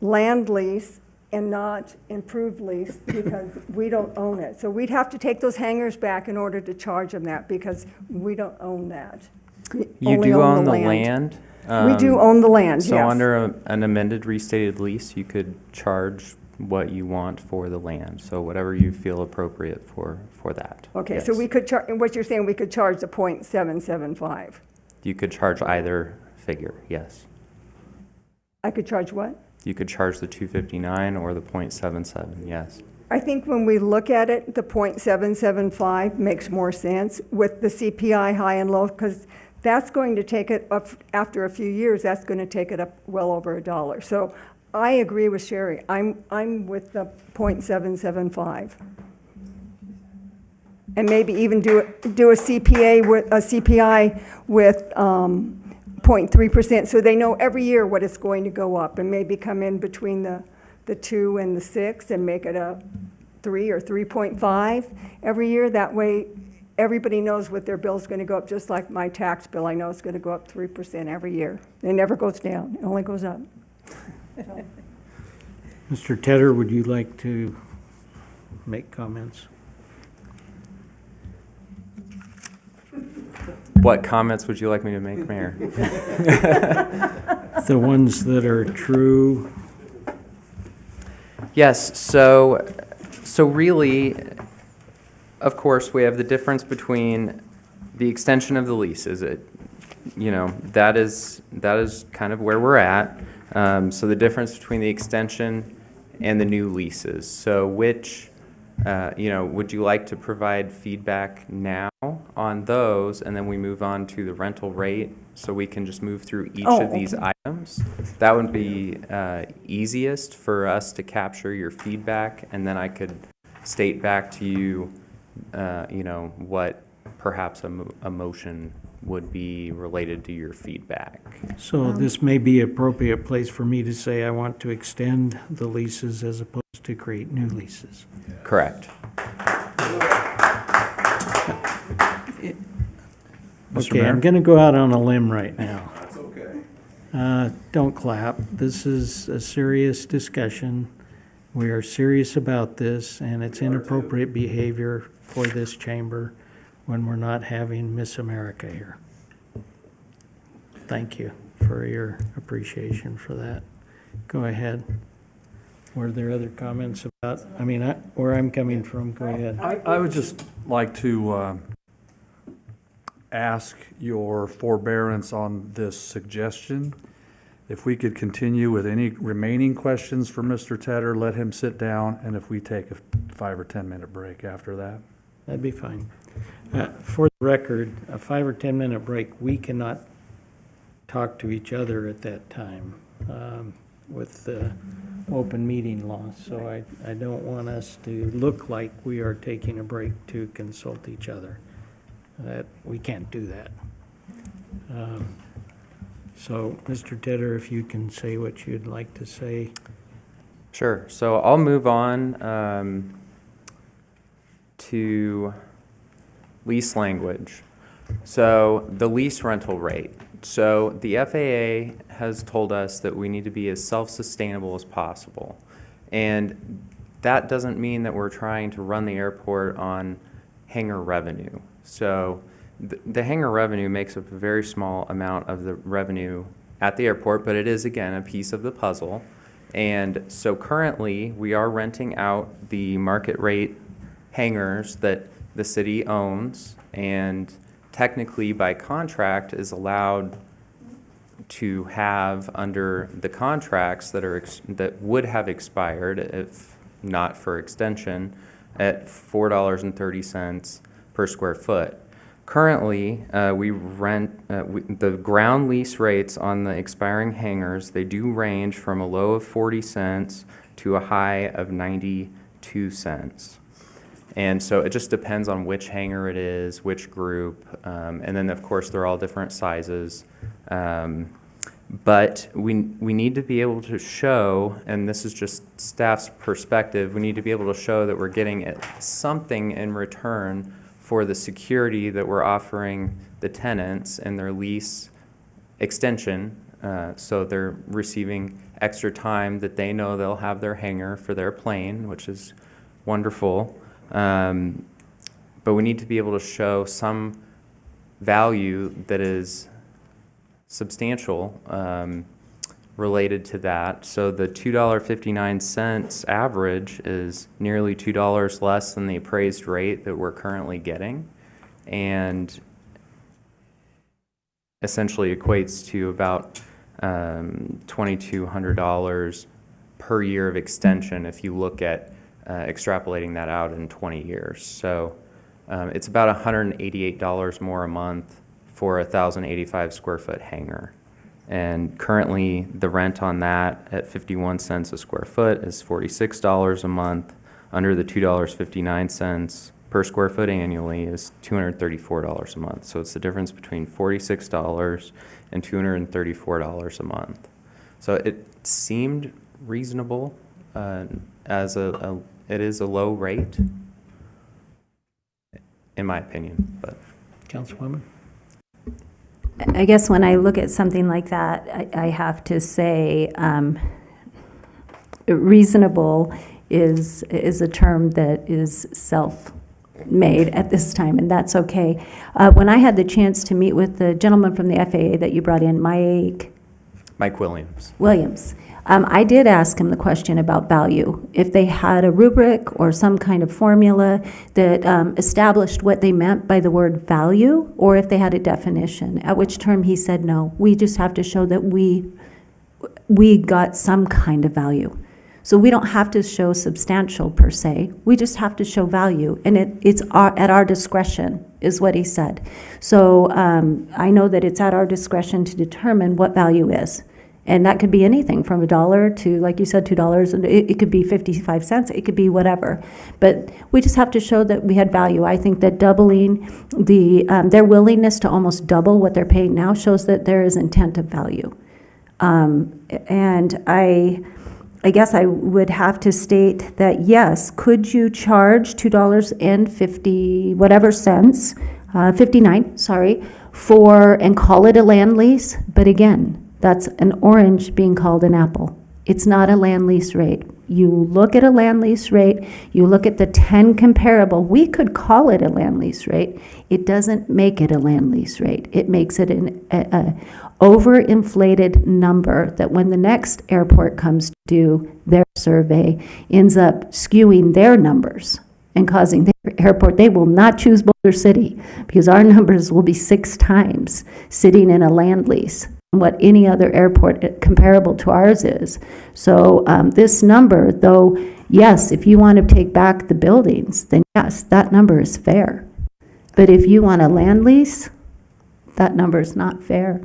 land lease and not improved lease because we don't own it. So we'd have to take those hangars back in order to charge them that because we don't own that. We You only do own the land? We do own the land, So yes. under an amended restated lease, you could charge what you want for the land. So whatever you feel appropriate for that. Okay, Yes. so we could charge, what you're saying, we could charge the 0.775. You could charge either figure, yes. I could charge what? You could charge the 259 or the 0.77, yes. I think when we look at it, the 0.775 makes more sense with the CPI high and low, because that's going to take it up, after a few years, that's going to take it up well over $1. So I agree with Sherry. I'm with the 0.775. And maybe even do a CPI with 0.3%, so they know every year what it's going to go up, and maybe come in between the 2 and the 6 and make it a 3 or 3.5 every year. That way, everybody knows what their bill's going to go up, just like my tax bill. I know it's going to go up 3% every year. It never goes down, it only goes up. So. Mr. Tedder, would you like to make comments? What comments would you like me to make, Mayor? The ones that are true. Yes, so really, of course, we have the difference between the extension of the lease. That is kind of where we're at. So the difference between the extension and the new leases. So which, would you like to provide feedback now on those, and then we move on to the rental rate, so we can just move through each of these items? That would be easiest for us to capture your feedback, and then I could state back to you, what perhaps a motion would be related to your feedback. So this may be an appropriate place for me to say I want to extend the leases as opposed to create new leases. Correct. Okay, I'm going to go out on a limb right now. That's okay. Don't clap. This is a serious discussion. We are serious about this, and it's inappropriate behavior for this chamber when we're not having Miss America here. Thank you for your appreciation for that. Go ahead. Were there other comments about, where I'm coming from? Go ahead. I would just like to ask your forbearance on this suggestion. If we could continue with any remaining questions for Mr. Tedder, let him sit down, and if we take a 5 or 10 minute break after that. That'd be fine. For the record, a 5 or 10 minute break, we cannot talk to each other at that time. with the open meeting law. So I don't want us to look like we are taking a break to consult each other. That, we can't do that. So, Mr. Tedder, if you can say what you'd like to say. Sure. So I'll move on to lease language. So the lease rental rate. So the FAA has told us that we need to be as self-sustainable as possible. And that doesn't mean that we're trying to run the airport on hangar revenue. So the hangar revenue makes up a very small amount of the revenue at the airport, but it is, again, a piece of the puzzle. And so currently, we are renting out the market rate hangars that the city owns, and technically by contract is allowed to have under the contracts that are that would have expired if not for extension at $4.30 per square foot. Currently, we rent the ground lease rates on the expiring hangars. They do range from a low of 40 cents to a high of 92 cents. And so it just depends on which hangar it is, which group, and then of course they're all different sizes. But we need to be able to show, and this is just staff's perspective, we need to be able to show that we're getting something in return for the security that we're offering the tenants and their lease extension. So they're receiving extra time that they know they'll have their hangar for their plane, which is wonderful. But we need to be able to show some value that is substantial related to that. So the $2.59 average is nearly $2 less than the appraised rate that we're currently getting, and essentially equates to about $2,200 per year of extension if you look at extrapolating that out in 20 years. So it's about $188 more a month for a 1,085 square foot hangar. And currently the rent on that at 51 cents a square foot is $46 a month. Under the $2.59 per square foot annually is $234 a month. So it's the difference between $46 and $234 a month. So it seemed reasonable as it is a low rate, in my opinion. But Councilwoman? I guess when I look at something like that, I have to say reasonable is a term that is self-made at this time, and that's okay. When I had the chance to meet with the gentleman from the FAA that you brought in, Mike Williams, I did ask him the question about value. If they had a rubric or some kind of formula that established what they meant by the word value, or if they had a definition, at which term he said no. We just have to show that we got some kind of value. So we don't have to show substantial per se. We just have to show value, and it's at our discretion, is what he said. So I know that it's at our discretion to determine what value is. And that could be anything from $1 to, like you said, $2, and it could be 55 cents, it could be whatever. But we just have to show that we had value. I think that doubling their willingness to almost double what they're paying now shows that there is intent of value. And I guess I would have to state that, yes, could you charge $2.50 whatever cents, 59, sorry, and call it a land lease? But again, that's an orange being called an apple. It's not a land lease rate. You look at a land lease rate, you look at the 10 comparable, we could call it a land lease rate. It doesn't make it a land lease rate. It makes it an overinflated number that when the next airport comes to do their survey, ends up skewing their numbers and causing their airport, they will not choose Boulder City because our numbers will be 6 times sitting in a land lease what any other airport comparable to ours is. So this number, though, yes, if you want to take back the buildings, then yes, that number is fair. But if you want a land lease, that number is not fair.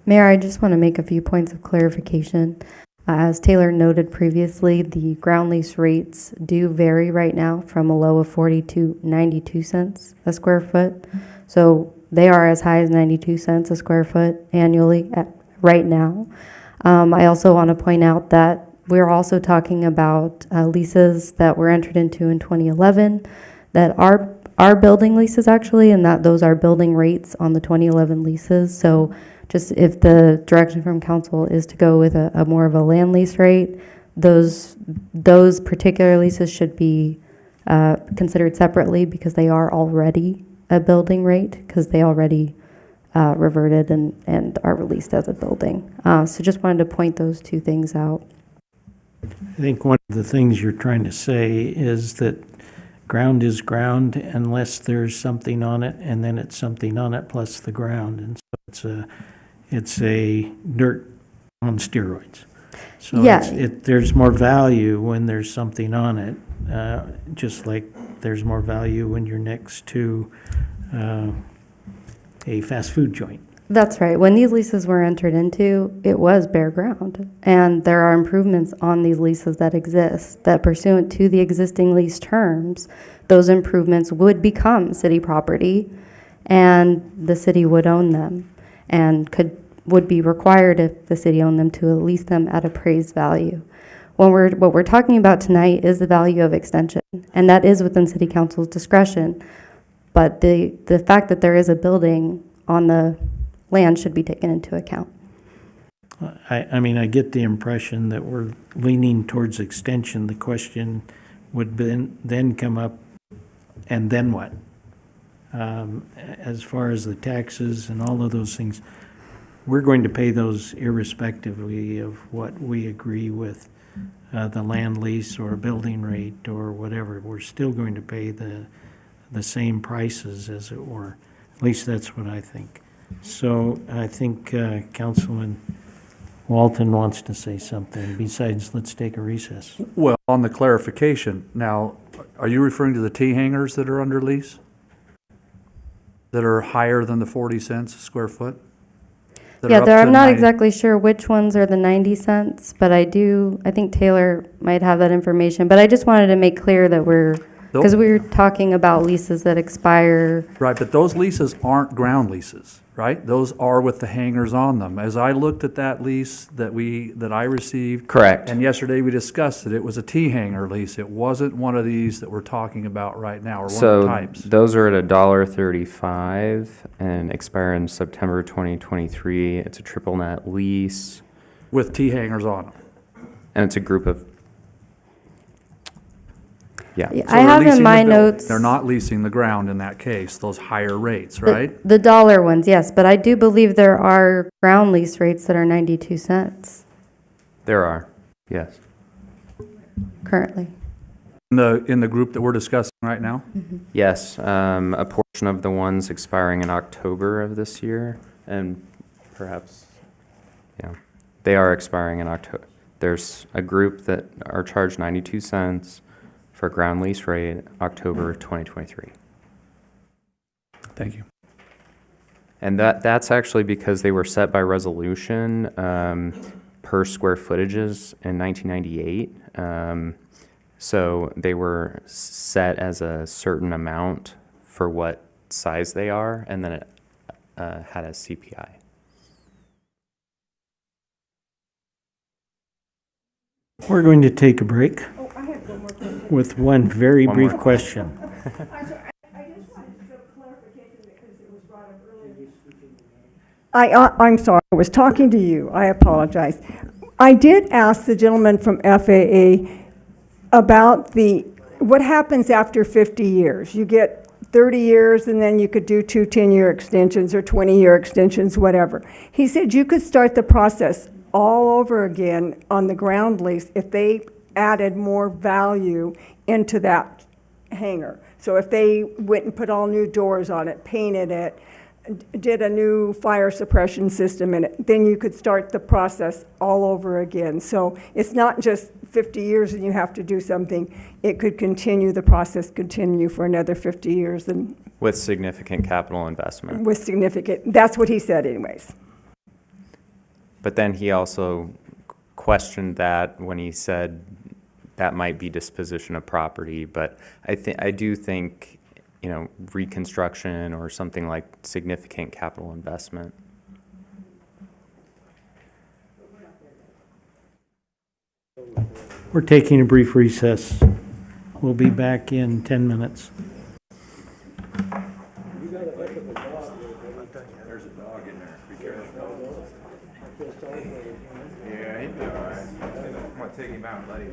Mayor, I just want to make a few points of clarification. As Taylor noted previously, the ground lease rates do vary right now from a low of 40 to 92 cents a square foot. So they are as high as 92 cents a square foot annually right now. I also want to point out that we're also talking about leases that were entered into in 2011 that are building leases actually, and that those are building rates on the 2011 leases. So just if the direction from council is to go with a more of a land lease rate, those particular leases should be considered separately because they are already a building rate because they already reverted and are released as a building. So just wanted to point those two things out. I think one of the things you're trying to say is that ground is ground unless there's something on it, and then it's something on it plus the ground. And so it's a dirt on steroids. So Yeah. there's more value when there's something on it, just like there's more value when you're next to a fast food joint. That's right. When these leases were entered into, it was bare ground. And there are improvements on these leases that exist that pursuant to the existing lease terms, those improvements would become city property and the city would own them and would be required if the city owned them to lease them at appraised value. What we're talking about tonight is the value of extension, and that is within city council's discretion. But the fact that there is a building on the land should be taken into account. I mean, I get the impression that we're leaning towards extension. The question would then come up, and then what? As far as the taxes and all of those things, we're going to pay those irrespectively of what we agree with the land lease or building rate or whatever. We're still going to pay the same prices, as it were. At least that's what I think. So I think Councilman Walton wants to say something. Besides, let's take a recess. Well, on the clarification, now, are you referring to the T-hangers that are under lease? That are higher than the 40 cents a square foot? That are Yeah, up there, to I'm not 90 exactly sure which ones are the 90 cents, but I think Taylor might have that information. But I just wanted to make clear that because we were talking about leases that expire. Right, but those leases aren't ground leases, right? Those are with the hangers on them. As I looked at that lease that I received. Correct. And yesterday we discussed it, it was a T-hanger lease. It wasn't one of these that we're talking about right now, or one of the So types. those are at $1.35 and expire in September 2023. It's a triple net lease. With T-hangers on them. And it's a group of, yeah. Yeah, So I they're have in leasing the my building. notes. They're not leasing the ground in that case, those higher rates, right? The dollar ones, yes, but I do believe there are ground lease rates that are 92 cents There are, yes. currently. In the group that we're discussing right now? Yes, a portion of the ones expiring in October of this year, and perhaps, yeah, they are expiring in October. There's a group that are charged 92 cents for ground lease rate, October 2023. Thank you. And that's actually because they were set by resolution per square footages in 1998. So they were set as a certain amount for what size they are, and then it had a CPI. We're going to take a break with one very brief question. I'm sorry, I was talking to you. I apologize. I did ask the gentleman from FAA about what happens after 50 years. You get 30 years and then you could do 2 10-year extensions or 20-year extensions, whatever. He said you could start the process all over again on the ground lease if they added more value into that hangar. So if they went and put all new doors on it, painted it, did a new fire suppression system in it, then you could start the process all over again. So it's not just 50 years and you have to do something. It could continue, the process continue for another 50 years and With significant capital investment. with significant, that's what he said anyways. But then he also questioned that when he said that might be disposition of property, but I do think, you know, reconstruction or something like significant capital investment. We're taking a brief recess. We'll be back in 10 minutes. There's a dog in there. Be careful. Yeah, he'd be all right. I'm gonna take him out and let him.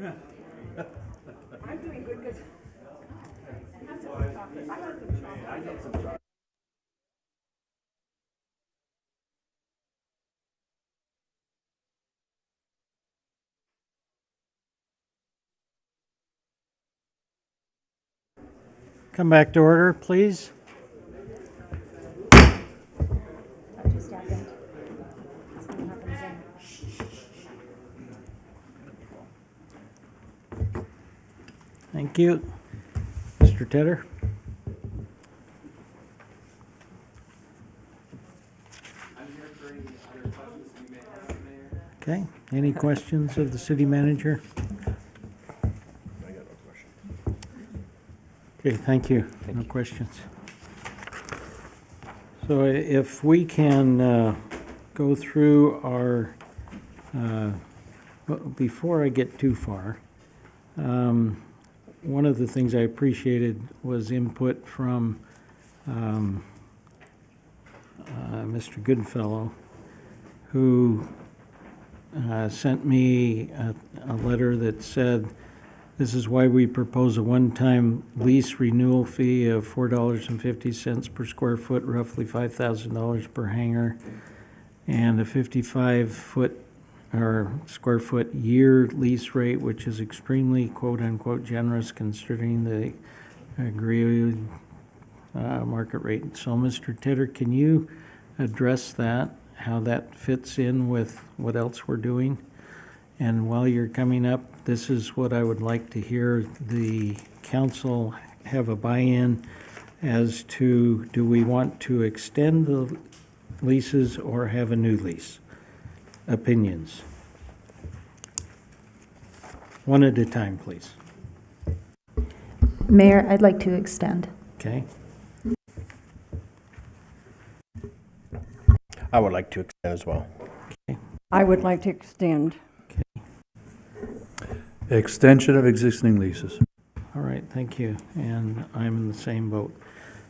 I'm doing good because I had some chocolate. I had some chocolate. Come back to order, please. Thank you. Mr. Tedder? Okay, any questions of the city manager? Okay, thank you. No questions. So if we can go through our, before I get too far, one of the things I appreciated was input from Mr. Goodfellow, who sent me a letter that said, this is why we propose a one-time lease renewal fee of $4.50 per square foot, roughly $5,000 per hangar, and a 55-foot or square foot year lease rate, which is extremely quote-unquote generous considering the agreed market rate. So, Mr. Tedder, can you address that, how that fits in with what else we're doing? And while you're coming up, this is what I would like to hear the council have a buy-in as to, do we want to extend the leases or have a new lease? Opinions. One at a time, please. Mayor, I'd like to extend. Okay. I would like to extend as well. I would like to extend. Extension of existing leases. All right, thank you. And I'm in the same boat.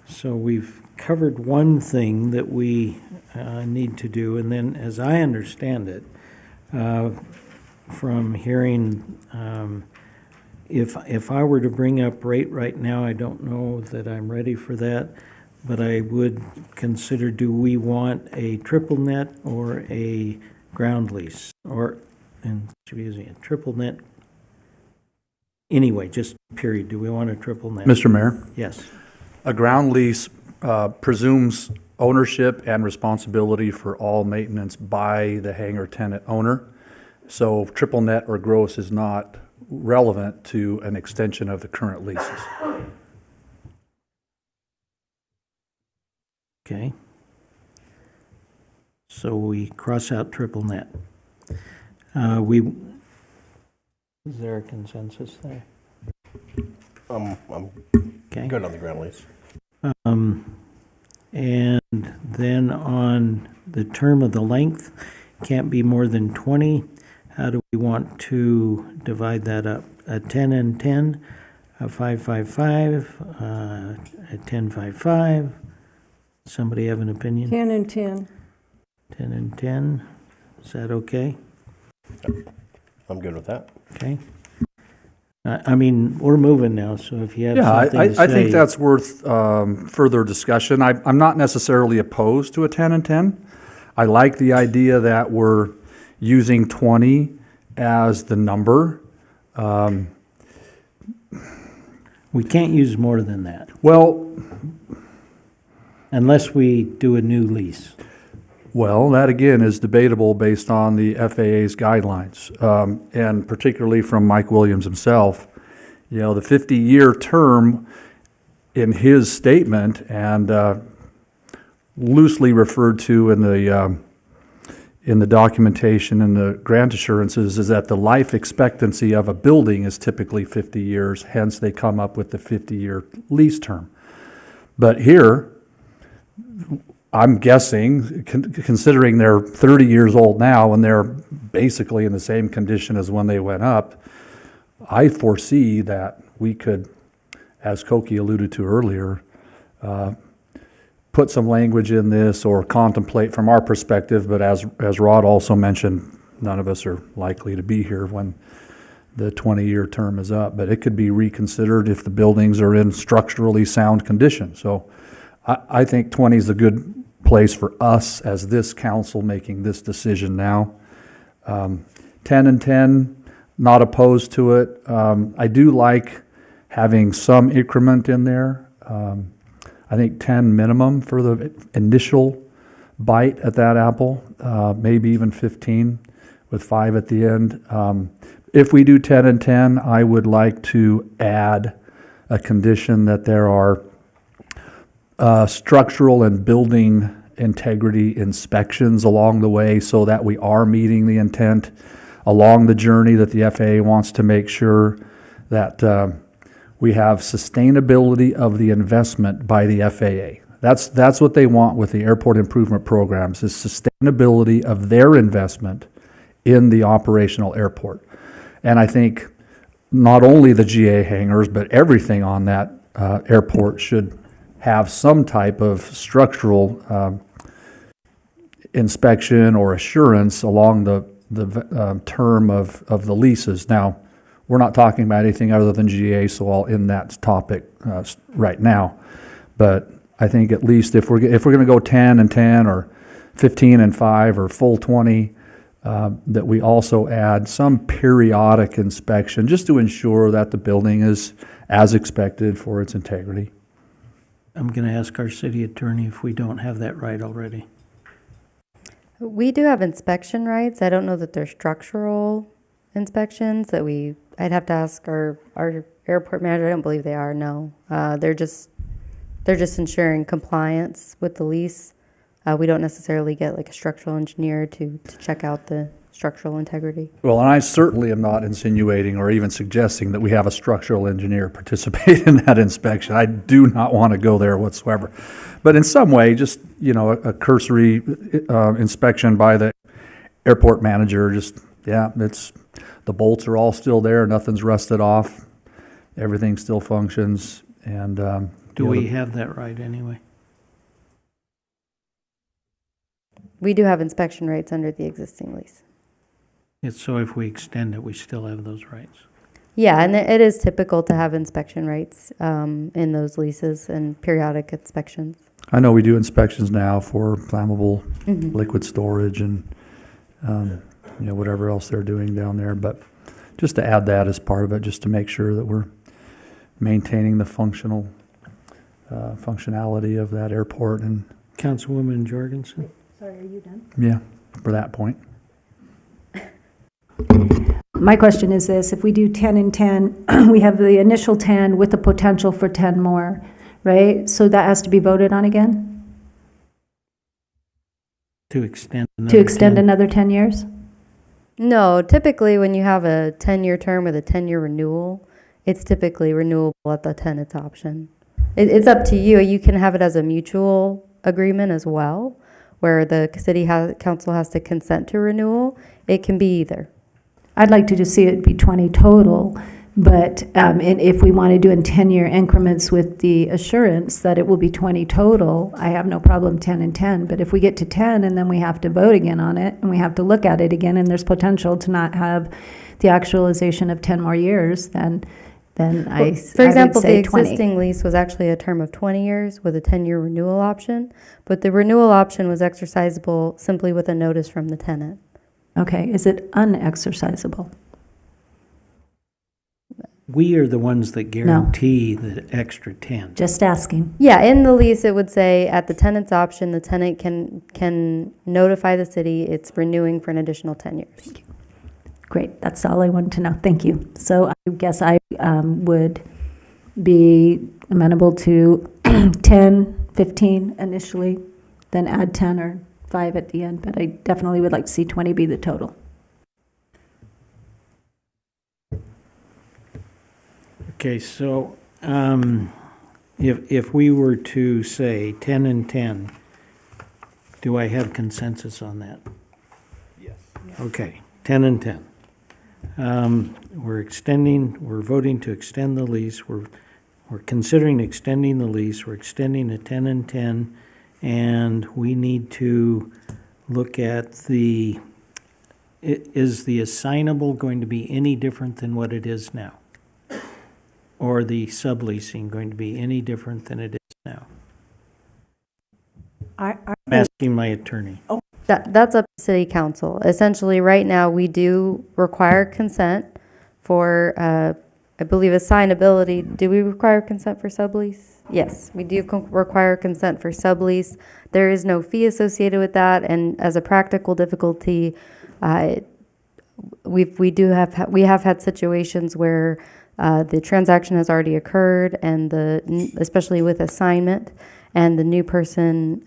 So we've covered one thing that we need to do, and then as I understand it, from hearing, if I were to bring up rate right now, I don't know that I'm ready for that, but I would consider, do we want a triple net or a ground lease? Or, excuse me, a triple net? Anyway, just period. Do we want a triple net? Mr. Mayor? Yes. A ground lease presumes ownership and responsibility for all maintenance by the hangar tenant owner. So triple net or gross is not relevant to an extension of the current leases. Okay. So we cross out triple net. Is there a consensus there? I'm Okay. good on the ground lease. And then on the term of the length, can't be more than 20. How do we want to divide that up? A 10 and 10, a 5-5-5, a 10-5-5. Somebody have an opinion? 10 and 10. 10 and 10. Is that okay? I'm good with that. Okay. I mean, we're moving now, so if you have Yeah, something to say. I think that's worth further discussion. I'm not necessarily opposed to a 10 and 10. I like the idea that we're using 20 as the number. We can't use more than that. Well, unless we do a new lease. Well, that again is debatable based on the FAA's guidelines, and particularly from Mike Williams himself. You know, the 50-year term in his statement and loosely referred to in the documentation and the grant assurances is that the life expectancy of a building is typically 50 years, hence they come up with the 50-year lease term. But here, I'm guessing, considering they're 30 years old now and they're basically in the same condition as when they went up, I foresee that we could, as Koki alluded to earlier, put some language in this or contemplate from our perspective, but as Rod also mentioned, none of us are likely to be here when the 20-year term is up, but it could be reconsidered if the buildings are in structurally sound condition. So I think 20 is a good place for us as this council making this decision now. 10 and 10, not opposed to it. I do like having some increment in there. I think 10 minimum for the initial bite at that apple, maybe even 15 with 5 at the end. If we do 10 and 10, I would like to add a condition that there are structural and building integrity inspections along the way so that we are meeting the intent along the journey that the FAA wants to make sure that we have sustainability of the investment by the FAA. That's what they want with the airport improvement programs, is sustainability of their investment in the operational airport. And I think not only the GA hangars, but everything on that airport should have some type of structural inspection or assurance along the term of the leases. Now, we're not talking about anything other than GA, so I'll end that topic right now. But I think at least if we're going to go 10 and 10 or 15 and 5 or full 20, that we also add some periodic inspection just to ensure that the building is as expected for its integrity. I'm going to ask our city attorney if we don't have that right already. We do have inspection rights. I don't know that they're structural inspections I'd have to ask our airport manager. I don't believe they are, no. They're just ensuring compliance with the lease. We don't necessarily get like a structural engineer to check out the structural integrity. Well, and I certainly am not insinuating or even suggesting that we have a structural engineer participate in that inspection. I do not want to go there whatsoever. But in some way, just, a cursory inspection by the airport manager, the bolts are all still there, nothing's rusted off, everything still functions, and do we have that right anyway? We do have inspection rights under the existing lease. So if we extend it, we still have those rights. Yeah, and it is typical to have inspection rights in those leases and periodic inspections. I know we do inspections now for flammable liquid storage and whatever else they're doing down there, but just to add that as part of it, just to make sure that we're maintaining the functionality of that airport. And Councilwoman Jorgensen? Sorry, are you done? Yeah, for that point. My question is this: if we do 10 and 10, we have the initial 10 with the potential for 10 more, right? So that has to be voted on again? To extend another 10 years? No, typically when you have a 10-year term with a 10-year renewal, it's typically renewable at the tenant's option. It's up to you. You can have it as a mutual agreement as well, where the city council has to consent to renewal. It can be either. I'd like to just see it be 20 total, but and if we want to do in 10-year increments with the assurance that it will be 20 total, I have no problem 10 and 10. But if we get to 10 and then we have to vote again on it and we have to look at it again and there's potential to not have the actualization of 10 more years, then For example, the 20. existing lease was actually a term of 20 years with a 10-year renewal option, but the renewal option was exercisable simply with a notice from the tenant. Okay, is it unexercisable? We are the ones that guarantee the extra 10. Just asking. Yeah, in the lease, it would say at the tenant's option, the tenant can notify the city it's renewing for an additional 10 years. Thank you. Great, that's all I wanted to know. Thank you. So I guess I would be amenable to 10, 15 initially, then add 10 or 5 at the end, but I definitely would like to see 20 be the total. Okay, so if we were to say 10 and 10, do I have consensus on that? Yes. Okay, 10 and 10. We're voting to extend the lease. We're considering extending the lease. We're extending to 10 and 10, and we need to look at the is the assignable going to be any different than what it is now? Or the subleasing going to be any different than it is now? I'm asking my attorney. That's up to city council. Essentially, right now, we do require consent for, I believe, assignability. Do we require consent for sublease? Yes, we do require consent for sublease. There is no fee associated with that, and as a practical difficulty, we have had situations where the transaction has already occurred, and especially with assignment, and the new person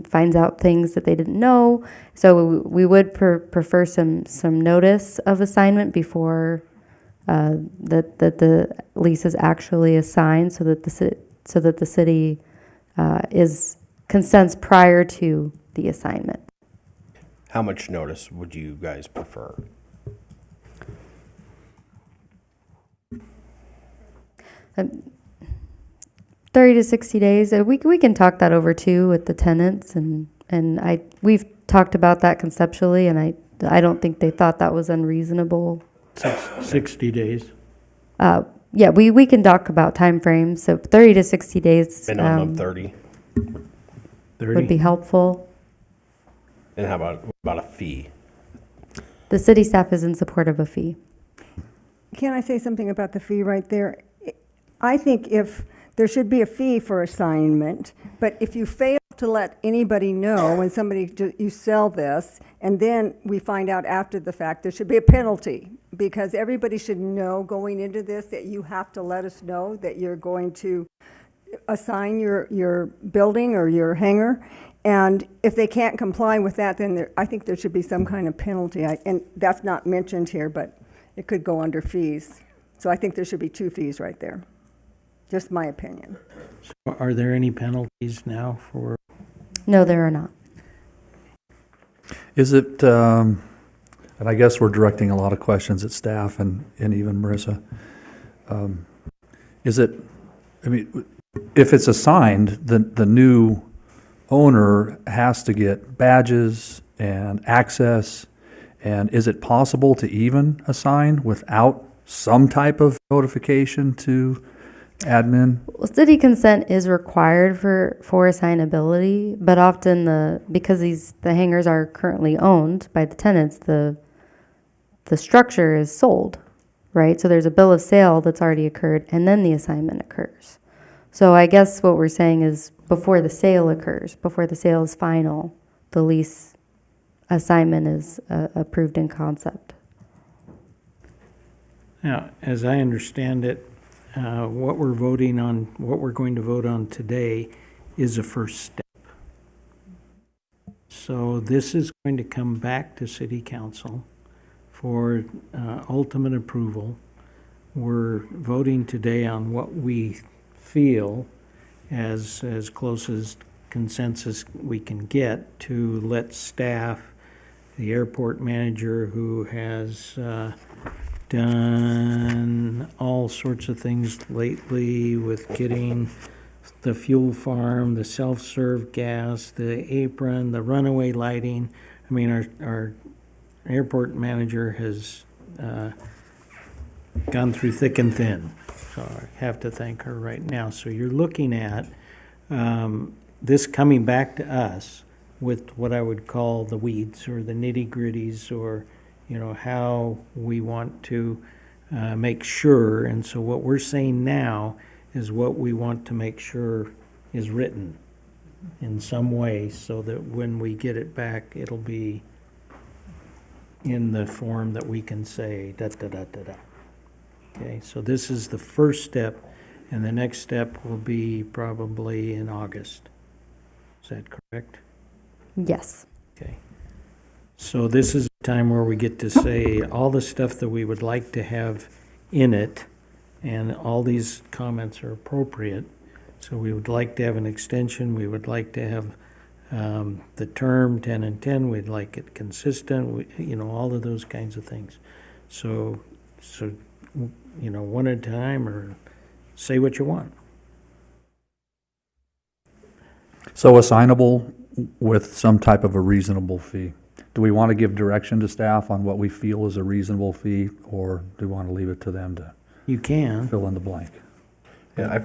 finds out things that they didn't know. So we would prefer some notice of assignment before that the lease is actually assigned, so that the city consents prior to the assignment. How much notice would you guys prefer? Um, 30 to 60 days. We can talk that over too with the tenants, and we've talked about that conceptually, and I don't think they thought that was unreasonable. 60 days. Yeah, we can talk about timeframes. So 30 to 60 days Minimum of 30. would be helpful. And how about a fee? The city staff is in support of a fee. Can I say something about the fee right there? I think if there should be a fee for assignment, but if you fail to let anybody know when you sell this, and then we find out after the fact, there should be a penalty, because everybody should know going into this that you have to let us know that you're going to assign your building or your hangar. And if they can't comply with that, then I think there should be some kind of penalty. And that's not mentioned here, but it could go under fees. So I think there should be 2 fees right there. Just my opinion. So are there any penalties now for? No, there are not. Is it, and I guess we're directing a lot of questions at staff and even Marissa. Is it, I mean, if it's assigned, the new owner has to get badges and access, and is it possible to even assign without some type of notification to admin? Well, city consent is required for assignability, but often because the hangars are currently owned by the tenants, the structure is sold, right? So there's a bill of sale that's already occurred, and then the assignment occurs. So I guess what we're saying is before the sale occurs, before the sale is final, the lease assignment is approved in concept. Now, as I understand it, what we're going to vote on today is a first step. So this is going to come back to City Council for ultimate approval. We're voting today on what we feel as close as consensus we can get to let staff, the airport manager who has done all sorts of things lately with getting the fuel farm, the self-serve gas, the apron, the runaway lighting. I mean, our airport manager has gone through thick and thin. So I have to thank her right now. So you're looking at this coming back to us with what I would call the weeds or the nitty-gritties, or how we want to make sure. And so what we're saying now is what we want to make sure is written in some way, so that when we get it back, it'll be in the form that we can say da-da-da-da-da. Okay, so this is the first step, and the next step will be probably in August. Is that correct? Yes. Okay. So this is a time where we get to say all the stuff that we would like to have in it, and all these comments are appropriate. So we would like to have an extension. We would like to have the term 10 and 10. We'd like it consistent. All of those kinds of things. So one at a time, or say what you want. So assignable with some type of a reasonable fee. Do we want to give direction to staff on what we feel is a reasonable fee, or do we want to leave it to them to You can. fill in the blank? Yeah,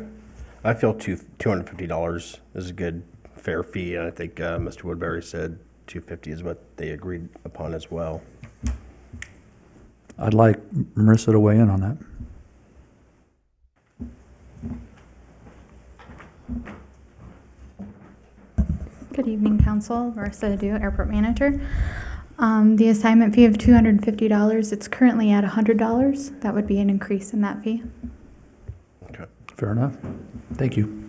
I feel $250 is a good, fair fee, and I think Mr. Woodbury said $250 is what they agreed upon as well. I'd like Marissa to weigh in on that. Good evening, Council. Marissa Adu, Airport Manager. The assignment fee of $250, it's currently at $100. That would be an increase in that fee. Okay. Fair enough. Thank you.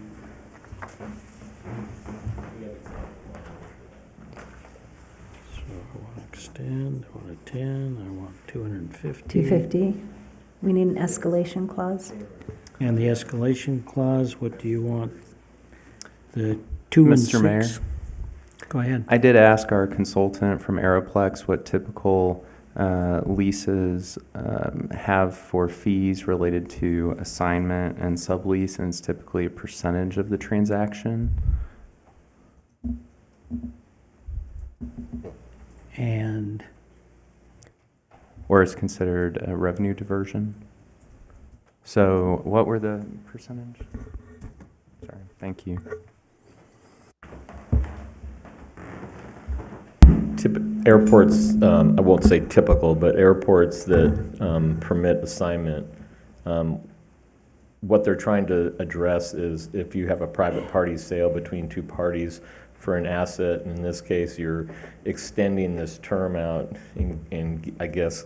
So I want to extend, I want a 10, I want 250. 250. We need an escalation clause. And the escalation clause, what do you want? The 2 and 6? Mr. Mayor? Go ahead. I did ask our consultant from Aeroplex what typical leases have for fees related to assignment and sublease, and it's typically a percentage of the transaction. And Or is considered a revenue diversion. So what were the percentage? Sorry, thank you. Airports, I won't say typical, but airports that permit assignment, what they're trying to address is if you have a private party sale between two parties for an asset, and in this case, you're extending this term out and I guess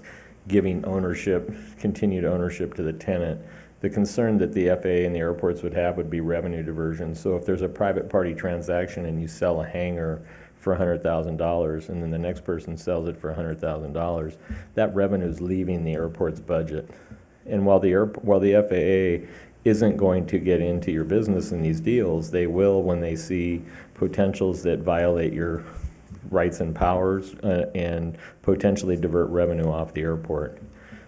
giving ownership, continued ownership to the tenant. The concern that the FAA and the airports would have would be revenue diversion. So if there's a private party transaction and you sell a hangar for $100,000 and then the next person sells it for $100,000, that revenue is leaving the airport's budget. And while the FAA isn't going to get into your business in these deals, they will when they see potentials that violate your rights and powers and potentially divert revenue off the airport.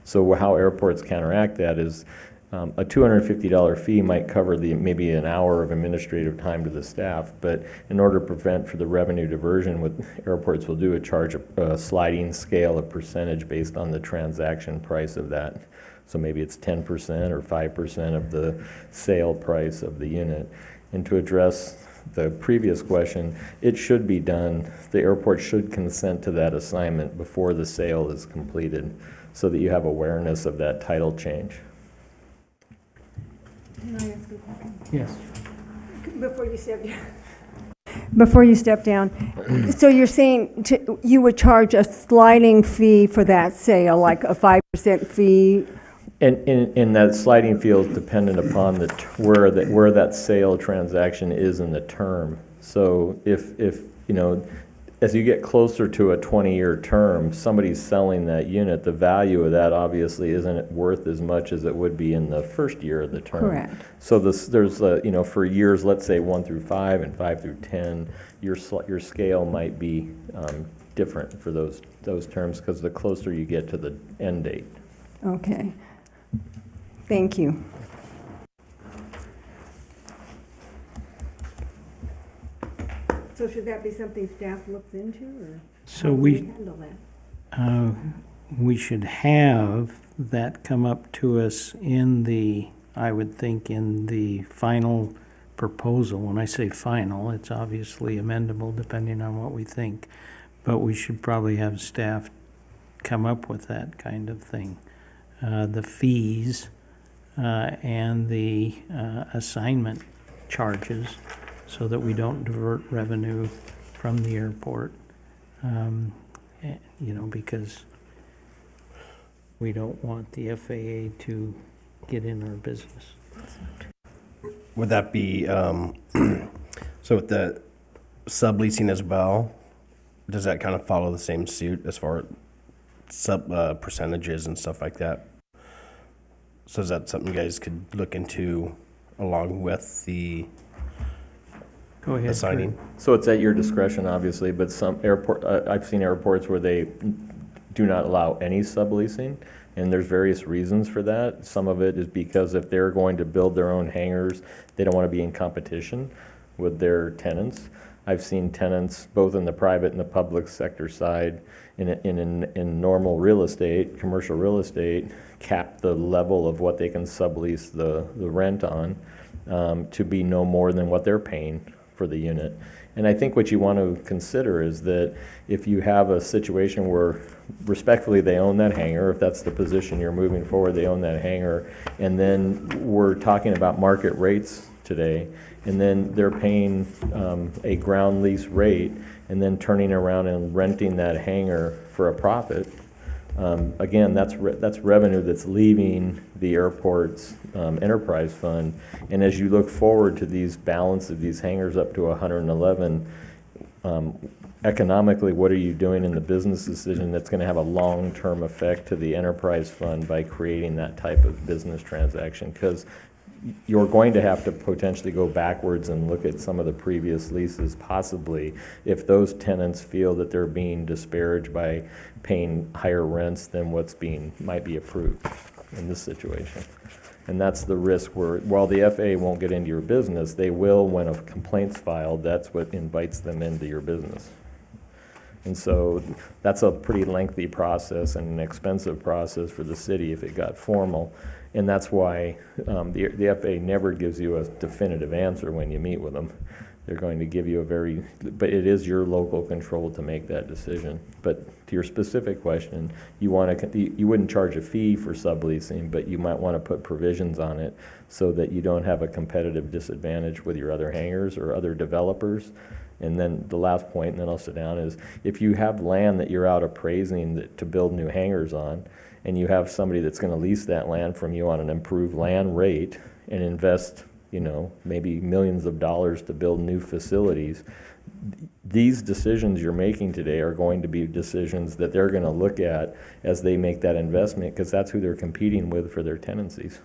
So how airports counteract that is a $250 fee might cover maybe an hour of administrative time to the staff, but in order to prevent for the revenue diversion, what airports will do is charge a sliding scale of percentage based on the transaction price of that. So maybe it's 10% or 5% of the sale price of the unit. And to address the previous question, it should be done, the airport should consent to that assignment before the sale is completed so that you have awareness of that title change. Can I ask a question? yes. Before you step down, so you're saying you would charge a sliding fee for that sale, like a 5% fee? And that sliding fee is dependent upon where that sale transaction is in the term. So if you know, as you get closer to a 20-year term, somebody's selling that unit, the value of that obviously isn't worth as much as it would be in the first year of the term. Correct. So there's you know, for years, let's say 1 through 5 and 5 through 10, your scale might be different for those terms because the closer you get to the end date. Okay. Thank you. So should that be something staff looks into, or So how do we, handle that? we should have that come up to us in the, I would think, in the final proposal. When I say final, it's obviously amendable depending on what we think, but we should probably have staff come up with that kind of thing. The fees and the assignment charges so that we don't divert revenue from the airport. You know, because we don't want the FAA to get in our business. Would that be, so with the subleasing as well, does that kind of follow the same suit as far as percentages and stuff like that? So is that something you guys could look into along with the Go ahead, assigning? So it's at your discretion, obviously, but some I've seen airports where they do not allow any subleasing, and there's various reasons for that. Some of it is because if they're going to build their own hangars, they don't want to be in competition with their tenants. I've seen tenants, both in the private and the public sector side, in normal real estate, commercial real estate, cap the level of what they can sublease the rent on to be no more than what they're paying for the unit. And I think what you want to consider is that if you have a situation where respectfully they own that hangar, if that's the position you're moving forward, they own that hangar, and then we're talking about market rates today, and then they're paying a ground lease rate and then turning around and renting that hangar for a profit. Again, that's revenue that's leaving the airport's enterprise fund. And as you look forward to these balance of these hangars up to 111, economically, what are you doing in the business decision that's going to have a long-term effect to the enterprise fund by creating that type of business transaction? Because you're going to have to potentially go backwards and look at some of the previous leases, possibly, if those tenants feel that they're being disparaged by paying higher rents than what's might be approved in this situation. And that's the risk where, while the FAA won't get into your business, they will when a complaint's filed. That's what invites them into your business. And so that's a pretty lengthy process and an expensive process for the city if it got formal. And that's why the FAA never gives you a definitive answer when you meet with them. They're going to give you but it is your local control to make that decision. But to your specific question, you wouldn't charge a fee for subleasing, but you might want to put provisions on it so that you don't have a competitive disadvantage with your other hangars or other developers. And then the last point, and then I'll sit down, is if you have land that you're out appraising to build new hangars on, and you have somebody that's going to lease that land from you on an improved land rate and invest, maybe millions of dollars to build new facilities, these decisions you're making today are going to be decisions that they're going to look at as they make that investment, because that's who they're competing with for their tenancies.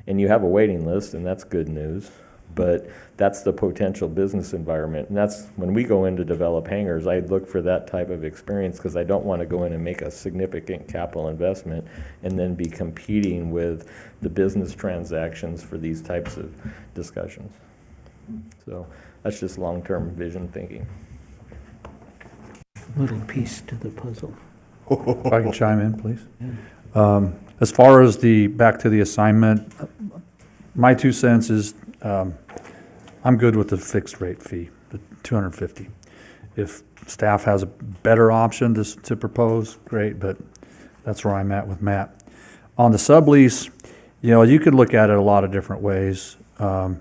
And you have a waiting list, and that's good news. But that's the potential business environment. And that's when we go in to develop hangars, I look for that type of experience, because I don't want to go in and make a significant capital investment and then be competing with the business transactions for these types of discussions. So that's just long-term vision thinking. Little piece to the puzzle. If I can chime in, please. As far as back to the assignment, my 2 cents is, I'm good with the fixed rate fee, the $250. If staff has a better option to propose, great, but that's where I'm at with Matt. On the sublease, you could look at it a lot of different ways. As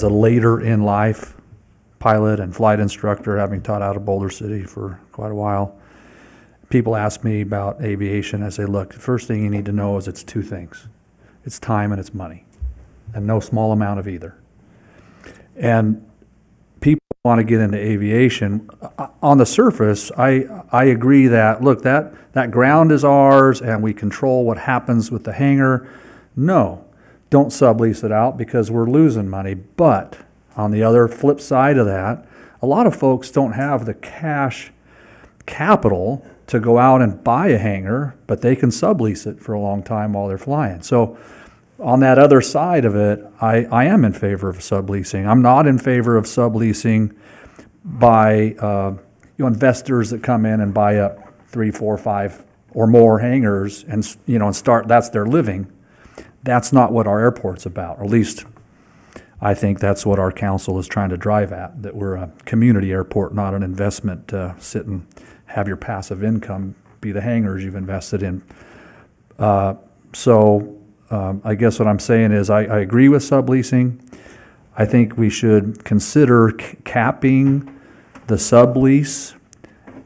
a later in life pilot and flight instructor, having taught out of Boulder City for quite a while, people ask me about aviation. I say, look, the first thing you need to know is it's 2 things. It's time and it's money, and no small amount of either. And people want to get into aviation. On the surface, I agree that, look, that ground is ours and we control what happens with the hangar. No, don't sublease it out because we're losing money. But on the other flip side of that, a lot of folks don't have the cash capital to go out and buy a hangar, but they can sublease it for a long time while they're flying. So on that other side of it, I am in favor of subleasing. I'm not in favor of subleasing by investors that come in and buy up 3, 4, 5 or more hangars and start, that's their living. That's not what our airport's about, or at least I think that's what our council is trying to drive at, that we're a community airport, not an investment, sit and have your passive income be the hangars you've invested in. I guess what I'm saying is I agree with subleasing. I think we should consider capping the sublease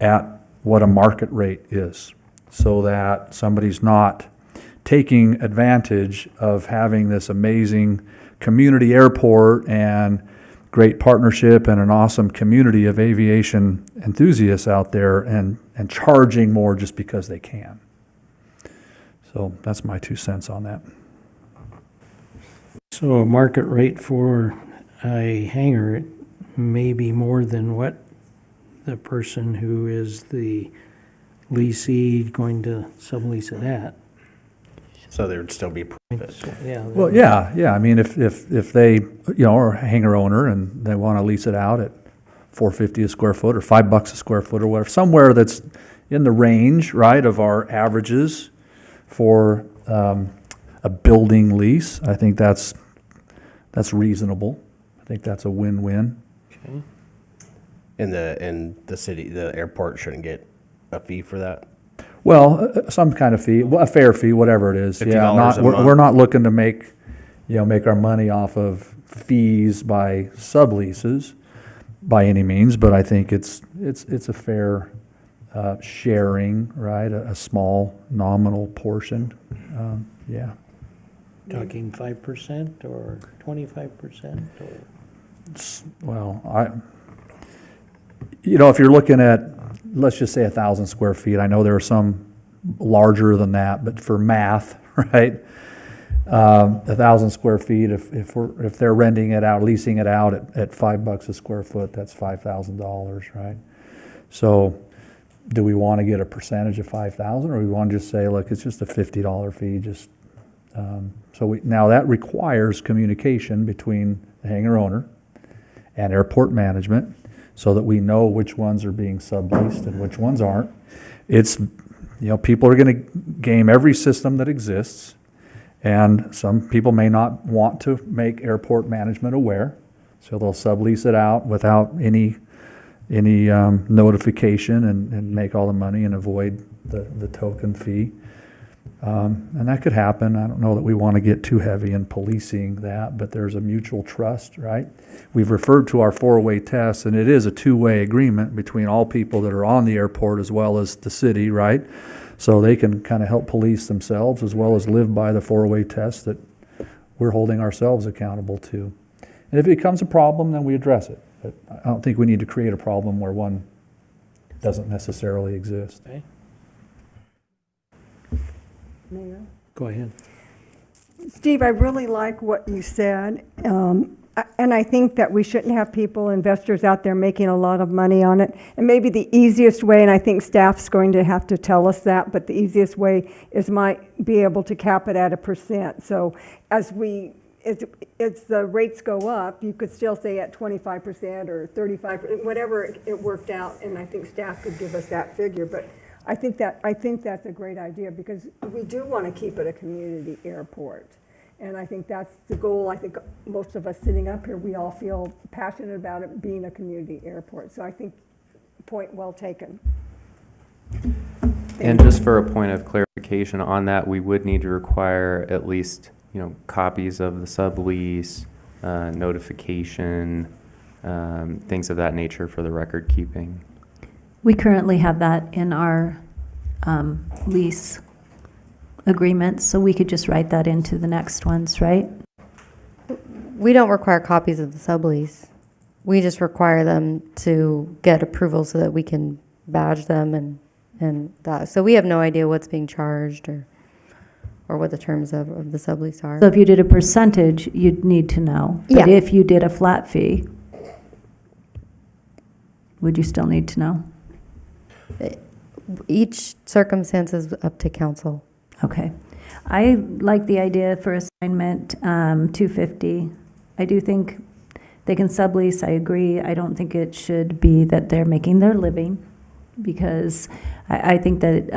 at what a market rate is, so that somebody's not taking advantage of having this amazing community airport and great partnership and an awesome community of aviation enthusiasts out there and charging more just because they can. So that's my 2 cents on that. So a market rate for a hangar may be more than what the person who is the leasee going to sublease it at. So there'd still be profit. Yeah. Well, yeah, I mean, if they, are a hangar owner and they want to lease it out at $4.50 a square foot or $5 a square foot or whatever, somewhere that's in the range, right, of our averages for a building lease, I think that's reasonable. I think that's a win-win. Okay. And the city, the airport shouldn't get a fee for that? Well, some kind of fee, a fair fee, whatever it is. Yeah, $50 a month. we're not looking to make our money off of fees by subleases by any means, but I think it's a fair sharing, right? A small nominal portion. Yeah. Talking 5% or 25% or? Well, if you're looking at, let's just say 1,000 square feet, I know there are some larger than that, but for math, right? 1,000 square feet, if they're renting it out, leasing it out at $5 a square foot, that's $5,000, right? So do we want to get a percentage of 5,000, or we want to just say, look, it's just a $50 fee, just, now that requires communication between the hangar owner and airport management so that we know which ones are being subleased and which ones aren't. It's, people are going to game every system that exists, and some people may not want to make airport management aware, so they'll sublease it out without any notification and make all the money and avoid the token fee. And that could happen. I don't know that we want to get too heavy in policing that, but there's a mutual trust, right? We've referred to our four-way test, and it is a two-way agreement between all people that are on the airport as well as the city, right? So they can kind of help police themselves as well as live by the four-way test that we're holding ourselves accountable to. And if it becomes a problem, then we address it. But I don't think we need to create a problem where one doesn't necessarily exist. Okay. Mayor? Go ahead. Steve, I really like what you said, and I think that we shouldn't have investors out there making a lot of money on it. And maybe the easiest way, and I think staff's going to have to tell us that, but the easiest way might be able to cap it at 1%. So as the rates go up, you could still say at 25% or 35%, whatever it worked out, and I think staff could give us that figure. But I think that's a great idea, because we do want to keep it a community airport. And I think that's the goal. I think most of us sitting up here, we all feel passionate about it being a community airport. So I think point well taken. And just for a point of clarification on that, we would need to require at least, copies of the sublease, notification, things of that nature for the record keeping. We currently have that in our lease agreements, so we could just write that into the next ones, right? We don't require copies of the sublease. We just require them to get approval so that we can badge them and that. So we have no idea what's being charged or what the terms of the sublease are. So if you did a percentage, you'd need to know. But Yeah. if you did a flat fee, would you still need to know? Each circumstance is up to council. Okay. I like the idea for assignment, $250. I do think they can sublease, I agree. I don't think it should be that they're making their living, because I think that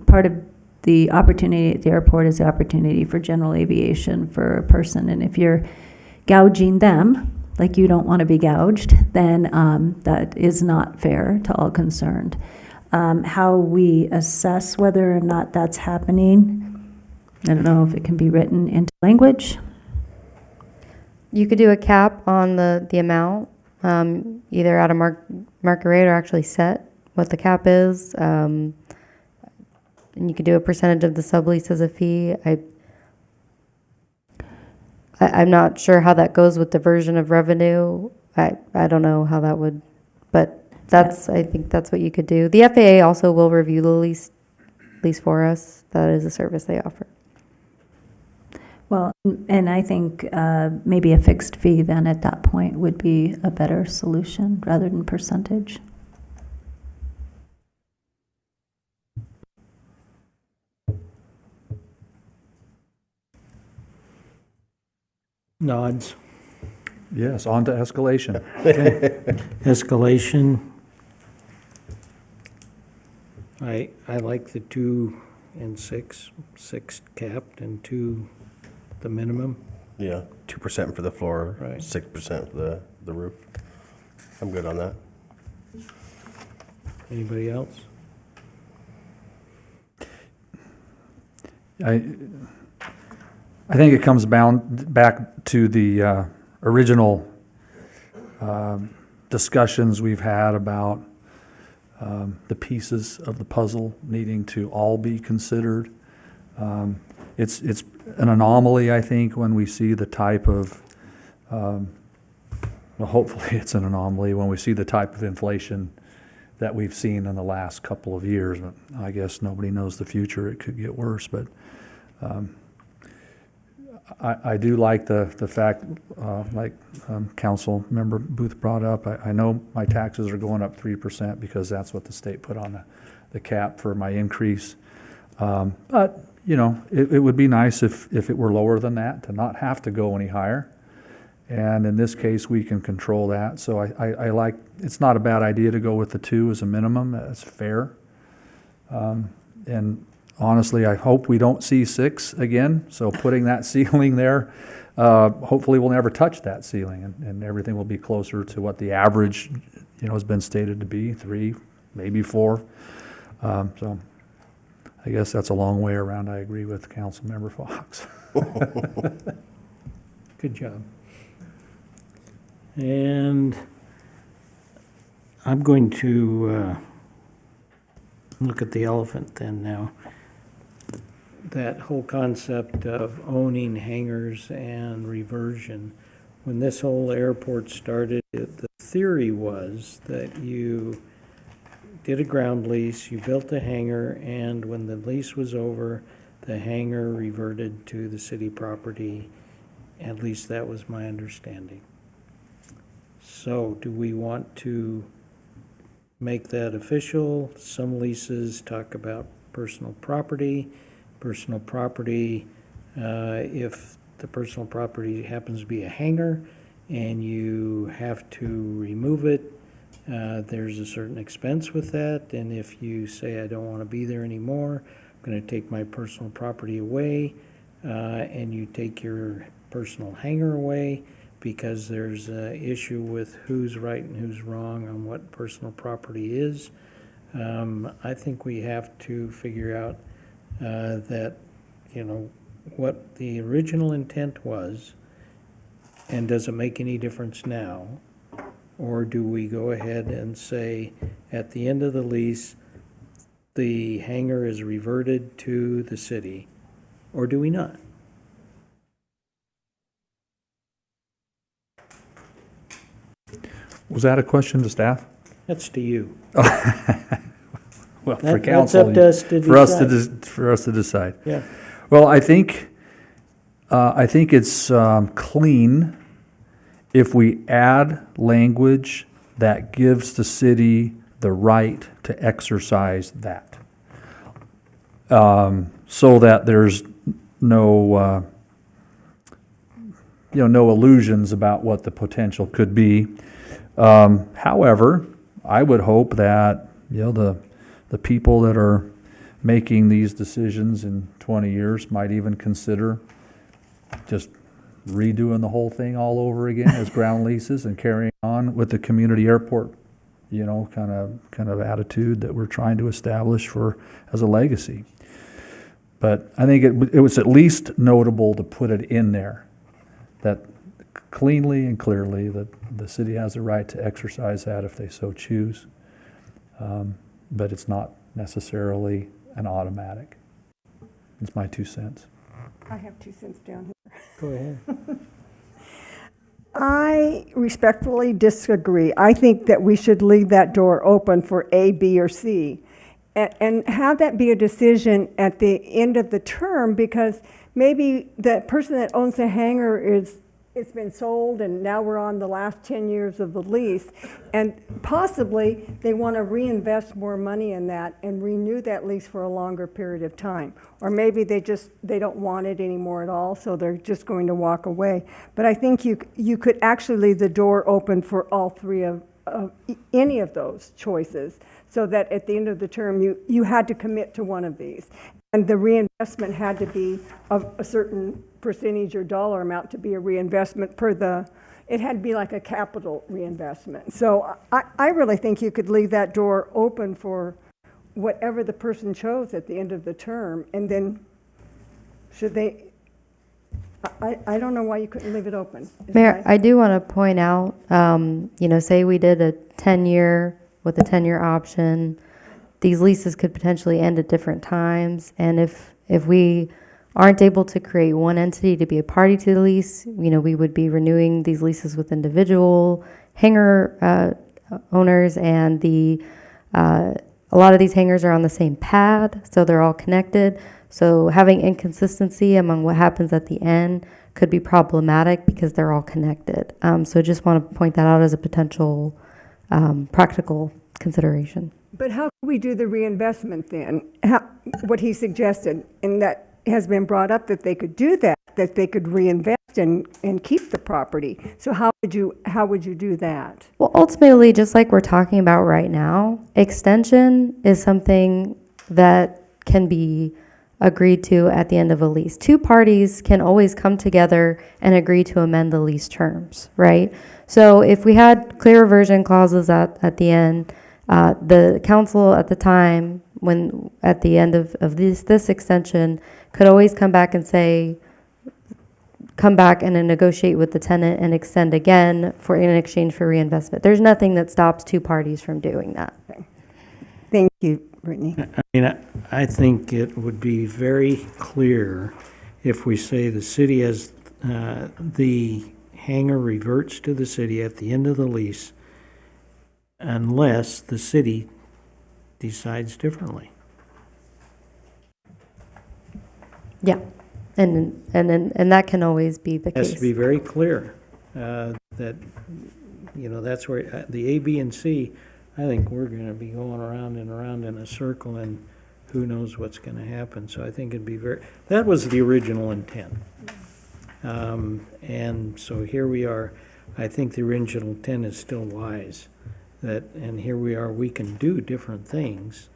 part of the opportunity at the airport is the opportunity for general aviation for a person. And if you're gouging them, like you don't want to be gouged, then that is not fair to all concerned. How we assess whether or not that's happening, I don't know if it can be written into language. You could do a cap on the amount, either at a market rate or actually set what the cap is. And you could do a percentage of the sublease as a fee. I'm not sure how that goes with diversion of revenue. I don't know how that would, but I think that's what you could do. The FAA also will review the lease for us. That is a service they offer. Well, and I think maybe a fixed fee then at that point would be a better solution rather than percentage. Nods. Yes, on to escalation. Escalation. I like the 2 and 6 capped and 2 the minimum. Yeah, 2% for the floor, Right. 6% for the roof. I'm good on that. Anybody else? I think it comes back to the original discussions we've had about the pieces of the puzzle needing to all be considered. It's an anomaly, I think, when we see the type of, well, hopefully it's an anomaly when we see the type of inflation that we've seen in the last couple of years. I guess nobody knows the future. It could get worse, but I do like the fact, like Council Member Booth brought up, I know my taxes are going up 3% because that's what the state put on the cap for my increase. But, you know, it would be nice if it were lower than that, to not have to go any higher. And in this case, we can control that. So I like, it's not a bad idea to go with the 2 as a minimum. That's fair. And honestly, I hope we don't see 6 again. So putting that ceiling there, hopefully we'll never touch that ceiling, and everything will be closer to what the average, you know, has been stated to be, 3, maybe 4. So I guess that's a long way around. I agree with Councilmember Fox. Good job. And I'm going to look at the elephant then now. That whole concept of owning hangars and reversion. When this whole airport started, the theory was that you did a ground lease, you built a hangar, and when the lease was over, the hangar reverted to the city property. At least that was my understanding. So do we want to make that official? Some leases talk about personal property. Personal property, if the personal property happens to be a hangar and you have to remove it, there's a certain expense with that. And if you say, I don't want to be there anymore, I'm going to take my personal property away, and you take your personal hangar away, because there's an issue with who's right and who's wrong on what personal property is. I think we have to figure out that, you know, what the original intent was, and does it make any difference now? Or do we go ahead and say, at the end of the lease, the hangar is reverted to the city, or do we not? Was that a question to staff? That's to you. Well, That- for that's council, up to us to for us to decide. for us to decide. Yeah. Well, I think it's clean if we add language that gives the city the right to exercise that, so that there's no no illusions about what the potential could be. However, I would hope that the people that are making these decisions in 20 years might even consider just redoing the whole thing all over again as ground leases and carrying on with the community airport, kind of attitude that we're trying to establish as a legacy. But I think it was at least notable to put it in there, that cleanly and clearly that the city has the right to exercise that if they so choose. But it's not necessarily an automatic. It's my 2 cents. I have 2 cents down here. Go ahead. I respectfully disagree. I think that we should leave that door open for A, B, or C, and have that be a decision at the end of the term, because maybe the person that owns the hangar is it's been sold and now we're on the last 10 years of the lease. And possibly they want to reinvest more money in that and renew that lease for a longer period of time. Or maybe they don't want it anymore at all, so they're just going to walk away. But I think you could actually leave the door open for all three of any of those choices, so that at the end of the term, you had to commit to one of these. And the reinvestment had to be of a certain percentage or dollar amount to be a reinvestment it had to be like a capital reinvestment. So I really think you could leave that door open for whatever the person chose at the end of the term. And then should they, I don't know why you couldn't leave it open. Mayor, I do want to point out, say we did a 10-year with a 10-year option, these leases could potentially end at different times. And if we aren't able to create one entity to be a party to the lease, we would be renewing these leases with individual hangar owners, and a lot of these hangars are on the same pad, so they're all connected. So having inconsistency among what happens at the end could be problematic because they're all connected. So just want to point that out as a potential practical consideration. But how can we do the reinvestment then? What he suggested, and that has been brought up, that they could do that they could reinvest and keep the property. So how would you do that? Well, ultimately, just like we're talking about right now, extension is something that can be agreed to at the end of a lease. Two parties can always come together and agree to amend the lease terms, right? So if we had clear reversion clauses at the end, the council at the time, when at the end of this extension, could always come back and then negotiate with the tenant and extend again in exchange for reinvestment. There's nothing that stops two parties from doing that. Thank you, Brittany. I think it would be very clear if we say the city has, the hangar reverts to the city at the end of the lease unless the city decides differently. Yeah, and that can always be the case. Has to be very clear that, that's where the A, B, and C, I think we're going to be going around and around in a circle, and who knows what's going to happen. So I think it'd be that was the original intent. And so here we are. I think the original intent is still wise. And here we are, we can do different things.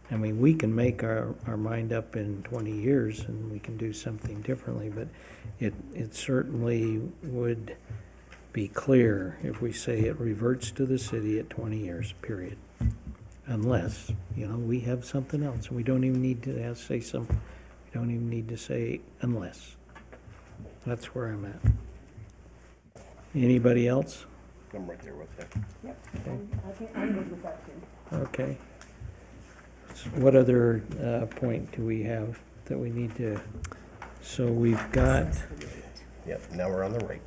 I mean, we can make our mind up in 20 years and we can do something differently, but it certainly would be clear if we say it reverts to the city at 20 years, period. Unless, we have something else. We don't even need to say something. We don't even need to say unless. That's where I'm at. Anybody else? I'm right there with you. Yep, I think I'm good with that too. Okay. What other point do we have that we need to, so we've got Yep, now we're on the rate.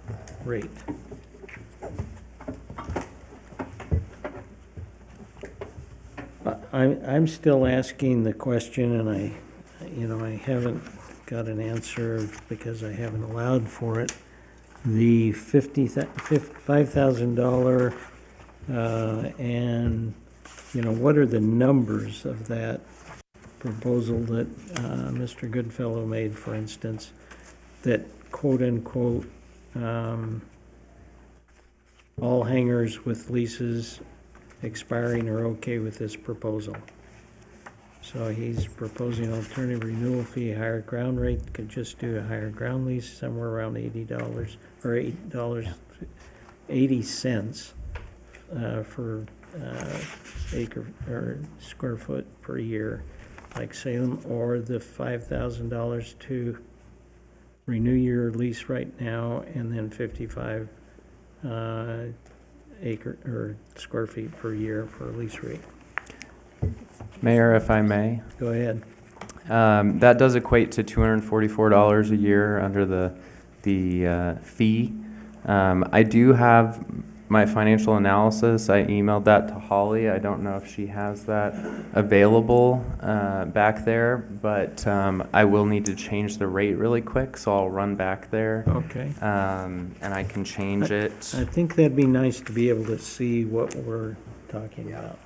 rate. I'm still asking the question, and I haven't got an answer because I haven't allowed for it. The $5,000, and what are the numbers of that proposal that Mr. Goodfellow made, for instance, that quote unquote all hangars with leases expiring are okay with this proposal? So he's proposing alternative renewal fee, higher ground rate, could just do a higher ground lease somewhere around $80 or $8.80 for acre or square foot per year, like Salem, or the $5,000 to renew your lease right now, and then 55 acre or square feet per year for a lease rate. Mayor, if I may. Go ahead. That does equate to $244 a year under the fee. I do have my financial analysis. I emailed that to Holly. I don't know if she has that available back there, but I will need to change the rate really quick, so I'll run back there. Okay. And I can change it. I think that'd be nice to be able to see what we're talking about.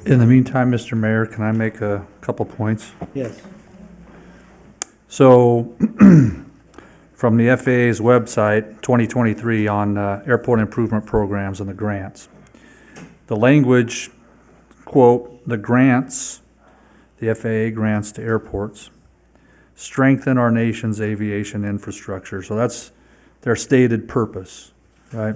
In the meantime, Mr. Mayor, can I make a couple points? Yes. So, from the FAA's website, 2023, on airport improvement programs and the grants. The language, quote, the grants, the FAA grants to airports, strengthen our nation's aviation infrastructure. So that's their stated purpose, right?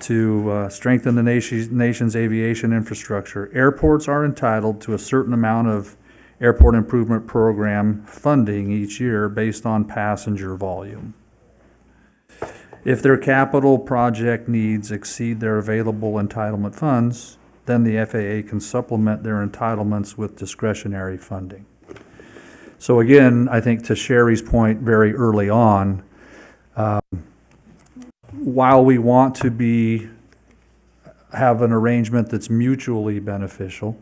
To strengthen the nation's aviation infrastructure. Airports are entitled to a certain amount of airport improvement program funding each year based on passenger volume. If their capital project needs exceed their available entitlement funds, then the FAA can supplement their entitlements with discretionary funding. So again, I think to Sherry's point very early on, while we want to have an arrangement that's mutually beneficial,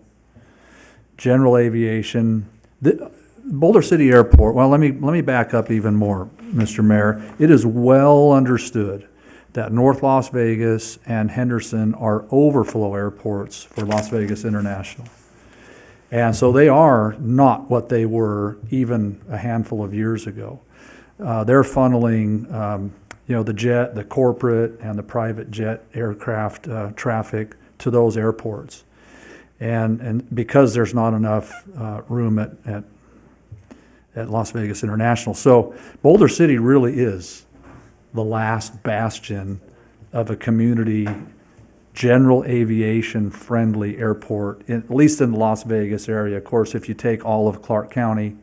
general aviation, Boulder City Airport, well, let me back up even more, Mr. Mayor. It is well understood that North Las Vegas and Henderson are overflow airports for Las Vegas International. And so they are not what they were even a handful of years ago. They're funneling, the jet, the corporate, and the private jet aircraft traffic to those airports. And because there's not enough room at Las Vegas International. So Boulder City really is the last bastion of a community general aviation friendly airport, at least in the Las Vegas area. Of course, if you take all of Clark County,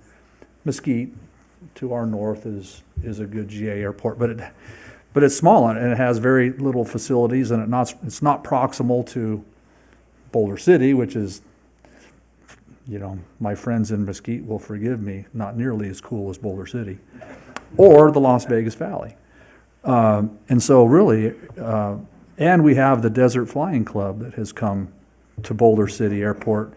Mesquite to our north is a good GA airport, but it's small and it has very little facilities, and it's not proximal to Boulder City, which is, my friends in Mesquite will forgive me, not nearly as cool as Boulder City, or the Las Vegas Valley. And so really, and we have the Desert Flying Club that has come to Boulder City Airport.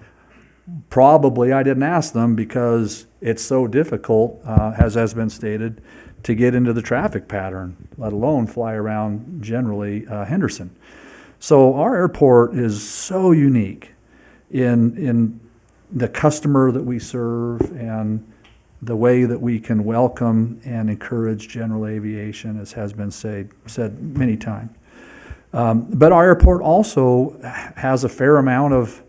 Probably, I didn't ask them because it's so difficult, as has been stated, to get into the traffic pattern, let alone fly around generally Henderson. So our airport is so unique in the customer that we serve and the way that we can welcome and encourage general aviation, as has been said many times. But our airport also has a fair amount of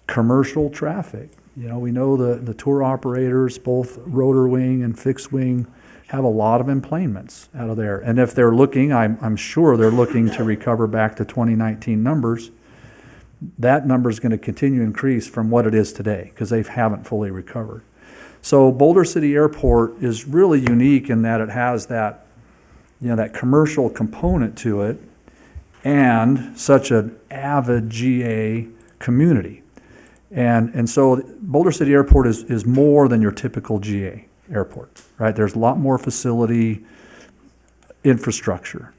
commercial traffic. We know the tour operators, both rotor wing and fixed wing, have a lot of enplanements out of there. And if they're looking, I'm sure they're looking to recover back to 2019 numbers. That number is going to continue to increase from what it is today because they haven't fully recovered. So Boulder City Airport is really unique in that it has that, that commercial component to it and such an avid GA community. And so Boulder City Airport is more than your typical GA airport, right? There's a lot more facility infrastructure.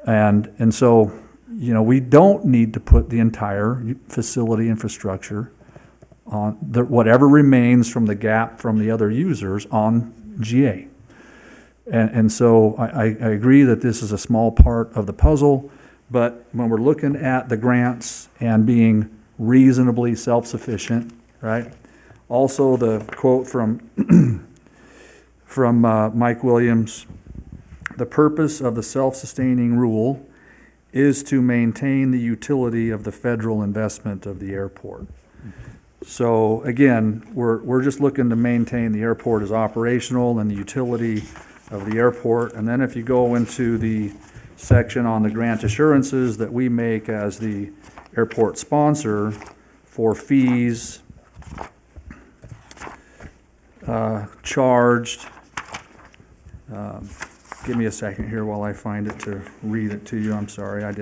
And so, we don't need to put the entire facility infrastructure on whatever remains from the gap from the other users on GA. And so I agree that this is a small part of the puzzle, but when we're looking at the grants and being reasonably self-sufficient, right? Also the quote from Mike Williams, the purpose of the self-sustaining rule is to maintain the utility of the federal investment of the airport. So again, we're just looking to maintain the airport as operational and the utility of the airport. And then if you go into the section on the grant assurances that we make as the airport sponsor for fees charged, give me a second here while I find it to read it to you. I'm sorry, I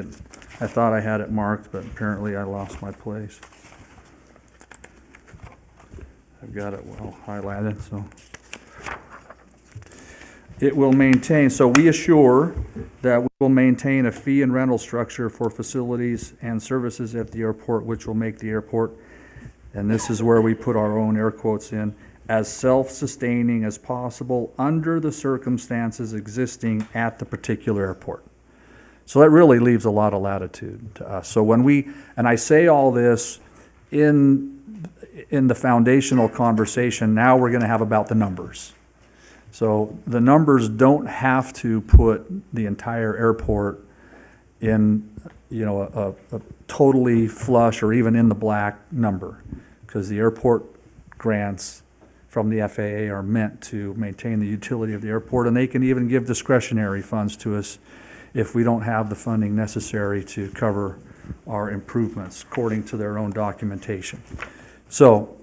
thought I had it marked, but apparently I lost my place. I've got it well highlighted, so. It will maintain, so we assure that we will maintain a fee and rental structure for facilities and services at the airport, which will make the airport, and this is where we put our own air quotes in, as self-sustaining as possible under the circumstances existing at the particular airport. So that really leaves a lot of latitude to us. So when we, and I say all this in the foundational conversation, now we're going to have about the numbers. So the numbers don't have to put the entire airport in, you know, a totally flush or even in the black number, because the airport grants from the FAA are meant to maintain the utility of the airport, and they can even give discretionary funds to us if we don't have the funding necessary to cover our improvements according to their own documentation. So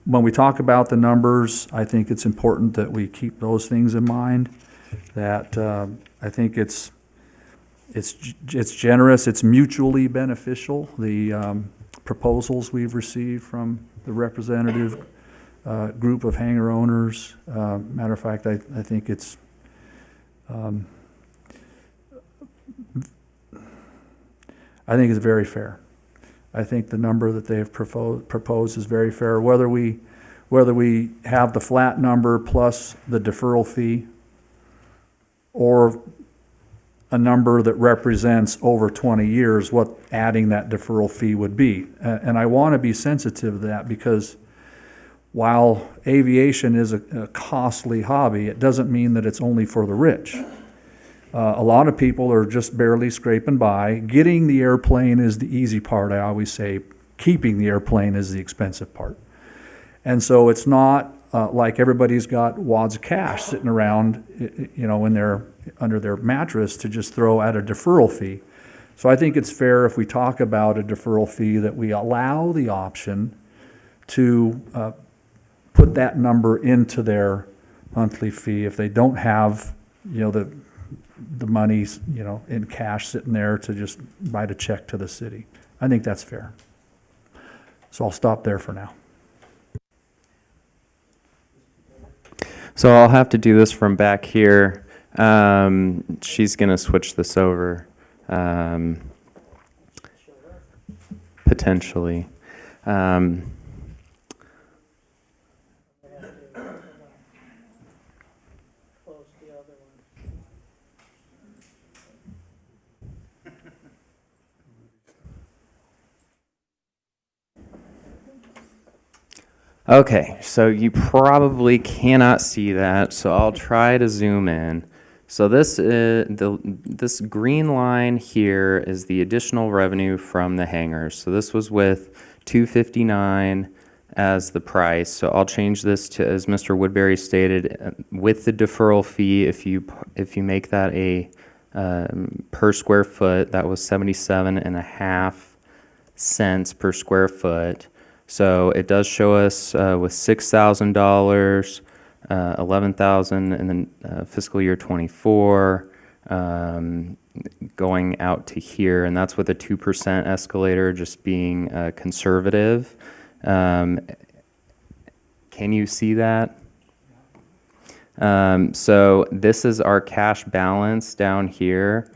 when we talk about the numbers, I think it's important that we keep those things in mind, that I think it's generous, it's mutually beneficial, the proposals we've received from the representative group of hangar owners. Matter of fact, I think it's very fair. I think the number that they have proposed is very fair. Whether we have the flat number plus the deferral fee, or a number that represents over 20 years what adding that deferral fee would be. And I want to be sensitive to that, because while aviation is a costly hobby, it doesn't mean that it's only for the rich. A lot of people are just barely scraping by. Getting the airplane is the easy part, I always say. Keeping the airplane is the expensive part. And so it's not like everybody's got wads of cash sitting around, you know, under their mattress to just throw at a deferral fee. So I think it's fair, if we talk about a deferral fee, that we allow the option to put that number into their monthly fee if they don't have, you know, the money's, you know, in cash sitting there to just write a check to the city. I think that's fair. So I'll stop there for now. So I'll have to do this from back here. She's going to switch this over, potentially. Okay, so you probably cannot see that, so I'll try to zoom in. So this is this green line here is the additional revenue from the hangars. So this was with $259 as the price. So I'll change this to, as Mr. Woodbury stated, with the deferral fee. If you make that a per square foot, that was 77.5 cents per square foot. So it does show us with $6,000, $11,000 in the fiscal year 24, going out to here, and that's with a 2% escalator, just being conservative. Can you see that? So this is our cash balance down here.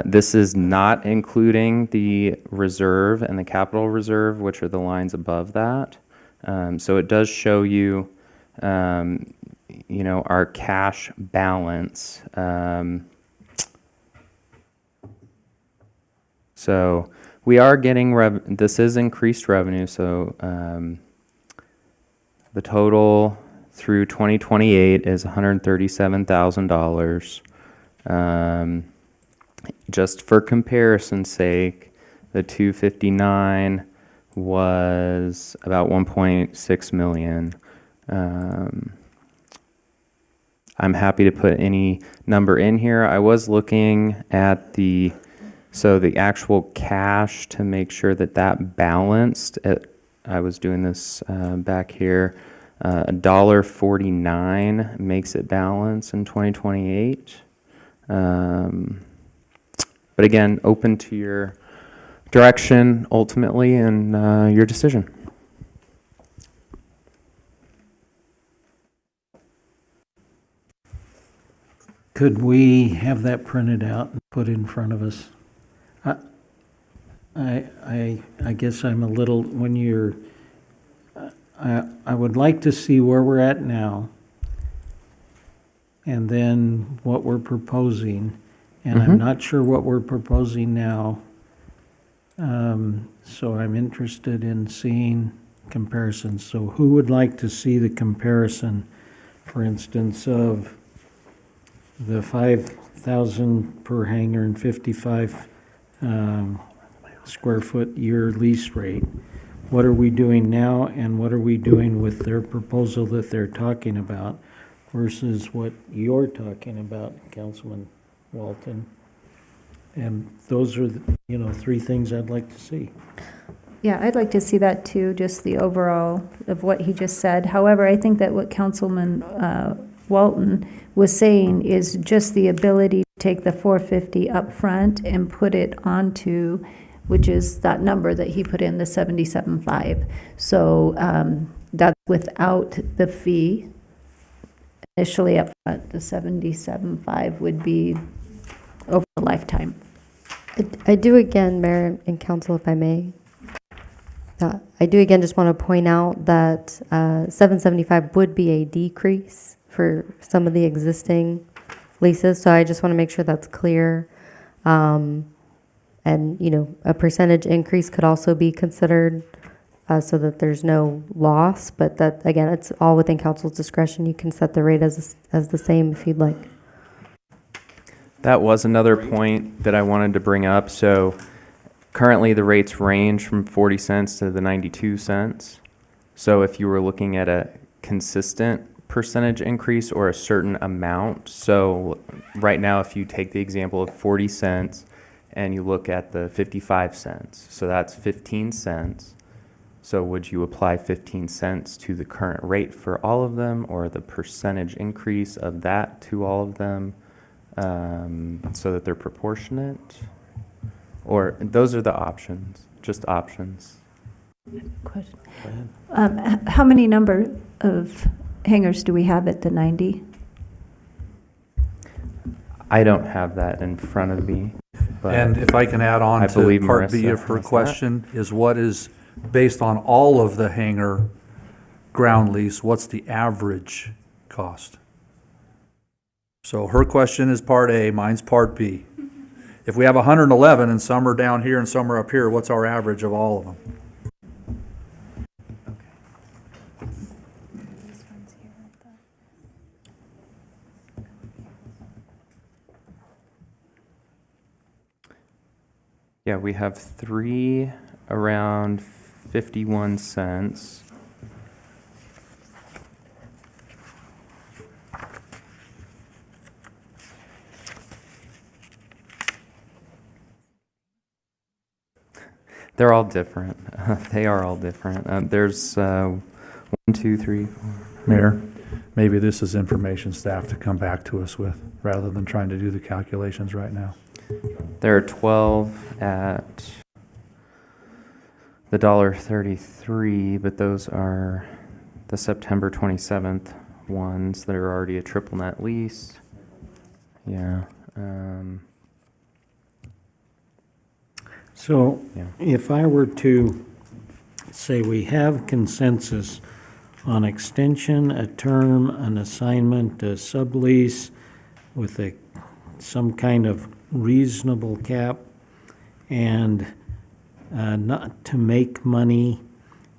This is not including the reserve and the capital reserve, which are the lines above that. So it does show you, you know, our cash balance. So we are getting this is increased revenue. So the total through 2028 is $137,000. Just for comparison's sake, the 259 was about 1.6 million. I'm happy to put any number in here. I was looking at the actual cash to make sure that balanced. I was doing this back here. $1.49 makes it balance in 2028. But again, open to your direction ultimately and your decision. Could we have that printed out and put in front of us? I guess I'm a little, when you're, I would like to see where we're at now, and then what we're proposing, and I'm not sure what we're proposing now. So I'm interested in seeing comparisons. So who would like to see the comparison, for instance, of the 5,000 per hangar and 55 square foot year lease rate? What are we doing now, and what are we doing with their proposal that they're talking about versus what you're talking about, Councilman Walton? And those are, three things I'd like to see. Yeah, I'd like to see that too, just the overall of what he just said. However, I think that what Councilman Walton was saying is just the ability to take the 450 up front and put it onto, which is that number that he put in, the 77.5. So that's without the fee. Initially up front, the 77.5 would be over a lifetime. I do again, Mayor and Council, if I may. I do again just want to point out that 775 would be a decrease for some of the existing leases. So I just want to make sure that's clear. And, a percentage increase could also be considered so that there's no loss. But that, again, it's all within council's discretion. You can set the rate as the same if you'd like. That was another point that I wanted to bring up. So currently the rates range from 40 cents to the 92 cents. So if you were looking at a consistent percentage increase or a certain amount, so right now if you take the example of 40 cents and you look at the 55 cents, so that's 15 cents. So would you apply 15 cents to the current rate for all of them, or the percentage increase of that to all of them? So that they're proportionate, or those are the options, just options. Question. How many number of hangars do we have at the 90? I don't have that in front of me. But And if I can add on I to believe part B Marissa of her has that. question, is what is, based on all of the hangar ground lease, what's the average cost? So her question is part A, mine's part B. If we have 111 and some are down here and some are up here, what's our average of all of them? Yeah, we have 3 around 51 cents. They're all different. They are all different. There's 1, 2, 3, 4. Mayor, maybe this is information staff to come back to us with, rather than trying to do the calculations right now. There are 12 at the $1.33, but those are the September 27th ones that are already a triple net lease. Yeah. So Yeah. if I were to say we have consensus on extension, a term, an assignment, a sublease with some kind of reasonable cap, and not to make money,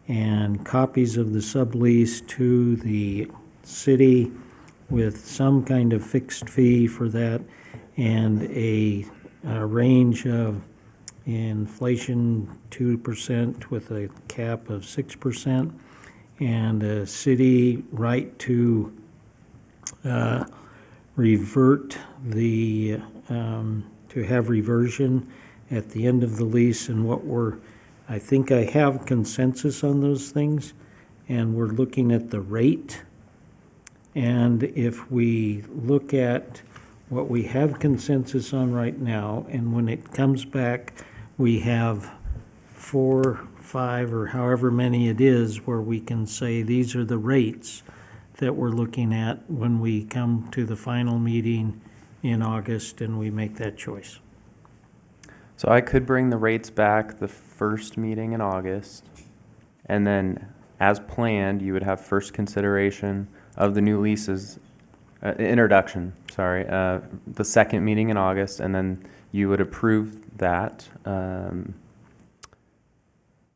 and copies of the sublease to the city with some kind of fixed fee for that, and a range of inflation 2% with a cap of 6%, and a city right to revert the, to have reversion at the end of the lease. And I think I have consensus on those things, and we're looking at the rate. And if we look at what we have consensus on right now, and when it comes back, we have 4, 5, or however many it is, where we can say these are the rates that we're looking at when we come to the final meeting in August and we make that choice. So I could bring the rates back the first meeting in August, and then, as planned, you would have first consideration of the new leases, introduction, sorry, the second meeting in August, and then you would approve that the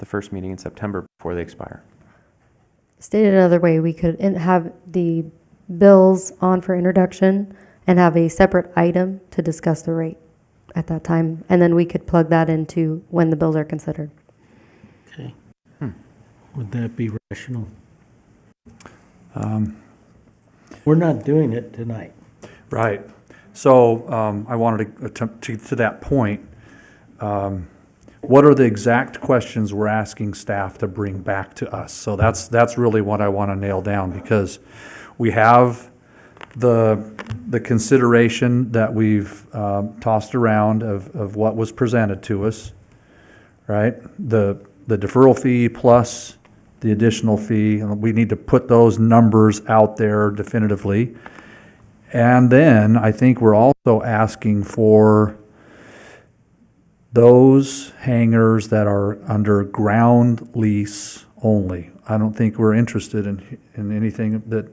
first meeting in September before they expire. Stated another way, we could have the bills on for introduction and have a separate item to discuss the rate at that time, and then we could plug that into when the bills are considered. Okay. Would that be rational? We're not doing it tonight. Right. So I wanted to attempt to that point. What are the exact questions we're asking staff to bring back to us? So that's really what I want to nail down, because we have the consideration that we've tossed around of what was presented to us, right? The deferral fee plus the additional fee. We need to put those numbers out there definitively. And then I think we're also asking for those hangars that are under ground lease only. I don't think we're interested in anything that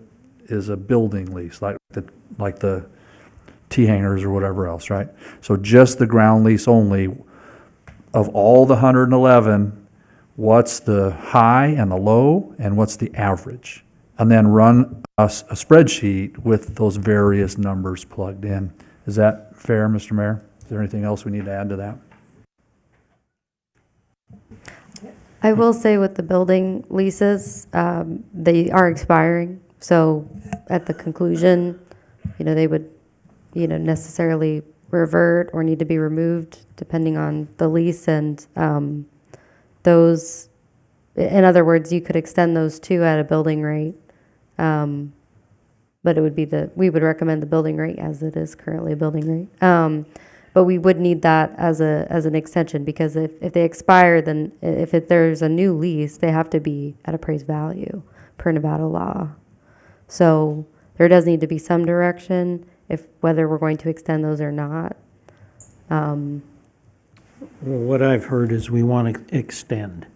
is a building lease, like the T hangars or whatever else, right? So just the ground lease only. Of all the 111, what's the high and the low, and what's the average? And then run us a spreadsheet with those various numbers plugged in. Is that fair, Mr. Mayor? Is there anything else we need to add to that? I will say with the building leases, they are expiring. So at the conclusion, they would, necessarily revert or need to be removed depending on the lease. And those, in other words, you could extend those two at a building rate. But it would be we would recommend the building rate as it is currently a building rate. But we would need that as an extension, because if they expire, then if there's a new lease, they have to be at appraised value per Nevada law. So there does need to be some direction whether we're going to extend those or not. Well, what I've heard is we want to extend.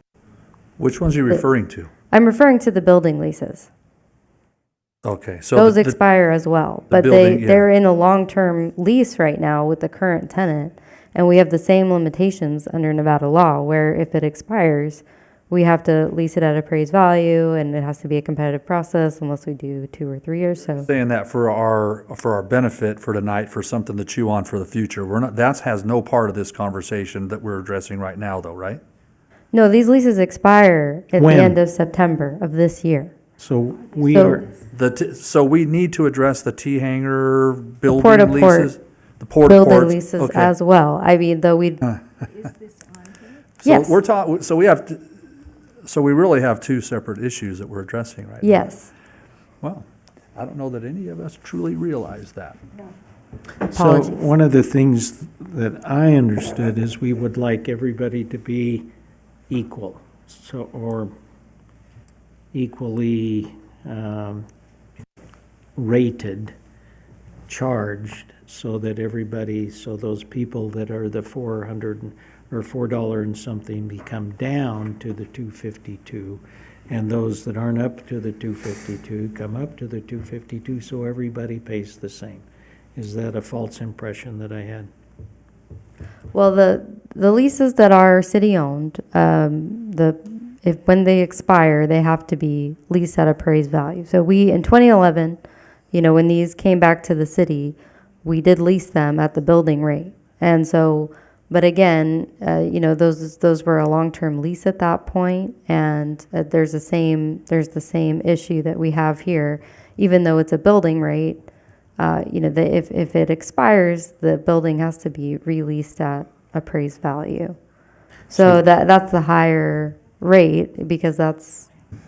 Which ones are you referring to? I'm referring to the building leases. Okay, so those expire as well, but building, they're in a long-term lease right now with the current tenant, and we have the same limitations under Nevada law, where if it expires, we have to lease it at appraised value, and it has to be a competitive process unless we do 2 or 3 years. So saying that for our benefit for tonight, for something to chew on for the future. That has no part of this conversation that we're addressing right now, though, right? No, these leases expire at When? the end of September of this year. So so we need to address the T hangar building port-to-port leases, the port building leases okay. as well. I mean, though we. So Yes. we're talking. So we really have two separate issues that we're addressing right now. Yes. Well, I don't know that any of us truly realize that. So one of the things that I understood is we would like everybody to be equal, or equally rated, charged, so that so those people that are the $400 or $4 and something become down to the $252, and those that aren't up to the $252 come up to the $252, so everybody pays the same. Is that a false impression that I had? Well, the leases that are city-owned, when they expire, they have to be leased at appraised value. So in 2011, when these came back to the city, we did lease them at the building rate. And so, but again, those were a long-term lease at that point, and there's the same issue that we have here, even though it's a building rate. If it expires, the building has to be released at appraised value. So that's the higher rate, because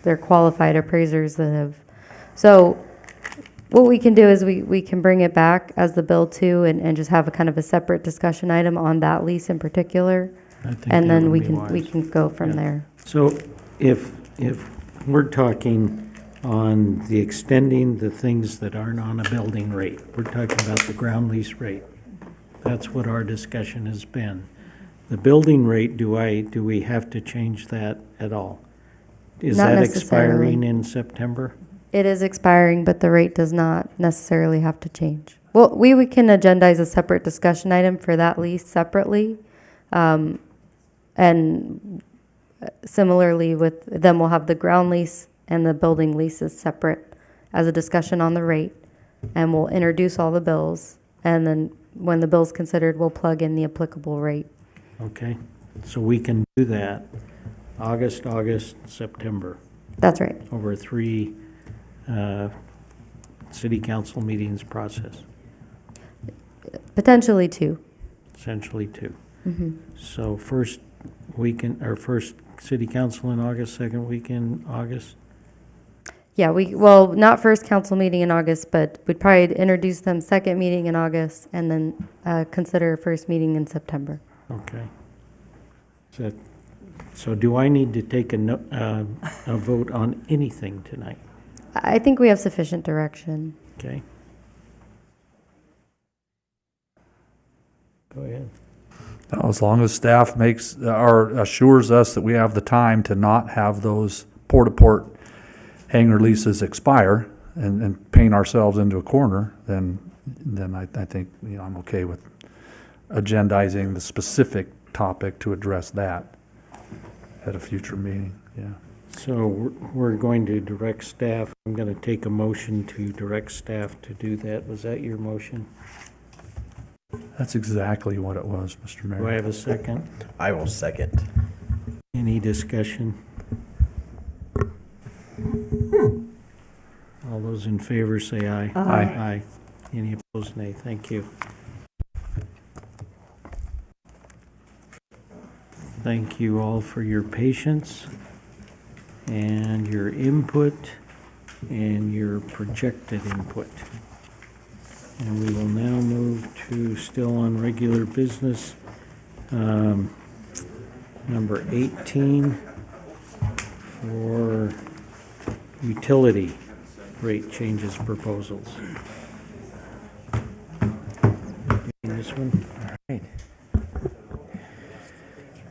they're qualified appraisers that have. So what we can do is we can bring it back as the bill too, and just have a kind of a separate discussion item on that lease in particular, and then we can go from there. So if we're talking on the extending the things that aren't on a building rate. We're talking about the ground lease rate. That's what our discussion has been. The building rate, do we have to change that at all? Is Not that necessarily. expiring in September? It is expiring, but the rate does not necessarily have to change. Well, we can agendize a separate discussion item for that lease separately. And similarly with them, we'll have the ground lease and the building leases separate as a discussion on the rate. And we'll introduce all the bills. And then when the bill's considered, we'll plug in the applicable rate. Okay, so we can do that, August, September, That's right. over 3 city council meetings process, Potentially two. essentially 2. Mm-hmm. So first weekend, or first city council in August, second week in August? Yeah, well, not first council meeting in August, but we'd probably introduce them second meeting in August and then consider first meeting in September. Okay. So do I need to take a vote on anything tonight? I think we have sufficient direction. Okay. Go ahead. As long as staff makes, or assures us that we have the time to not have those port-to-port hangar leases expire and paint ourselves into a corner, then I think, I'm okay with agendizing the specific topic to address that at a future meeting, yeah. So we're going to direct staff, I'm going to take a motion to direct staff to do that. Was that your motion? That's exactly what it was, Mr. Mayor. Do I have a second? I will second. Any discussion? All those in favor say aye. Aye. Aye. Any opposed, nay. Thank you. Thank you all for your patience and your input and your projected input. And we will now move to, still on regular business, number 18 for utility rate changes proposals. This one?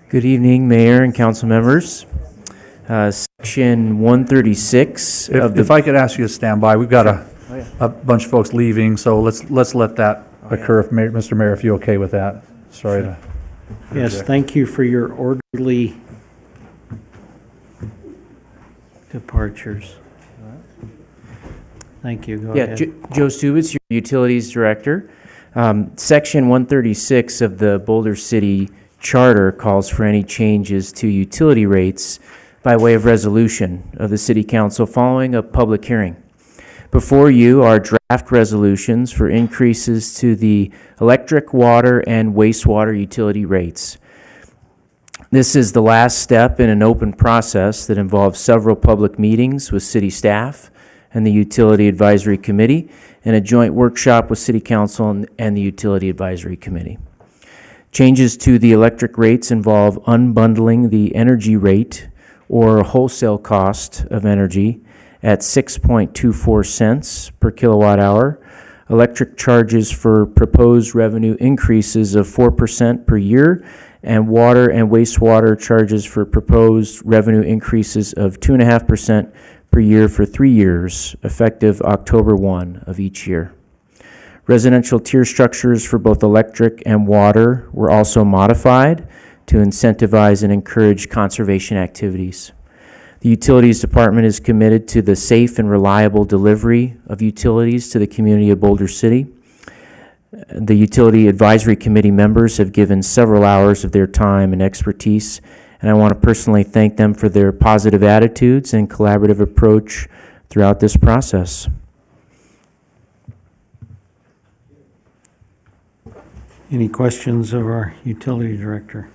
Good evening, Mayor and council members. Section 136 of the... If I could ask you to stand by, we've got a bunch of folks leaving, so let's let that occur, if Mr. Mayor, if you're okay with that. Sorry to... Yes, thank you for your orderly departures. Thank you. Go ahead. Joe Stubitz, your Utilities Director. Section 136 of the Boulder City Charter calls for any changes to utility rates by way of resolution of the City Council following a public hearing. Before you are draft resolutions for increases to the electric, water, and wastewater utility rates. This is the last step in an open process that involves several public meetings with city staff and the Utility Advisory Committee and a joint workshop with City Council and the Utility Advisory Committee. Changes to the electric rates involve unbundling the energy rate or wholesale cost of energy at 6.24 cents per kilowatt hour, electric charges for proposed revenue increases of 4% per year, and water and wastewater charges for proposed revenue increases of 2.5% per year for 3 years, effective October 1 of each year. Residential tier structures for both electric and water were also modified to incentivize and encourage conservation activities. The Utilities Department is committed to the safe and reliable delivery of utilities to the community of Boulder City. The Utility Advisory Committee members have given several hours of their time and expertise, and I want to personally thank them for their positive attitudes and collaborative approach throughout this process. Any questions of our utility director?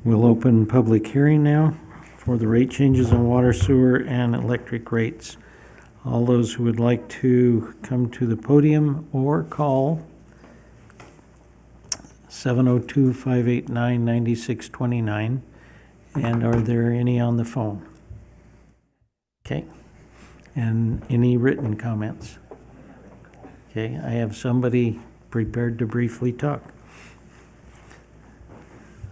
We'll open public hearing now for the rate changes on water, sewer, and electric rates. All those who would like to come to the podium or call 702-589-9629 And are there any on the phone? Okay. And any written comments? Okay, I have somebody prepared to briefly talk.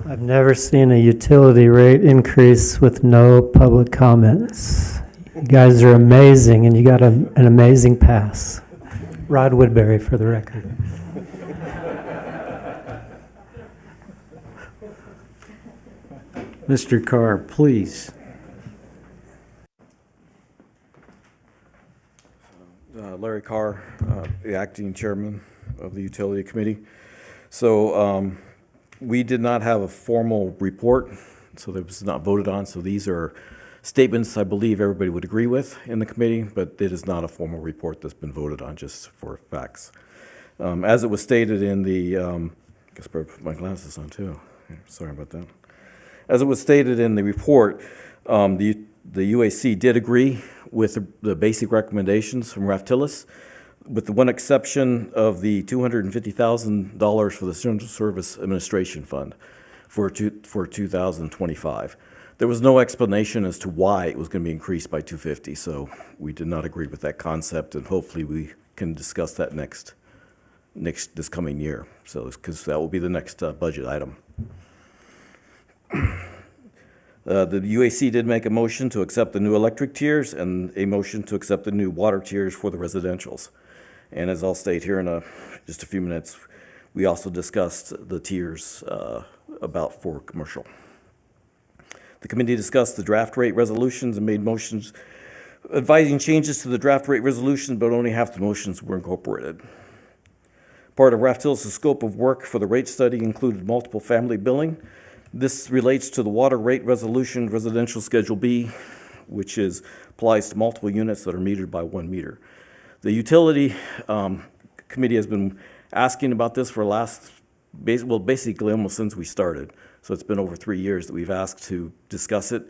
I've never seen a utility rate increase with no public comments. You guys are amazing, and you got an amazing pass. Rod Woodbury, for the record. Mr. Carr, please. Larry Carr, the acting chairman of the Utility Committee. So we did not have a formal report, so that was not voted on. So these are statements I believe everybody would agree with in the committee, but it is not a formal report that's been voted on, just for facts. As it was stated in the, I guess I better put my glasses on too. Sorry about that. As it was stated in the report, the UAC did agree with the basic recommendations from Raftillis, with the one exception of the $250,000 for the Central Service Administration Fund for 2025. There was no explanation as to why it was going to be increased by $250,000, so we did not agree with that concept, and hopefully we can discuss that this coming year. So, because that will be the next budget item. The UAC did make a motion to accept the new electric tiers and a motion to accept the new water tiers for the residentials. And as I'll state here in just a few minutes, we also discussed the tiers about for commercial. The committee discussed the draft rate resolutions and made motions advising changes to the draft rate resolution, but only half the motions were incorporated. Part of Raftillis' scope of work for the rate study included multiple family billing. This relates to the water rate resolution residential Schedule B, which applies to multiple units that are metered by 1 meter. The utility committee has been asking about this for basically almost since we started. So it's been over 3 years that we've asked to discuss it,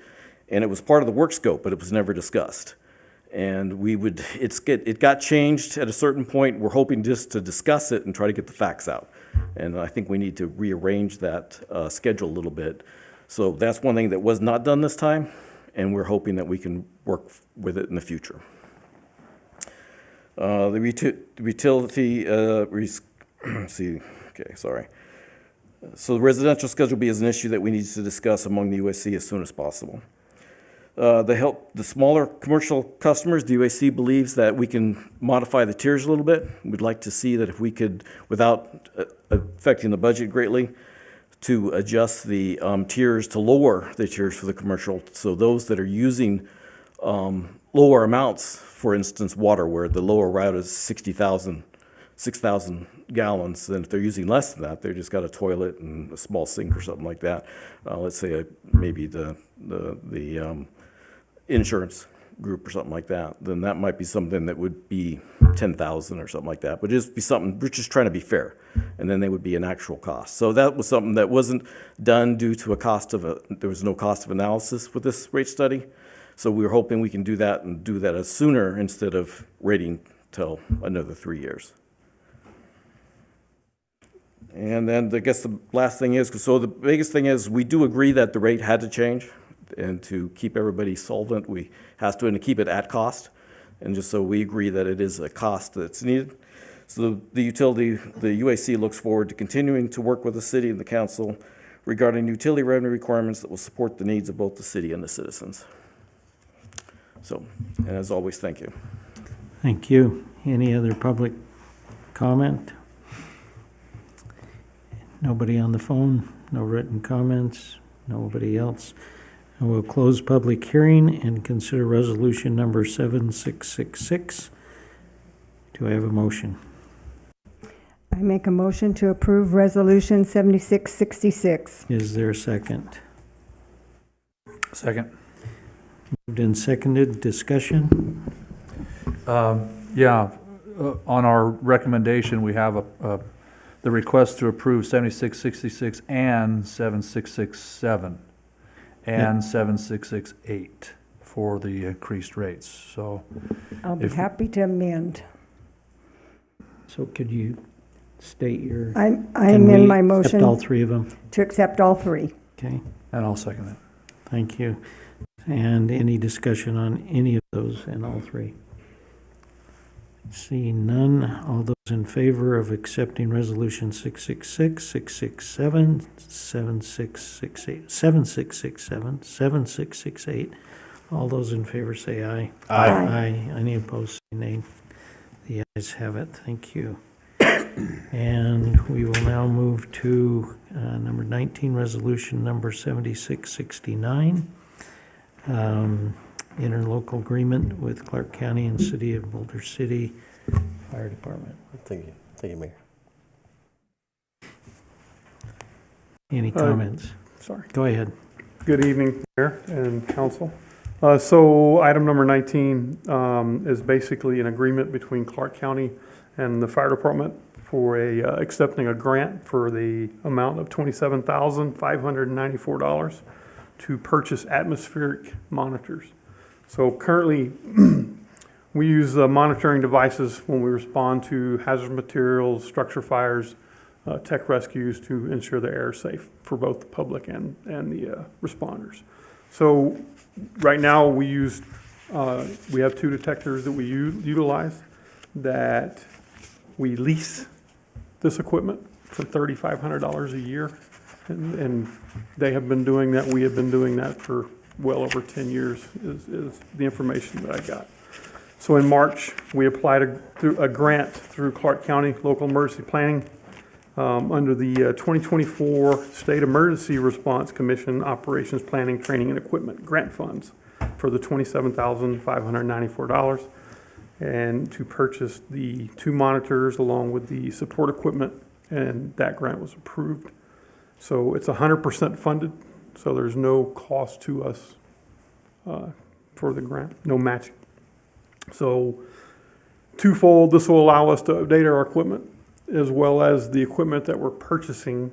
and it was part of the work scope, but it was never discussed. And it got changed at a certain point. We're hoping just to discuss it and try to get the facts out. And I think we need to rearrange that schedule a little bit. So that's one thing that was not done this time, and we're hoping that we can work with it in the future. The utility, So the residential Schedule B is an issue that we need to discuss among the USC as soon as possible. To help the smaller commercial customers, the UAC believes that we can modify the tiers a little bit. We'd like to see that if we could, without affecting the budget greatly, to adjust the tiers to lower the tiers for the commercial. So those that are using lower amounts, for instance, water, where the lower route is 6,000 gallons, then if they're using less than that, they've just got a toilet and a small sink or something like that. Let's say maybe the insurance group or something like that, then that might be something that would be 10,000 or something like that. But just be something, we're just trying to be fair, and then they would be an actual cost. So that was something that wasn't done due to there was no cost of analysis with this rate study. So we were hoping we can do that and do that as sooner instead of waiting till another 3 years. And then I guess the last thing is, so the biggest thing is we do agree that the rate had to change, and to keep everybody solvent, we have to, and to keep it at cost. And just so we agree that it is a cost that's needed. So the UAC looks forward to continuing to work with the city and the council regarding utility revenue requirements that will support the needs of both the city and the citizens. So, and as always, thank you. Thank you. Any other public comment? Nobody on the phone? No written comments? Nobody else? I will close public hearing and consider resolution number 7666. Do I have a motion? I make a motion to approve resolution 7666. Is there a second? Second. Moved and seconded. Discussion? On our recommendation, we have the request to approve 7666 and 7667 and 7668 for the increased rates. So I'll be happy to amend. So could you state your... I amend my motion. Accept all three of them? To accept all three. Okay. And I'll second it. Thank you. And any discussion on any of those and all three? Seeing none, all those in favor of accepting Resolution 666, 667, 7668, 7667, 7668, all those in favor say aye. Aye. Aye. Any opposed, say nay. The ayes have it. Thank you. And we will now move to number 19, Resolution number 7669. Interlocal agreement with Clark County and City of Boulder City Fire Department. Thank you, Mayor. Any comments? Sorry. Go ahead. Good evening, Mayor and Council. So item number 19 is basically an agreement between Clark County and the Fire Department for accepting a grant for the amount of $27,594 to purchase atmospheric monitors. So currently, we use monitoring devices when we respond to hazardous materials, structure fires, tech rescues to ensure the air is safe for both the public and the responders. So right now we have 2 detectors that we utilize, that we lease this equipment for $3,500 a year. And they have been doing that. We have been doing that for well over 10 years is the information that I got. So in March, we applied a grant through Clark County Local Emergency Planning under the 2024 State Emergency Response Commission Operations Planning, Training, and Equipment Grant Funds for the $27,594 and to purchase the 2 monitors along with the support equipment, and that grant was approved. So it's 100% funded, so there's no cost to us for the grant, no matching. So twofold, this will allow us to update our equipment, as well as the equipment that we're purchasing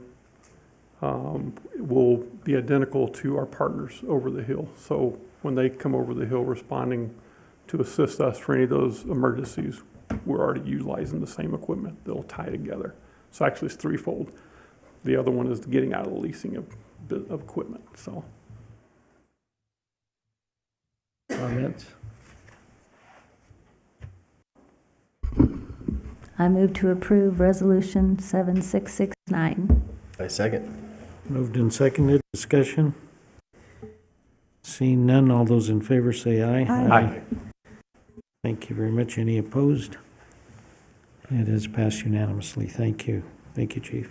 will be identical to our partners over the hill. So when they come over the hill responding to assist us for any of those emergencies, we're already utilizing the same equipment. They'll tie together. So actually it's threefold. The other one is getting out of the leasing of equipment, so. Comments? I move to approve Resolution 7669. I second. Moved and seconded. Discussion? Seeing none, all those in favor say aye. Aye. Thank you very much. Any opposed? It is passed unanimously. Thank you. Thank you, Chief.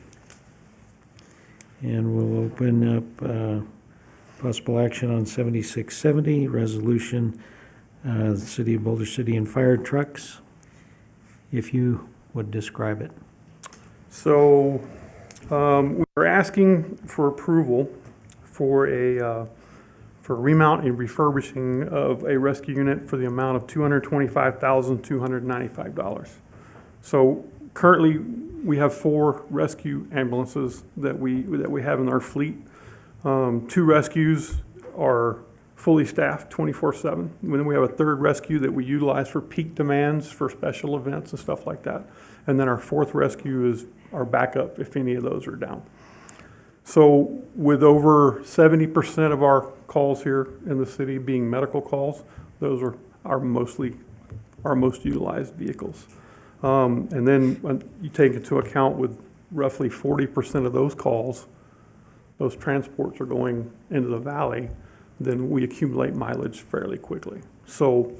And we'll open up possible action on 7670, resolution, the City of Boulder City and fire trucks. If you would describe it. So we're asking for approval for for remount and refurbishing of a rescue unit for the amount of $225,295. So currently, we have 4 rescue ambulances that we have in our fleet. 2 rescues are fully staffed 24/7. Then we have a 3rd rescue that we utilize for peak demands for special events and stuff like that. And then our 4th rescue is our backup if any of those are down. So with over 70% of our calls here in the city being medical calls, those are our most utilized vehicles. And then when you take into account with roughly 40% of those calls, those transports are going into the valley, then we accumulate mileage fairly quickly. So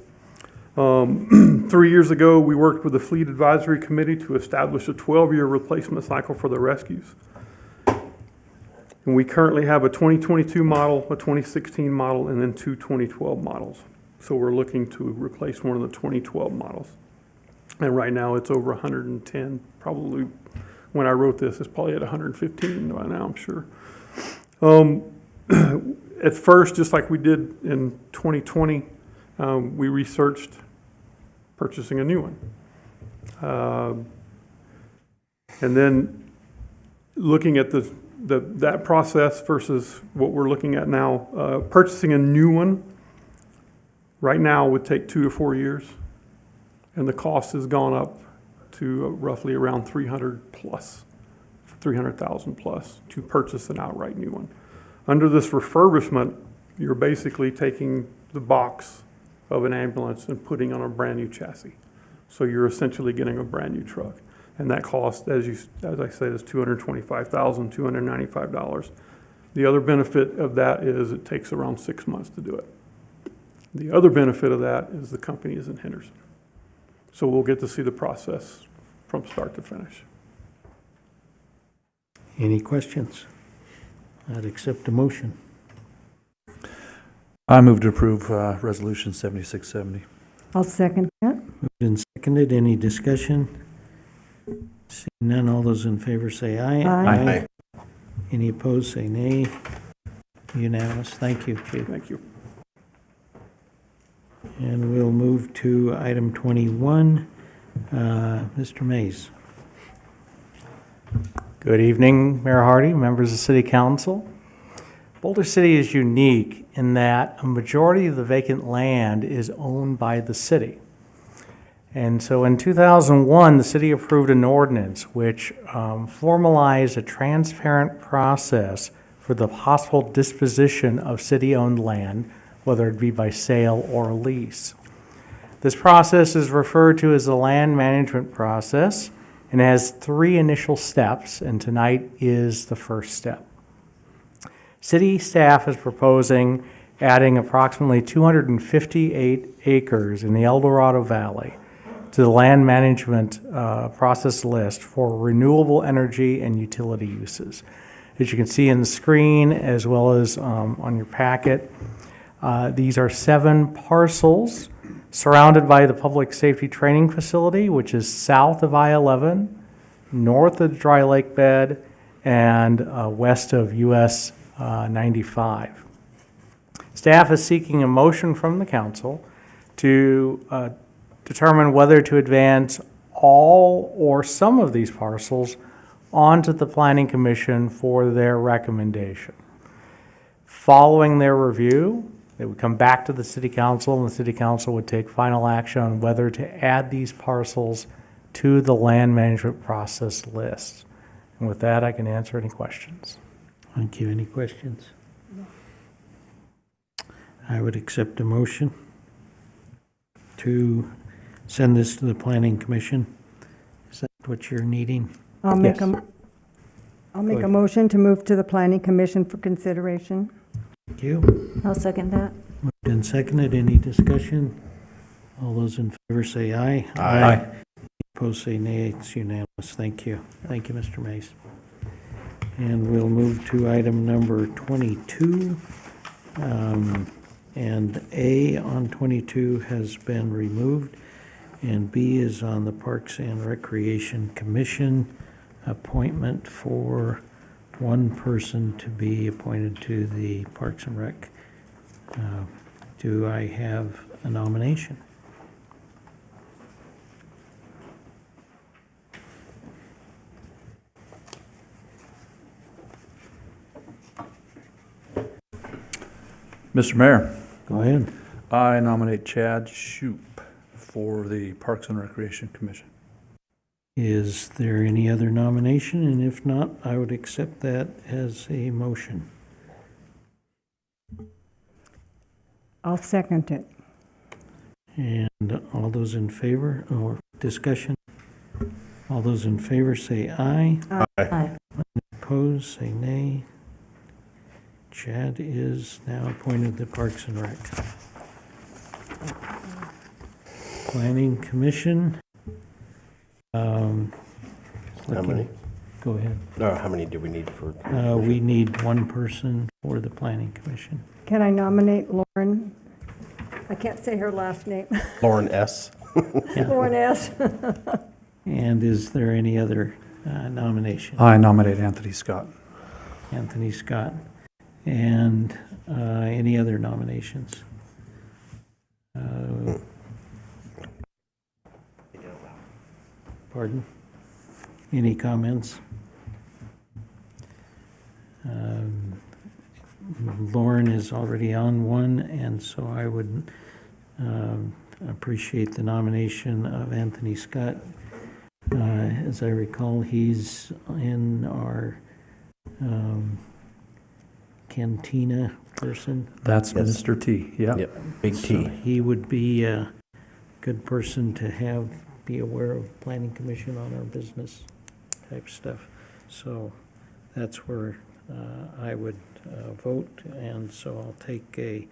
3 years ago, we worked with the Fleet Advisory Committee to establish a 12-year replacement cycle for the rescues. And we currently have a 2022 model, a 2016 model, and then 2 2012 models. So we're looking to replace one of the 2012 models. And right now it's over 110, probably when I wrote this, it's probably at 115 by now, I'm sure. At first, just like we did in 2020, we researched purchasing a new one. And then looking at that process versus what we're looking at now, purchasing a new one right now would take 2 to 4 years. And the cost has gone up to roughly around $300,000 plus to purchase an outright new one. Under this refurbishment, You're basically taking the box of an ambulance and putting on a brand-new chassis. So you're essentially getting a brand-new truck. And that cost, as I said, is $225,295. The other benefit of that is it takes around 6 months to do it. The other benefit of that is the company is in Henderson. So we'll get to see the process from start to finish. Any questions? I'd accept a motion. I move to approve Resolution 7670. I'll second that. Moved and seconded. Any discussion? Seeing none, all those in favor say aye. Aye. Any opposed, say nay. Unanimous. Thank you, Chief. Thank you. And we'll move to item 21. Mr. Mays. Good evening, Mayor Hardy, members of City Council. Boulder City is unique in that a majority of the vacant land is owned by the city. And so in 2001, the city approved an ordinance which formalized a transparent process for the possible disposition of city-owned land, whether it be by sale or lease. This process is referred to as the land management process and has 3 initial steps, and tonight is the first step. City staff is proposing adding approximately 258 acres in the El Dorado Valley to the land management process list for renewable energy and utility uses. As you can see in the screen, as well as on your packet, these are 7 parcels surrounded by the Public Safety Training Facility, which is south of I-11, north of the Dry Lake Bed, and west of US 95. Staff is seeking a motion from the council to determine whether to advance all or some of these parcels onto the Planning Commission for their recommendation. Following their review, they would come back to the City Council, and the City Council would take final action on whether to add these parcels to the land management process list. And with that, I can answer any questions. Thank you. Any questions? I would accept a motion to send this to the Planning Commission. Is that what you're needing? I'll make Yes. a motion to move to the Planning Commission for consideration. Thank you. I'll second that. Moved and seconded. Any discussion? All those in favor say aye. Aye. Opposed say nay. It's unanimous. Thank you. Thank you, Mr. Mays. And we'll move to item number 22. And A on 22 has been removed, and B is on the Parks and Recreation Commission, appointment for one person to be appointed to the Parks and Rec. Do I have a nomination? Mr. Mayor, Go ahead. I nominate Chad Shoup for the Parks and Recreation Commission. Is there any other nomination? And if not, I would accept that as a motion. I'll second it. And all those in favor, or discussion? All those in favor say aye. Aye. Opposed, say nay. Chad is now appointed to Parks and Rec. Planning Commission. How many? Go ahead. How many do we need for? We need one person for the Planning Commission. Can I nominate Lauren? I can't say her last name. Lauren S. Lauren S. And is there any other nomination? I nominate Anthony Scott. Anthony Scott. And any other nominations? Pardon? Any comments? Lauren is already on one, and so I would appreciate the nomination of Anthony Scott. As I recall, he's in our Cantina person? That's Mr. T, yeah. Yep, big So T. he would be a good person to be aware of planning commission on our business type stuff. So that's where I would vote, and so I'll take a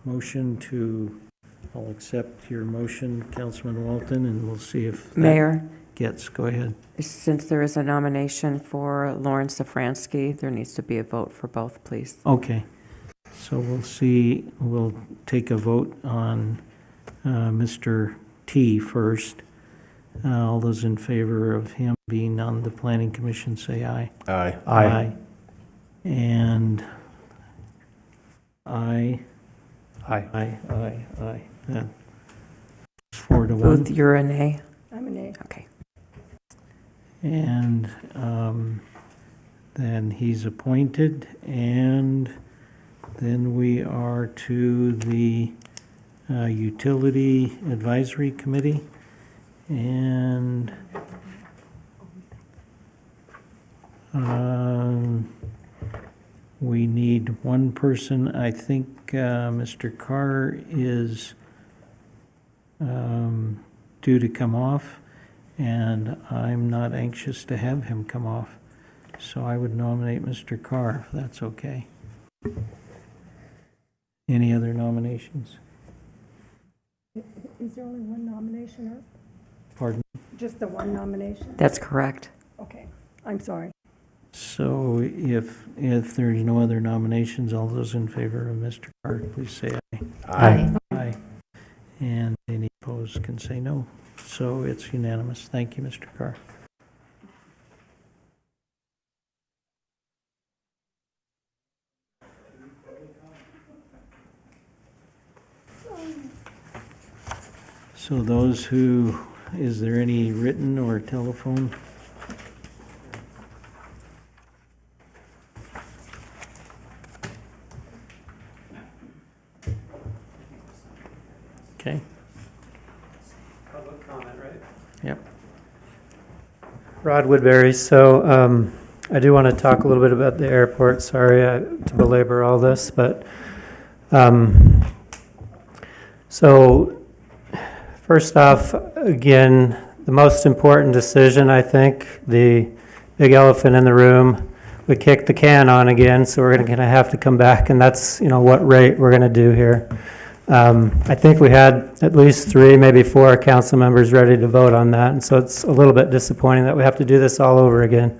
motion I'll accept your motion, Councilman Walton, and we'll see if that Mayor, go ahead. since there is a nomination for Lauren Safransky, there needs to be a vote for both, please. Okay, so we'll take a vote on Mr. T first. All those in favor of him being on the planning commission, say aye. Aye. Aye. And aye. Aye. Aye. 4-1. Booth, you're a nay? I'm an A. Okay. And then he's appointed, and then we are to the Utility Advisory Committee, and we need one person. I think Mr. Carr is due to come off, and I'm not anxious to have him come off. So I would nominate Mr. Carr, if that's okay. Any other nominations? Is there only one nomination, or Pardon? just the one nomination? That's correct. Okay, I'm sorry. So if there's no other nominations, all those in favor of Mr. Carr, please say aye. Aye. Aye. And any opposed can say no. So it's unanimous. Thank you, Mr. Carr. So is there any written or telephone? Okay. Public comment, right? Yep. Rod Woodbury. So I do want to talk a little bit about the airport. Sorry to belabor all this, but so first off, again, the most important decision, I think, the big elephant in the room, we kicked the can on again, so we're going to have to come back, and that's what rate we're going to do here. I think we had at least 3, maybe 4 council members ready to vote on that, and so it's a little bit disappointing that we have to do this all over again.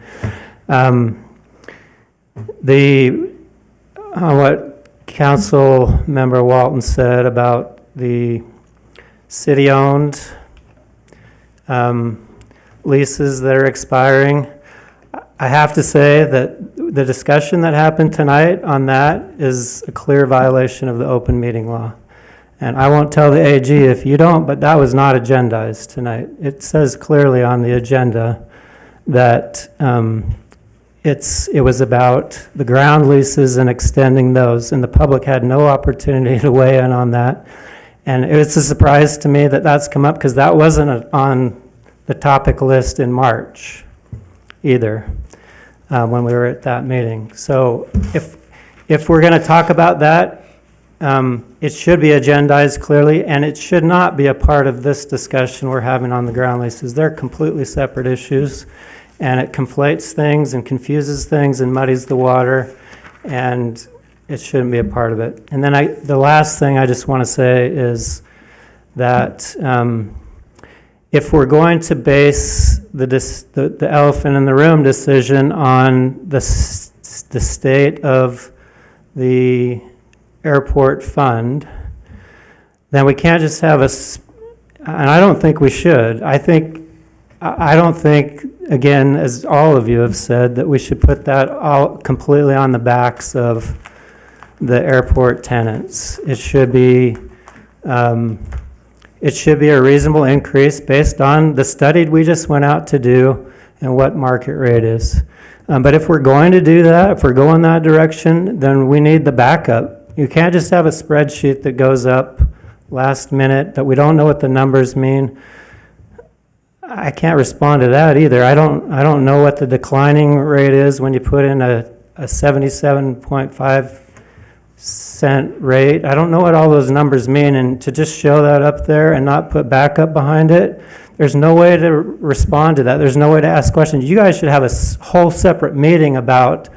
What Council Member Walton said about the city-owned leases that are expiring, I have to say that the discussion that happened tonight on that is a clear violation of the open meeting law. And I won't tell the AG if you don't, but that was not agendized tonight. It says clearly on the agenda that it was about the ground leases and extending those, and the public had no opportunity to weigh in on that. And it's a surprise to me that that's come up, because that wasn't on the topic list in March either, when we were at that meeting. So if we're going to talk about that, it should be agendized clearly, and it should not be a part of this discussion we're having on the ground leases. They're completely separate issues, and it conflates things and confuses things and muddies the water, and it shouldn't be a part of it. And then the last thing I just want to say is that if we're going to base the elephant in the room decision on the state of the airport fund, then we can't just have and I don't think we should. I don't think, again, as all of you have said, that we should put that all completely on the backs of the airport tenants. It should be a reasonable increase based on the study we just went out to do and what market rate is. But if we're going to do that, if we're going that direction, then we need the backup. You can't just have a spreadsheet that goes up last minute that we don't know what the numbers mean. I can't respond to that either. I don't know what the declining rate is when you put in a 77.5 cent rate. I don't know what all those numbers mean, and to just show that up there and not put backup behind it, there's no way to respond to that. There's no way to ask questions. You guys should have a whole separate meeting about,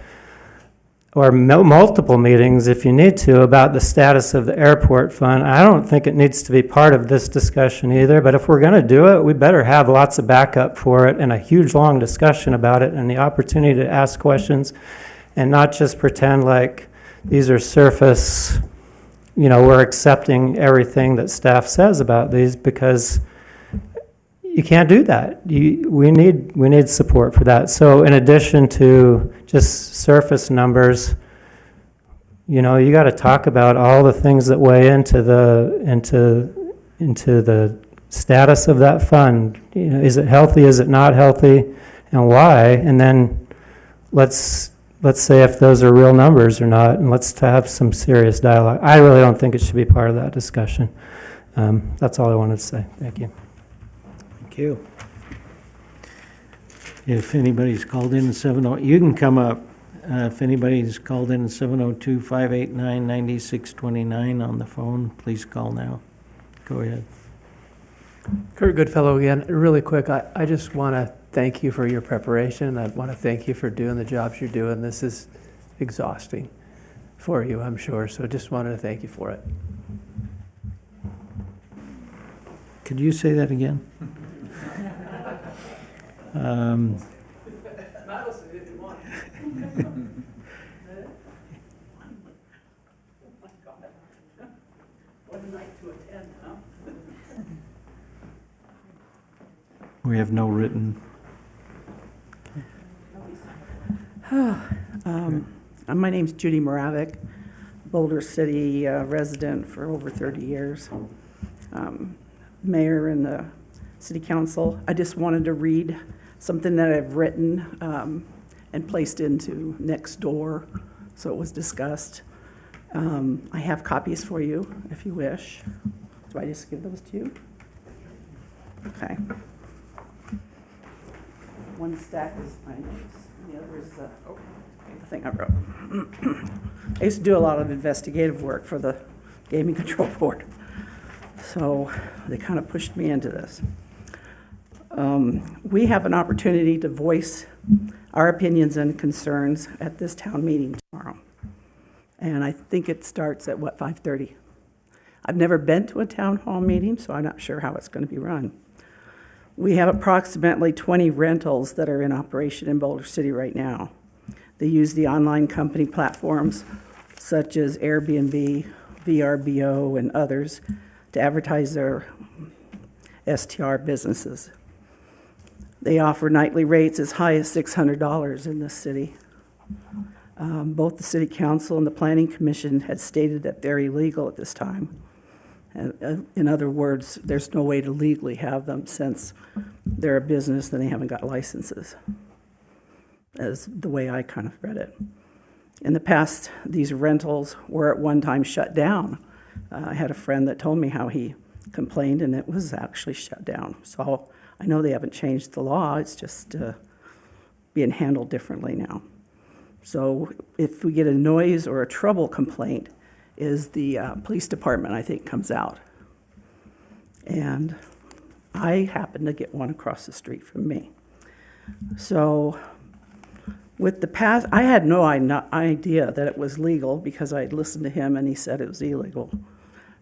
or multiple meetings if you need to, about the status of the airport fund. I don't think it needs to be part of this discussion either, but if we're going to do it, we better have lots of backup for it and a huge long discussion about it and the opportunity to ask questions and not just pretend like these are surface, we're accepting everything that staff says about these, because you can't do that. We need support for that. So in addition to just surface numbers, you got to talk about all the things that weigh into the status of that fund. Is it healthy? Is it not healthy? And why? And then let's say if those are real numbers or not, and let's have some serious dialogue. I really don't think it should be part of that discussion. That's all I wanted to say. Thank you. Thank you. If anybody's called in at you can come up. If anybody's called in at 702-589-9629 on the phone, please call now. Go ahead. Kurt Goodfellow again. Really quick, I just want to thank you for your preparation. I want to thank you for doing the jobs you're doing. This is exhausting for you, I'm sure. So just wanted to thank you for it. Could you say that again? We have no written. My name's Judy Moravik, Boulder City resident for over 30 years. Mayor and the City Council. I just wanted to read something that I've written and placed into Nextdoor, so it was discussed. I have copies for you if you wish. Do I just give those to you? Okay. One stack is my notes, and the other is the thing I wrote. I used to do a lot of investigative work for the Gaming Control Board, so they kind of pushed me into this. We have an opportunity to voice our opinions and concerns at this town meeting tomorrow. And I think it starts at, 5:30? I've never been to a town hall meeting, so I'm not sure how it's going to be run. We have approximately 20 rentals that are in operation in Boulder City right now. They use the online company platforms such as Airbnb, VRBO, and others to advertise their STR businesses. They offer nightly rates as high as $600 in this city. Both the City Council and the Planning Commission had stated that they're illegal at this time. In other words, there's no way to legally have them since they're a business and they haven't got licenses, as the way I kind of read it. In the past, these rentals were at one time shut down. I had a friend that told me how he complained and it was actually shut down. So I know they haven't changed the law, it's just being handled differently now. So if we get a noise or a trouble complaint, is the police department, I think, comes out. And I happened to get one across the street from me. So with the past, I had no idea that it was legal because I had listened to him and he said it was illegal.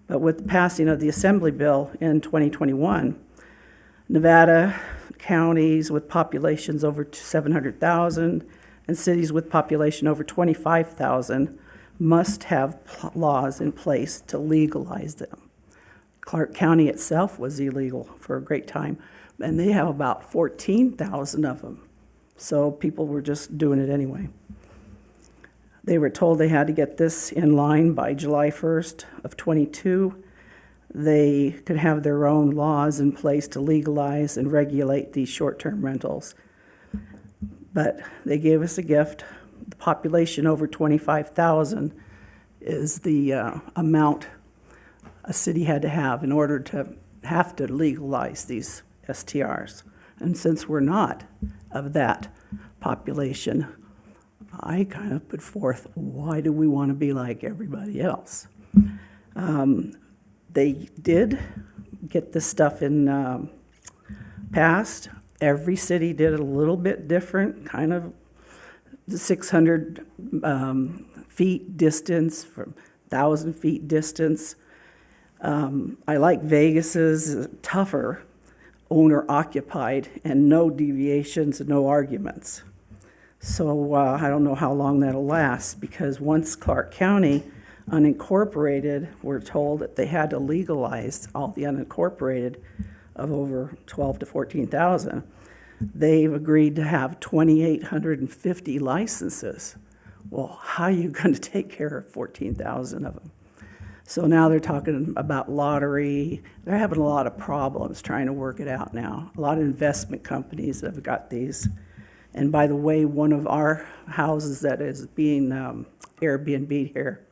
But with the passing of the Assembly Bill in 2021, Nevada counties with populations over 700,000 and cities with population over 25,000 must have laws in place to legalize them. Clark County itself was illegal for a great time, and they have about 14,000 of them. So people were just doing it anyway. They were told they had to get this in line by July 1st of 22. They could have their own laws in place to legalize and regulate these short-term rentals. But they gave us a gift. The population over 25,000 is the amount a city had to have in order to have to legalize these STRs. And since we're not of that population, I kind of put forth, why do we want to be like everybody else? They did get this stuff in passed. Every city did it a little bit different, kind of 600 feet distance from 1,000 feet distance. I like Vegas's tougher, owner occupied, and no deviations and no arguments. So I don't know how long that'll last, because once Clark County unincorporated were told that they had to legalize all the unincorporated of over 12 to 14,000, they've agreed to have 2,850 licenses. Well, how are you going to take care of 14,000 of them? So now they're talking about lottery. They're having a lot of problems trying to work it out now. A lot of investment companies have got these. And by the way, one of our houses that is being Airbnb here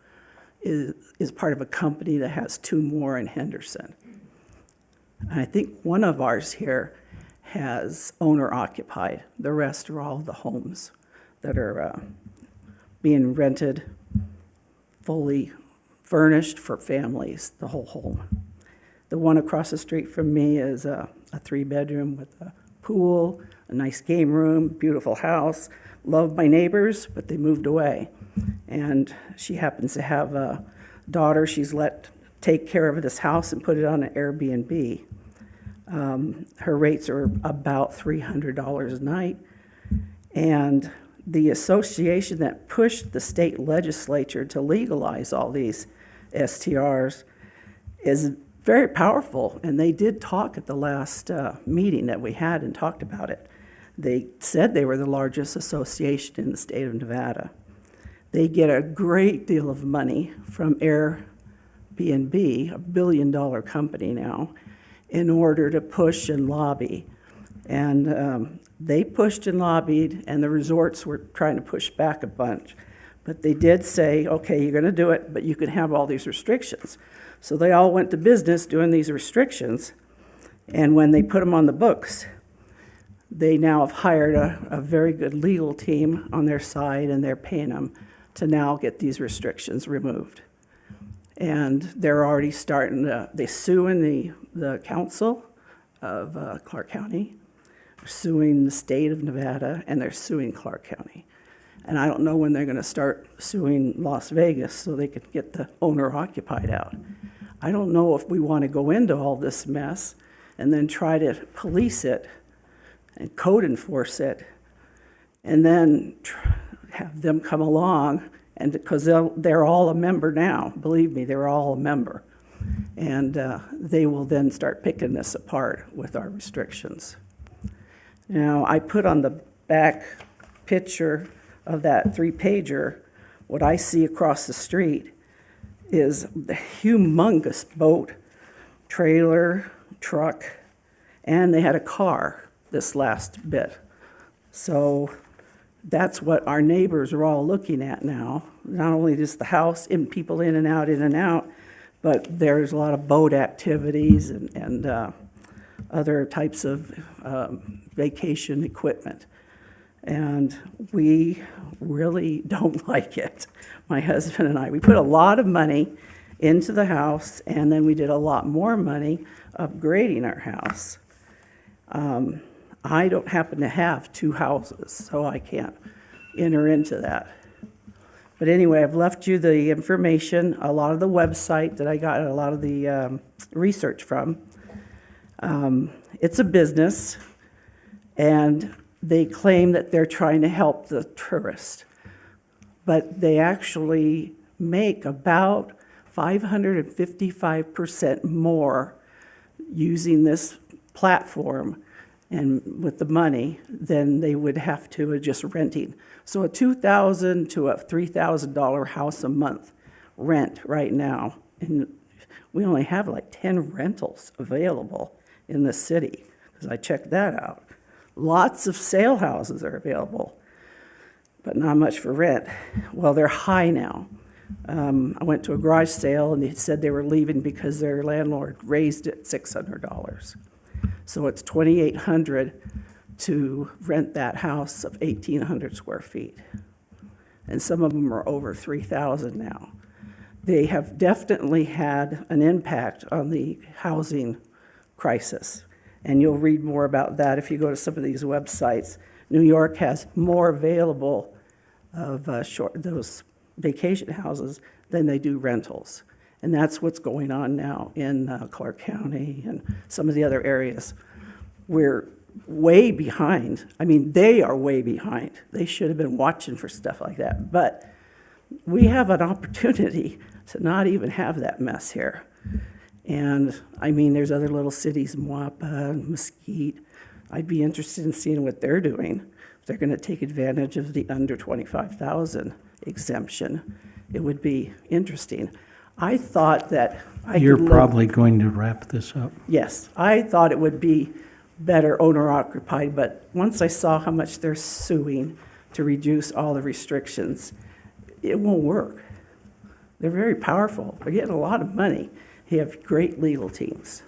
is part of a company that has 2 more in Henderson. And I think one of ours here has owner occupied. The rest are all the homes that are being rented, fully furnished for families, the whole home. The one across the street from me is a 3-bedroom with a pool, a nice game room, beautiful house. Loved my neighbors, but they moved away. And she happens to have a daughter she's let take care of this house and put it on an Airbnb. Her rates are about $300 a night. And the association that pushed the state legislature to legalize all these STRs is very powerful, and they did talk at the last meeting that we had and talked about it. They said they were the largest association in the state of Nevada. They get a great deal of money from Airbnb, a $1 billion company now, in order to push and lobby. And they pushed and lobbied, and the resorts were trying to push back a bunch. But they did say, okay, you're going to do it, but you can have all these restrictions. So they all went to business doing these restrictions, and when they put them on the books, they now have hired a very good legal team on their side, and they're paying them to now get these restrictions removed. And they're already starting they're suing the council of Clark County, suing the state of Nevada, and they're suing Clark County. And I don't know when they're going to start suing Las Vegas so they can get the owner occupied out. I don't know if we want to go into all this mess and then try to police it and code enforce it, and then have them come along, and because they're all a member now. Believe me, they're all a member. And they will then start picking this apart with our restrictions. Now, I put on the back picture of that 3-pager, what I see across the street is the humongous boat, trailer, truck, and they had a car this last bit. So that's what our neighbors are all looking at now. Not only just the house and people in and out, but there's a lot of boat activities and other types of vacation equipment. And we really don't like it, my husband and I. We put a lot of money into the house, and then we did a lot more money upgrading our house. I don't happen to have 2 houses, so I can't enter into that. But anyway, I've left you the information, a lot of the website that I got a lot of the research from. It's a business, and they claim that they're trying to help the tourist, but they actually make about 555% more using this platform and with the money than they would have to just renting. So a $2,000 to a $3,000 house a month rent right now, and we only have like 10 rentals available in the city, because I checked that out. Lots of sale houses are available, but not much for rent. Well, they're high now. I went to a garage sale, and they said they were leaving because their landlord raised it $600. So it's $2,800 to rent that house of 1,800 square feet. and some of them are over 3,000 now. They have definitely had an impact on the housing crisis, and you'll read more about that if you go to some of these websites. New York has more available of those vacation houses than they do rentals. And that's what's going on now in Clark County and some of the other areas. We're way behind. I mean, they are way behind. They should have been watching for stuff like that. But we have an opportunity to not even have that mess here. And I mean, there's other little cities, Mwapa, Mesquite. I'd be interested in seeing what they're doing. If they're going to take advantage of the under 25,000 exemption, it would be interesting. I thought that You're probably going to wrap this up. Yes, I thought it would be better owner-occupied, but once I saw how much they're suing to reduce all the restrictions, it won't work. They're very powerful. They're getting a lot of money. They have great legal teams.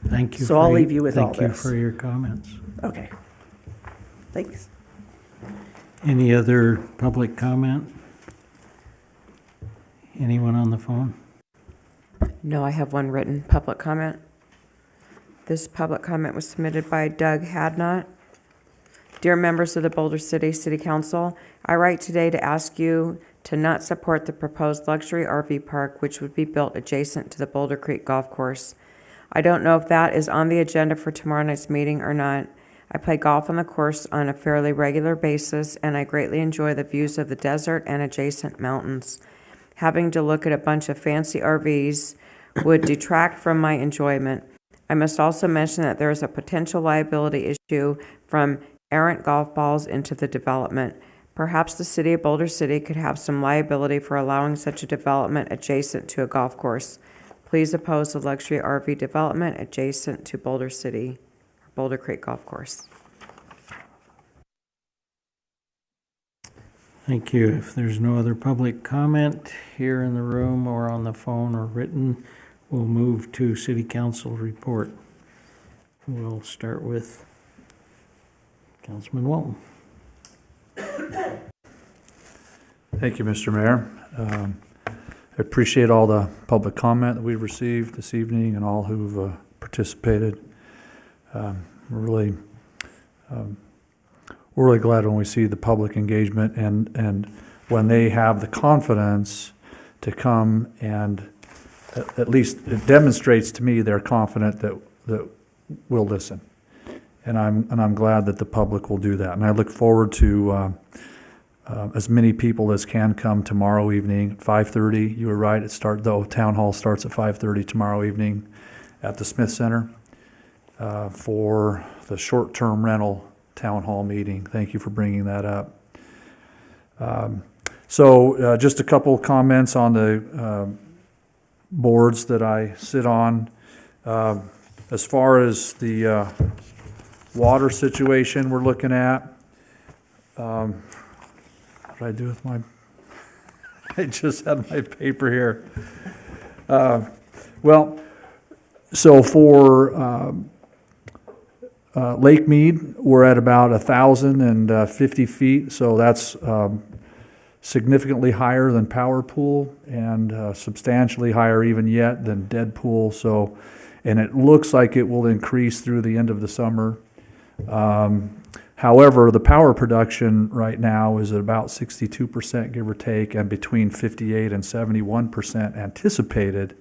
Thank you. So I'll leave you with all Thank you this. for your comments. Okay. Thanks. Any other public comment? Anyone on the phone? No, I have one written public comment. This public comment was submitted by Doug Hadnot. Dear members of the Boulder City City Council, I write today to ask you to not support the proposed luxury RV park, which would be built adjacent to the Boulder Creek Golf Course. I don't know if that is on the agenda for tomorrow night's meeting or not. I play golf on the course on a fairly regular basis, and I greatly enjoy the views of the desert and adjacent mountains. Having to look at a bunch of fancy RVs would detract from my enjoyment. I must also mention that there is a potential liability issue from errant golf balls into the development. Perhaps the city of Boulder City could have some liability for allowing such a development adjacent to a golf course. Please oppose the luxury RV development adjacent to Boulder City, Boulder Creek Golf Course. Thank you. If there's no other public comment here in the room or on the phone or written, we'll move to City Council report. We'll start with Councilman Walton. Thank you, Mr. Mayor. I appreciate all the public comment that we've received this evening and all who've participated. We're really glad when we see the public engagement and when they have the confidence to come and at least it demonstrates to me they're confident that we'll listen. And I'm glad that the public will do that. And I look forward to as many people as can come tomorrow evening at 5:30. You were right, the town hall starts at 5:30 tomorrow evening at the Smith Center for the short-term rental town hall meeting. Thank you for bringing that up. So just a couple comments on the boards that I sit on. As far as the water situation we're looking at, what did I do with my, I just had my paper here. So for Lake Mead, we're at about 1,050 feet, so that's significantly higher than Power Pool and substantially higher even yet than Dead Pool. So, and it looks like it will increase through the end of the summer. However, the power production right now is at about 62%, give or take, and between 58 and 71% anticipated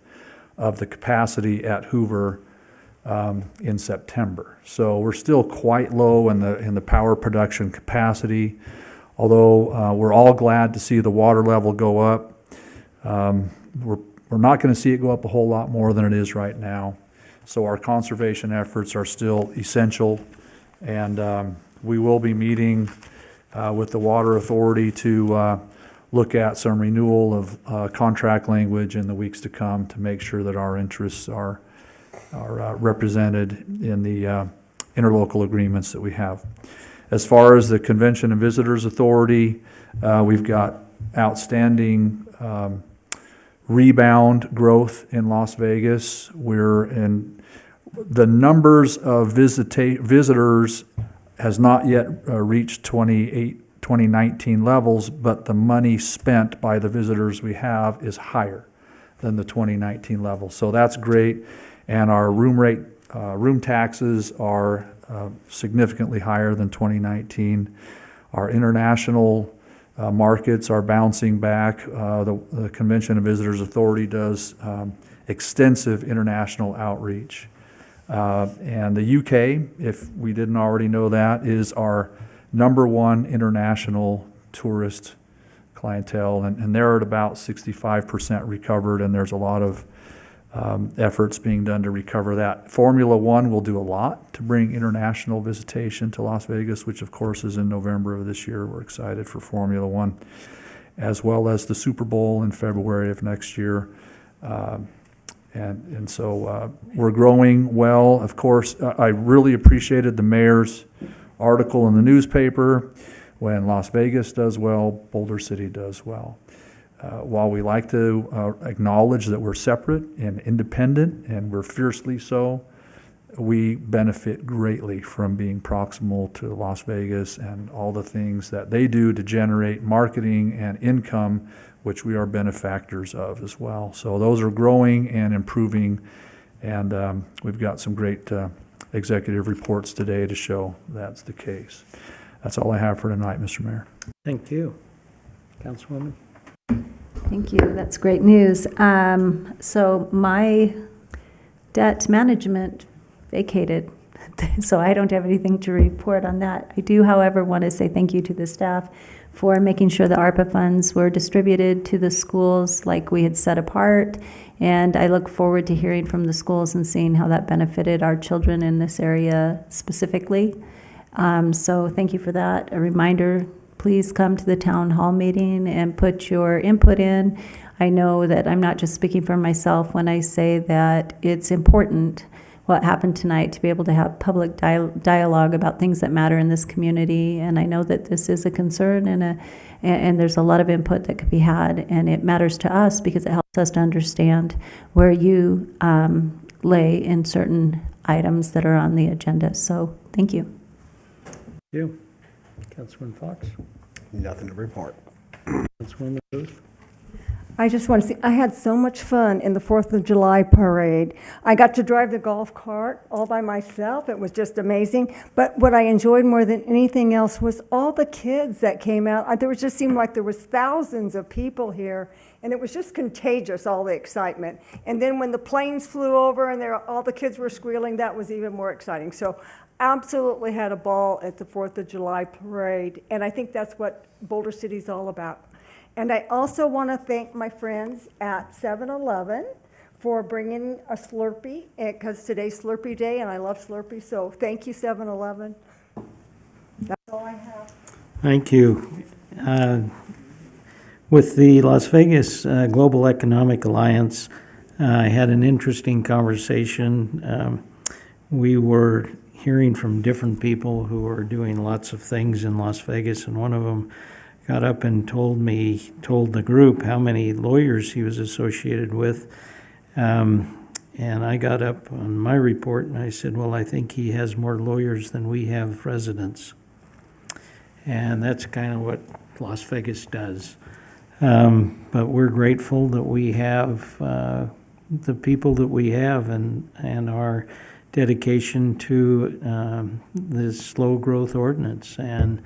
of the capacity at Hoover in September. So we're still quite low in the power production capacity, although we're all glad to see the water level go up. We're not going to see it go up a whole lot more than it is right now. So our conservation efforts are still essential, and we will be meeting with the Water Authority to look at some renewal of contract language in the weeks to come to make sure that our interests are represented in the interlocal agreements that we have. As far as the Convention and Visitors Authority, we've got outstanding rebound growth in Las Vegas. The numbers of visitors has not yet reached 2019 levels, but the money spent by the visitors we have is higher than the 2019 level. So that's great. And our room taxes are significantly higher than 2019. Our international markets are bouncing back. The Convention and Visitors Authority does extensive international outreach. And the UK, if we didn't already know that, is our #1 international tourist clientele, and they're at about 65% recovered, and there's a lot of efforts being done to recover that. Formula One will do a lot to bring international visitation to Las Vegas, which of course is in November of this year. We're excited for Formula One, as well as the Super Bowl in February of next year. And so we're growing well. Of course, I really appreciated the mayor's article in the newspaper. When Las Vegas does well, Boulder City does well. While we like to acknowledge that we're separate and independent, and we're fiercely so, we benefit greatly from being proximal to Las Vegas and all the things that they do to generate marketing and income, which we are benefactors of as well. So those are growing and improving, and we've got some great executive reports today to show that's the case. That's all I have for tonight, Mr. Mayor. Thank you. Councilwoman? Thank you. That's great news. So my debt management vacated, so I don't have anything to report on that. I do, however, want to say thank you to the staff for making sure the ARPA funds were distributed to the schools like we had set apart. And I look forward to hearing from the schools and seeing how that benefited our children in this area specifically. So thank you for that. A reminder, please come to the town hall meeting and put your input in. I know that I'm not just speaking for myself when I say that it's important what happened tonight to be able to have public dialogue about things that matter in this community. And I know that this is a concern, and there's a lot of input that could be had, and it matters to us because it helps us to understand where you lay in certain items that are on the agenda. So thank you. Thank you. Councilman Fox? Nothing to report. Councilwoman Booth? I just want to say, I had so much fun in the 4th of July parade. I got to drive the golf cart all by myself. It was just amazing. But what I enjoyed more than anything else was all the kids that came out. There was just seemed like there was thousands of people here, and it was just contagious, all the excitement. And then when the planes flew over and all the kids were squealing, that was even more exciting. So absolutely had a ball at the 4th of July parade, and I think that's what Boulder City's all about. And I also want to thank my friends at 7-Eleven for bringing a Slurpee, because today's Slurpee Day, and I love Slurpee, so thank you, 7-Eleven. That's all I have. Thank you. With the Las Vegas Global Economic Alliance, I had an interesting conversation. We were hearing from different people who are doing lots of things in Las Vegas, and one of them got up and told the group how many lawyers he was associated with. And I got up on my report and I said, well, I think he has more lawyers than we have residents. And that's kind of what Las Vegas does. But we're grateful that we have the people that we have, and our dedication to this slow growth ordinance. And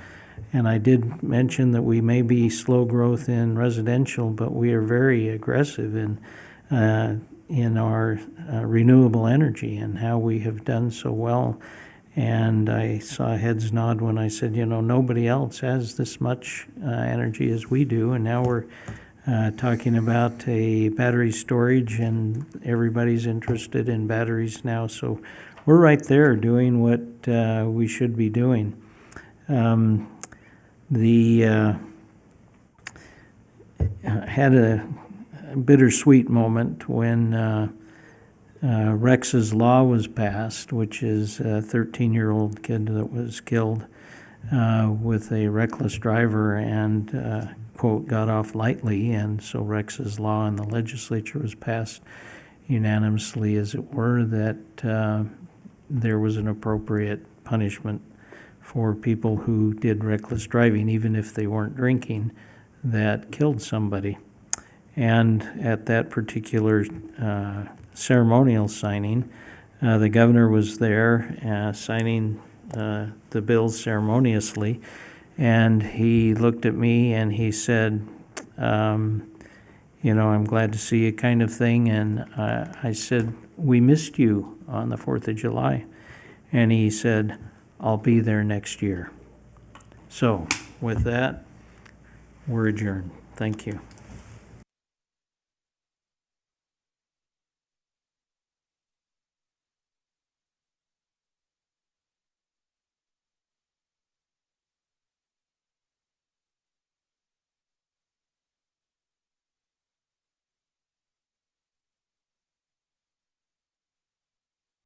I did mention that we may be slow growth in residential, but we are very aggressive in our renewable energy and how we have done so well. And I saw heads nod when I said, nobody else has this much energy as we do. And now we're talking about a battery storage, and everybody's interested in batteries now. So we're right there doing what we should be doing. Had a bittersweet moment when Rex's Law was passed, which is a 13-year-old kid that was killed with a reckless driver and, quote, got off lightly. And so Rex's Law in the legislature was passed unanimously, as it were, that there was an appropriate punishment for people who did reckless driving, even if they weren't drinking, that killed somebody. And at that particular ceremonial signing, the governor was there signing the bills ceremoniously, and he looked at me and he said, you know, I'm glad to see you, kind of thing. And I said, we missed you on the 4th of July. And he said, I'll be there next year. So with that, we're adjourned. Thank you.